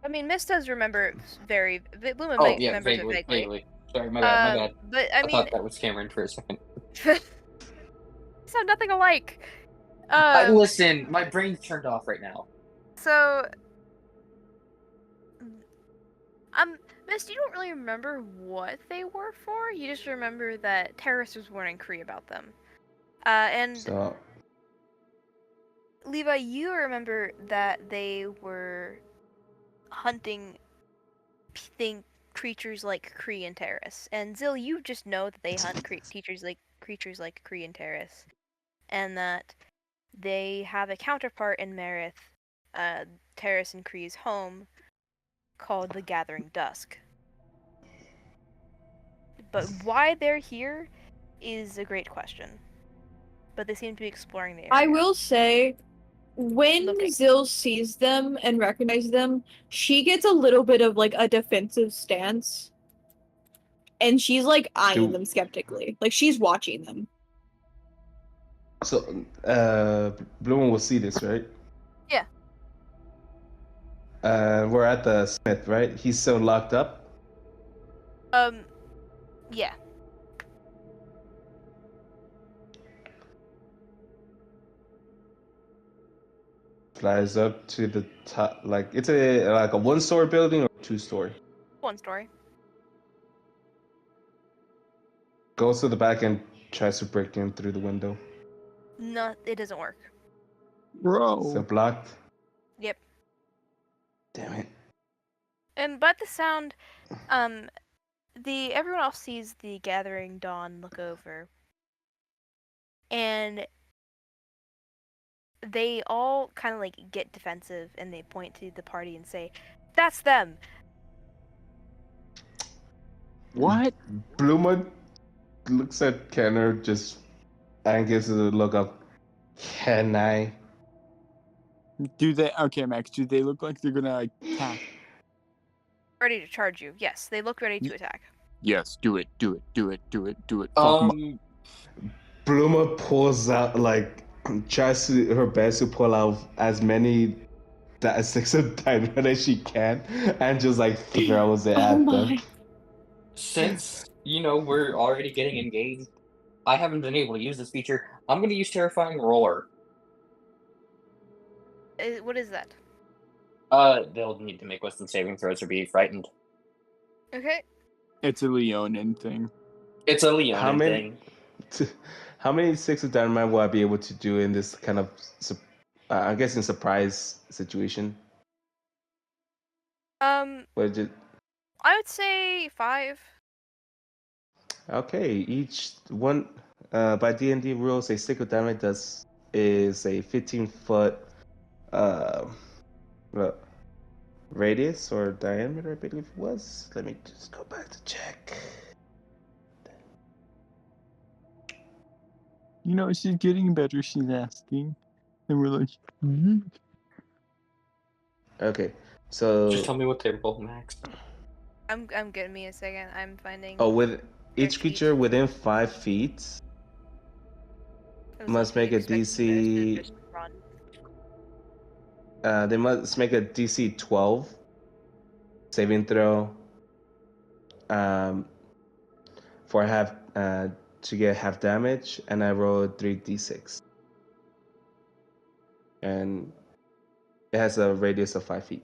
I mean, Mist does remember very. Bluma Oh, yeah, remembers vaguely, it vaguely. vaguely. Sorry, my bad. But I I mean, thought that was Cameron for a second. sound nothing alike. Listen, my brain's turned off right now. So, Mist, you don't really remember what they were for. You just remember that Terrace was warning Kree about them. And So, Levi, you remember that they were hunting creatures like Kree and Terrace. And Zill, you just know that they hunt creatures like Kree and Terrace, and that they have a counterpart in Marith, Terrace and Kree's home, called the Gathering Dusk. But why they're here is a great question. But they seem to be exploring the area. I will say, when Looking. Zill sees them and recognizes them, she gets a little bit of like a defensive stance. And she's like eyeing them skeptically. Like she's watching them. So, Bloom will see this, right? Yeah. We're at the Smith, right? He's still locked up? Yeah. Flies up to the top, like it's a one-story building or two-story? One story. Goes to the back and tries to break in through the window. No, it doesn't work. Bro. So blocked. Yep. Damn it. And by the sound, everyone else sees the Gathering Dawn look over, and they all kind of like get defensive, and they point to the party and say, "That's them." What? Bluma looks at Kenner just and gives it a look of, can I? Do they? Okay, Max. Do they look like they're gonna attack? Ready to charge you? Yes, they look ready to attack. Yes. Do it. Do it. Do it. Do it. Do it. Fuck 'em up. Bluma pulls out, like, tries her best to pull out as many sticks of dynamite as she can, and just like throws it at them. Since, we're already getting engaged, I haven't been able to use this feature. I'm going to use Terrifying Roar. What is that? They'll need to make wisdom saving throws or be frightened. Okay. It's a Leonin thing. It's a Leonin thing. How many sticks of dynamite will I be able to do in this kind of, I guess, in surprise situation? What is it? I would say 5. Okay, each one by D&D rules, a stick of dynamite is a 15-foot radius or diameter, I believe it was. Let me just go back to check. She's getting better. She's asking, and we're like, Okay, so just tell me what they roll, Max. I'm giving me a second. I'm finding. Oh, with each creature within 5 feet must make a DC. They must make a DC 12 saving throw. For half to get half damage, and I rolled 3d6, and it has a radius of 5 feet.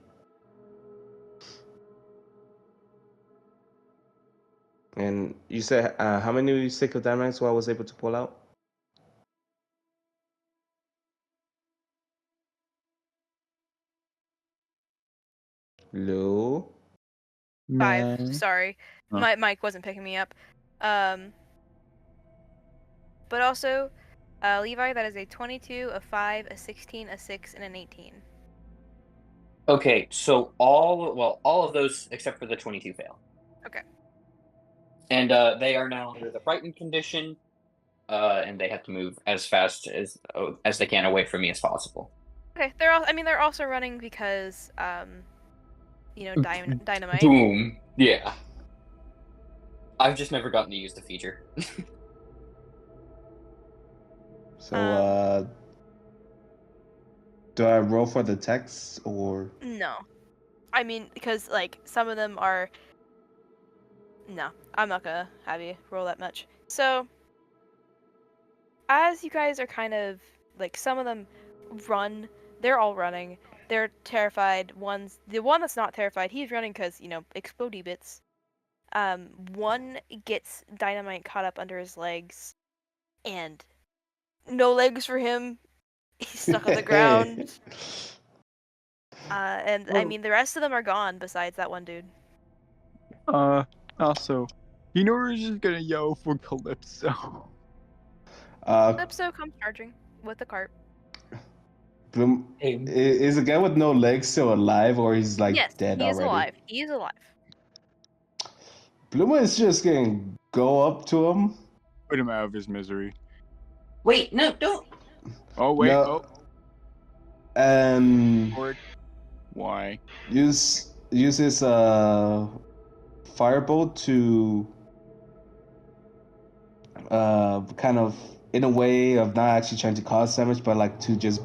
And you said how many stick of dynamite I was able to pull out? Hello? 5. Sorry, Huh. my mic wasn't picking me up. But also, Levi, that is a 22, a 5, a 16, a 6, and an 18. Okay, so all of those except for the 22 fail. Okay. And they are now under the frightened condition, and they have to move as fast as they can away from me as possible. Okay, they're also running because dynamite. Boom. Yeah. I've just never gotten to use the feature. So do I roll for the text or No. I mean, because like some of them are. No, I'm not gonna have you roll that much. So, as you guys are kind of like, some of them run. They're all running. They're terrified. The one that's not terrified, he's running because explodey bits. One gets dynamite caught up under his legs, and no legs for him. He's stuck on the ground. I mean, the rest of them are gone besides that one dude. Also, we're just gonna yell for Calypso. Calypso comes charging with the cart. Bloom, is the guy with no legs still alive, or he's like Yes, dead he is already? alive. He is alive. Bluma is just gonna go up to him. Put him out of his misery. Wait, no, don't. Oh wait, No. And why? use his firebolt to kind of in a way of not actually trying to cause damage, but like to just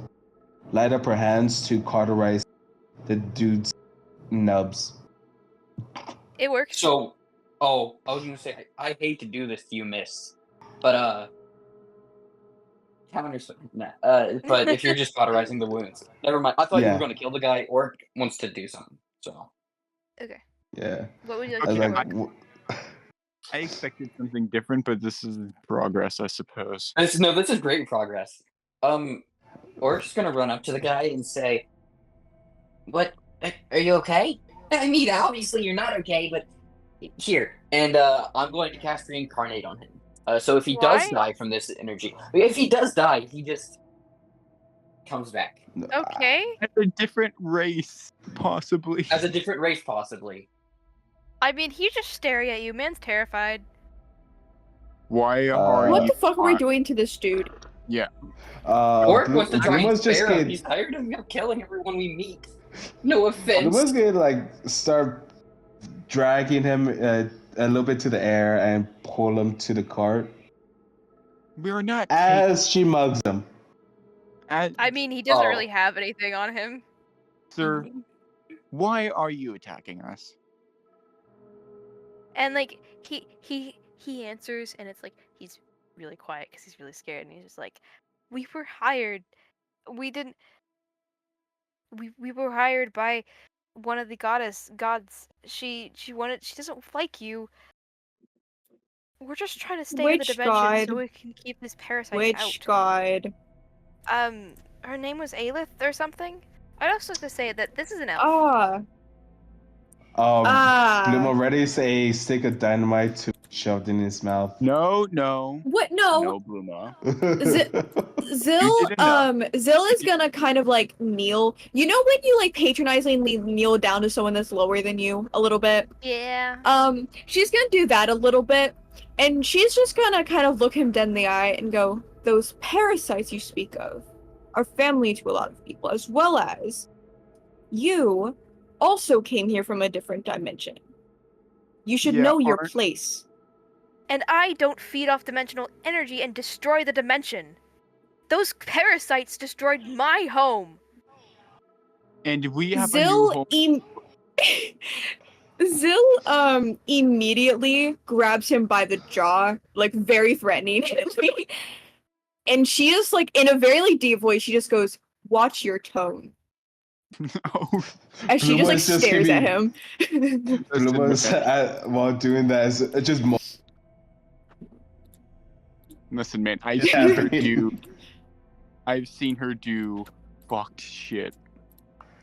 light up her hands to cauterize the dude's nubs. It works. So, I was gonna say I hate to do this to you, miss, but counter. But if you're just cauterizing the wounds, never mind. I thought you were gonna kill the guy or wants to do something. So. Okay. Yeah. What would you like to do? I expected something different, but this is progress, I suppose. This is great progress. We're just gonna run up to the guy and say, "What? Are you okay?" I mean, obviously you're not okay, but here. And I'm going to cast Reincarnate on him. So if he does die from this energy, if he does die, he just comes back. Okay. As a different race, possibly. As a different race, possibly. I mean, he's just staring at you. Man's terrified. Why are What you? the fuck are we doing to this dude? Yeah. Orc wants to try and just spare him. He's tired of killing everyone we meet. No offense. Bluma's gonna start dragging him a little bit to the air and pull him to the cart. We're not. As she mugs him. I mean, he doesn't really have anything on him. Sir, why are you attacking us? And like he answers, and it's like he's really quiet because he's really scared, and he's just like, "We were hired. We didn't. We were hired by one of the gods. She doesn't like you. We're just trying to stay in the dimension so we can keep this parasite out." Which god? Her name was Aelia or something. I'd also like to say that this is an elf. Bluma readies a stick of dynamite to shoved in his mouth. No. What? No. No, Bluma. Zill is gonna kind of like kneel. You know when you like patronizingly kneel down to someone that's lower than you a little bit? Yeah. She's gonna do that a little bit, and she's just gonna kind of look him dead in the eye and go, "Those parasites you speak of are family to a lot of people, as well as you also came here from a different dimension. You should know your place." And I don't feed off dimensional energy and destroy the dimension. Those parasites destroyed my home. And we have a new home. Zill immediately grabs him by the jaw, like very threatening. And she is like in a very like deep voice, she just goes, "Watch your tone." As she just like stares at him. Bluma's while doing that is just more. Listen, man, I've seen her do fucked shit.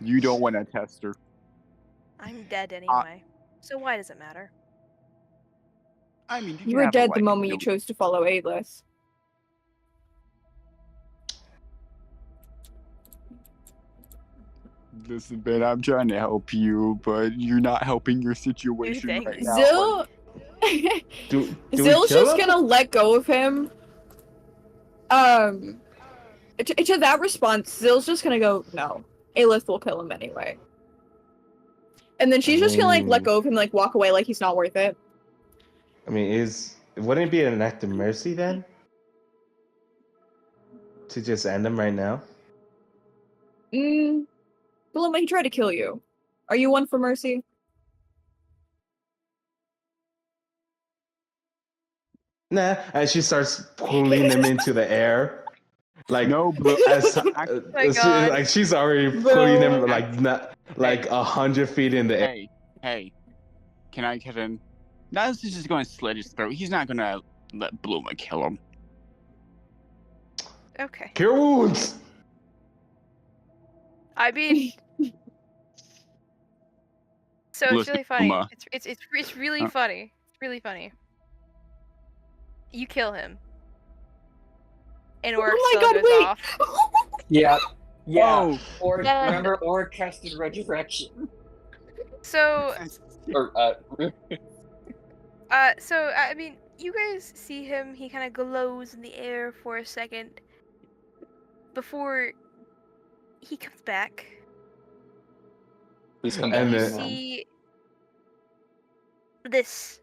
You don't want to test her. I'm dead anyway, so why does it matter? I mean, you were dead the moment you chose to follow Atlas. Listen, man, I'm trying to help you, but you're not helping your situation right now. Zill's just gonna let go of him. To that response, Zill's just gonna go, "No, Aelith will kill him anyway." And then she's just gonna like let go of him, like walk away, like he's not worth it. I mean, wouldn't it be an act of mercy then? To just end him right now? Well, he tried to kill you. Are you one for mercy? Nah, and she starts pulling him into the air. Like no, bro. She's already pulling him like 100 feet in the air. Hey, can I get in? Now this is just going to slit his throat. He's not gonna let Bluma kill him. Okay. Cure wounds. I mean, So it's Listen, really funny. Uma. It's really funny. It's really funny. You kill him. And Oric Oh my spell god, goes wait! off. Yeah. Oh, Or Yeah. remember, or casted resurrection. So Or so I mean, you guys see him. He kind of glows in the air for a second before he comes back. please come And back. you then- see this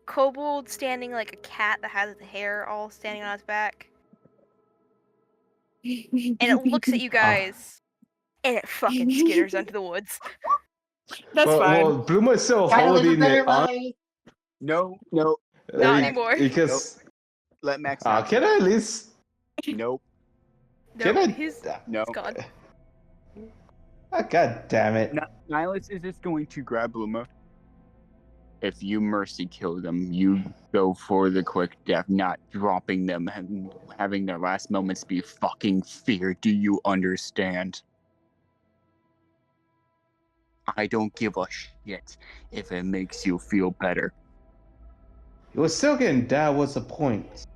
kobold standing like a cat that has its hair all standing on its back. And it looks at you guys, and it fucking skitters into the woods. That's fine. Well, Bluma is still Try to live a holding better it on. life. no. Not anymore. Because Let Max have can it. I at least? Nope. Can No, I? he's No. gone. God damn it! Nihilus is just going to grab Bluma. If you mercy kill them, you go for the quick death, not dropping them and having their last moments be fucking fear. Do you understand? I don't give a shit if it makes you feel better. It was still getting down. What's the point?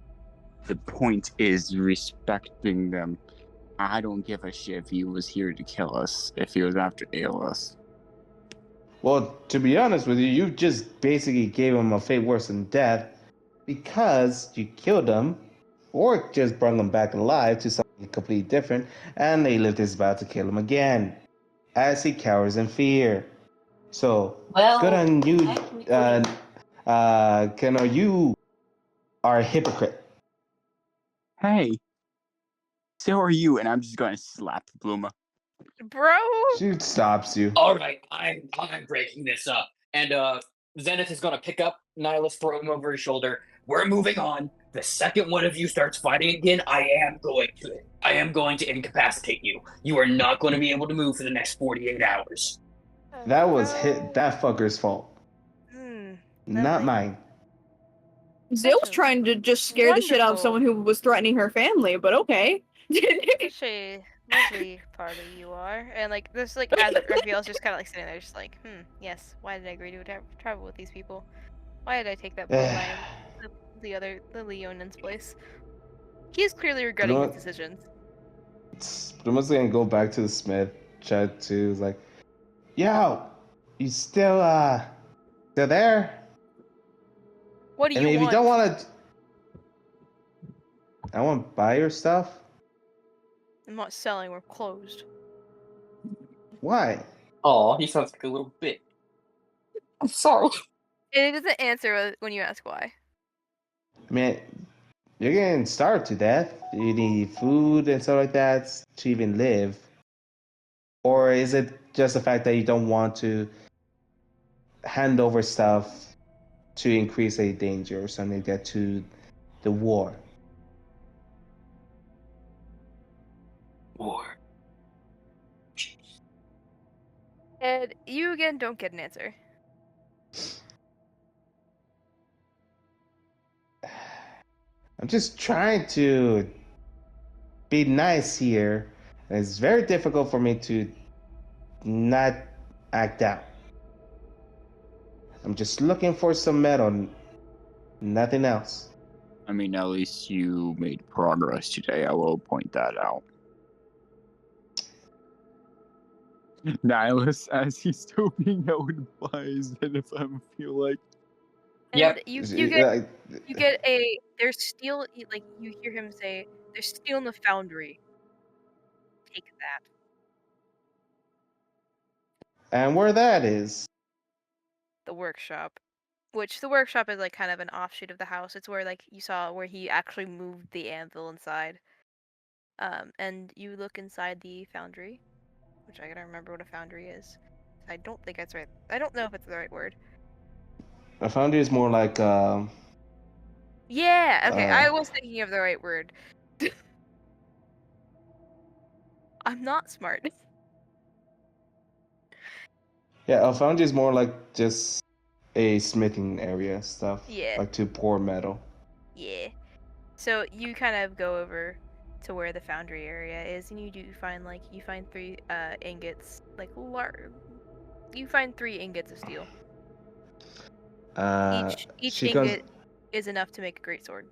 The point is respecting them. I don't give a shit if he was here to kill us, if he was after Aelis. Well, to be honest with you, you just basically gave him a fate worse than death because you killed him, or just brought him back alive to something completely different, and Aelith is about to kill him again, as he cowers in fear. So, Well, good on you, Keno, you are a hypocrite. Hey, so are you, and I'm just gonna slap Bluma. Bro! She stops you. All right, I'm breaking this up, and Zenith is gonna pick up Nihilus, throw him over his shoulder. We're moving on. The second one of you starts fighting again, I am going to incapacitate you. You are not going to be able to move for the next 48 hours. That was that fucker's fault, not mine. Zill's trying to just scare the shit out of someone who was threatening her family, but okay. Such a lovely party you are. And like, this like, as Raphael's just kind of like sitting there, just like, yes, why did I agree to travel with these people? Why did I take that bloodline the Leonan's place? He is clearly regretting his decisions. I'm just gonna go back to the Smith chat too. It's like, yo, you still there? What do I you mean, want? if you don't want to, I want to buy your stuff. I'm not selling, we're closed. Why? Oh, he sounds like a little bit. I'm sorry. And it doesn't answer when you ask why. I mean, you're getting starved to death. You need food and stuff like that to even live. Or is it just the fact that you don't want to hand over stuff to increase a danger or something like that to the war? War. And you again don't get an answer. I'm just trying to be nice here. And it's very difficult for me to not act out. I'm just looking for some metal, nothing else. I mean, at least you made progress today. I will point that out. Nihilus, as he's still being advised, and if I feel like. And Yep. you get a, there's steel, like, you hear him say, there's steel in the foundry. Take that. And where that is? The workshop. Which, the workshop is, like, kind of an offshoot of the house. It's where, like, you saw where he actually moved the anvil inside. And you look inside the foundry, which I gotta remember what a foundry is. I don't think that's right. I don't know if it's the right word. A foundry is more like, Yeah, okay, I was thinking of the right word. I'm not smart. yeah, a foundry is more like just a smithing area stuff. Yeah. Like to pour metal. Yeah. So you kind of go over to where the foundry area is, and you do find, like, you find 3 ingots, like, You find 3 ingots of steel. Each she ingot is enough to make a great sword.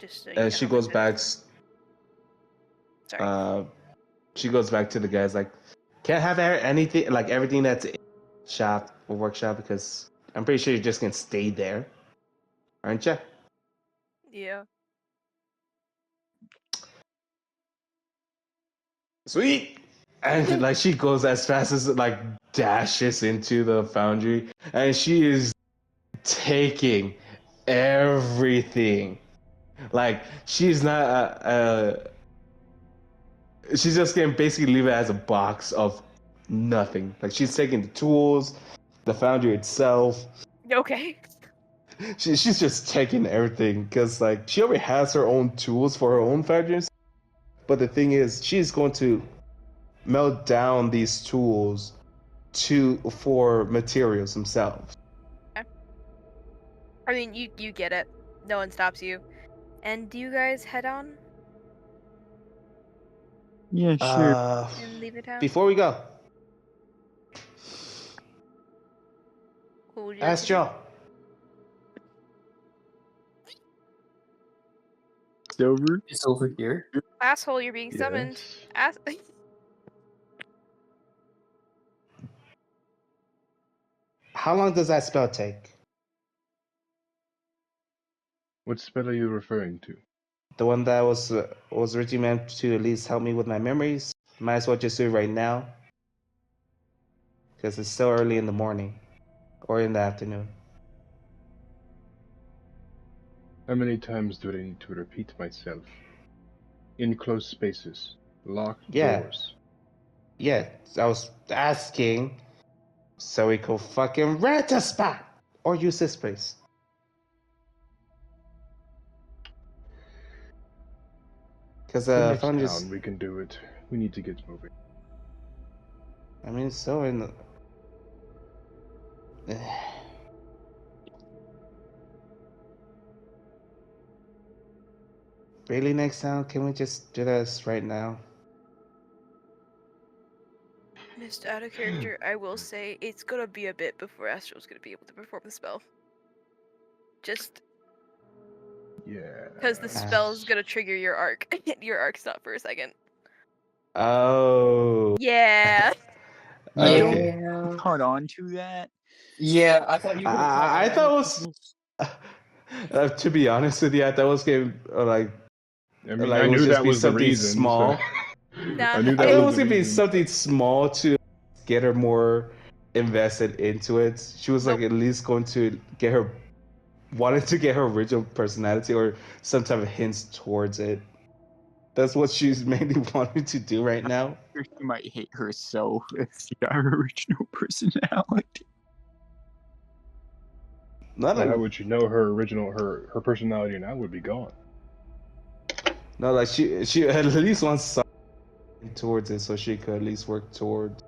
Just so you know she how goes much back. Sorry. She goes back to the guys like, can't have anything like everything that's in shop or workshop because I'm pretty sure you're just gonna stay there, aren't you? Yeah. Sweet. And like she goes as fast as like dashes into the foundry, and she is taking everything. Like she's not she's just gonna basically leave it as a box of nothing. Like she's taking the tools, the foundry itself. Okay. She's just taking everything because like she already has her own tools for her own foundries. But the thing is, she's going to melt down these tools for materials themselves. Okay. I mean, you get it. No one stops you. And do you guys head on Yeah, sure. and leave the town? Before we go, What would you like ask to do? Joe. Silver. It's over here. Asshole, you're being summoned. How long does that spell take? What spell are you referring to? The one that was originally meant to at least help me with my memories. Might as well just do it right now. Because it's still early in the morning. Or in the afternoon. How many times do I need to repeat myself? In close spaces. Locked doors. Yeah, I was asking so we could fucking rent a spot. Or use this place. Because The next found town, we can do it. We need to get moving. I mean, so in the... Really, next time, can we just do this right now? Just out of character, I will say it's gonna be a bit before Astral's gonna be able to perform the spell. Just Yeah. because the spell's gonna trigger your arc. Your arc stop for a second. Oh. Yeah. Okay. Yeah. Caught on to that. Yeah, I thought you could have caught I on. thought it was... to be honest with you, I thought it was going to, like... I mean, like, I it knew just that be was the something reason. small. So... Nah, I knew I that thought it was was the going to be reason. something small to get her more invested into it. She was like Nope. at least going to get her... wanted to get her original personality or some type of hints towards it. That's what she's mainly wanting to do right now. She might hate herself if she got her original personality. Not How like, would you know her original her personality now would be gone? no, like she at least wants something towards it, so she could at least work towards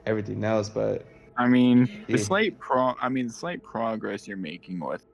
everything else. But I mean, the Yeah. slight progress you're making with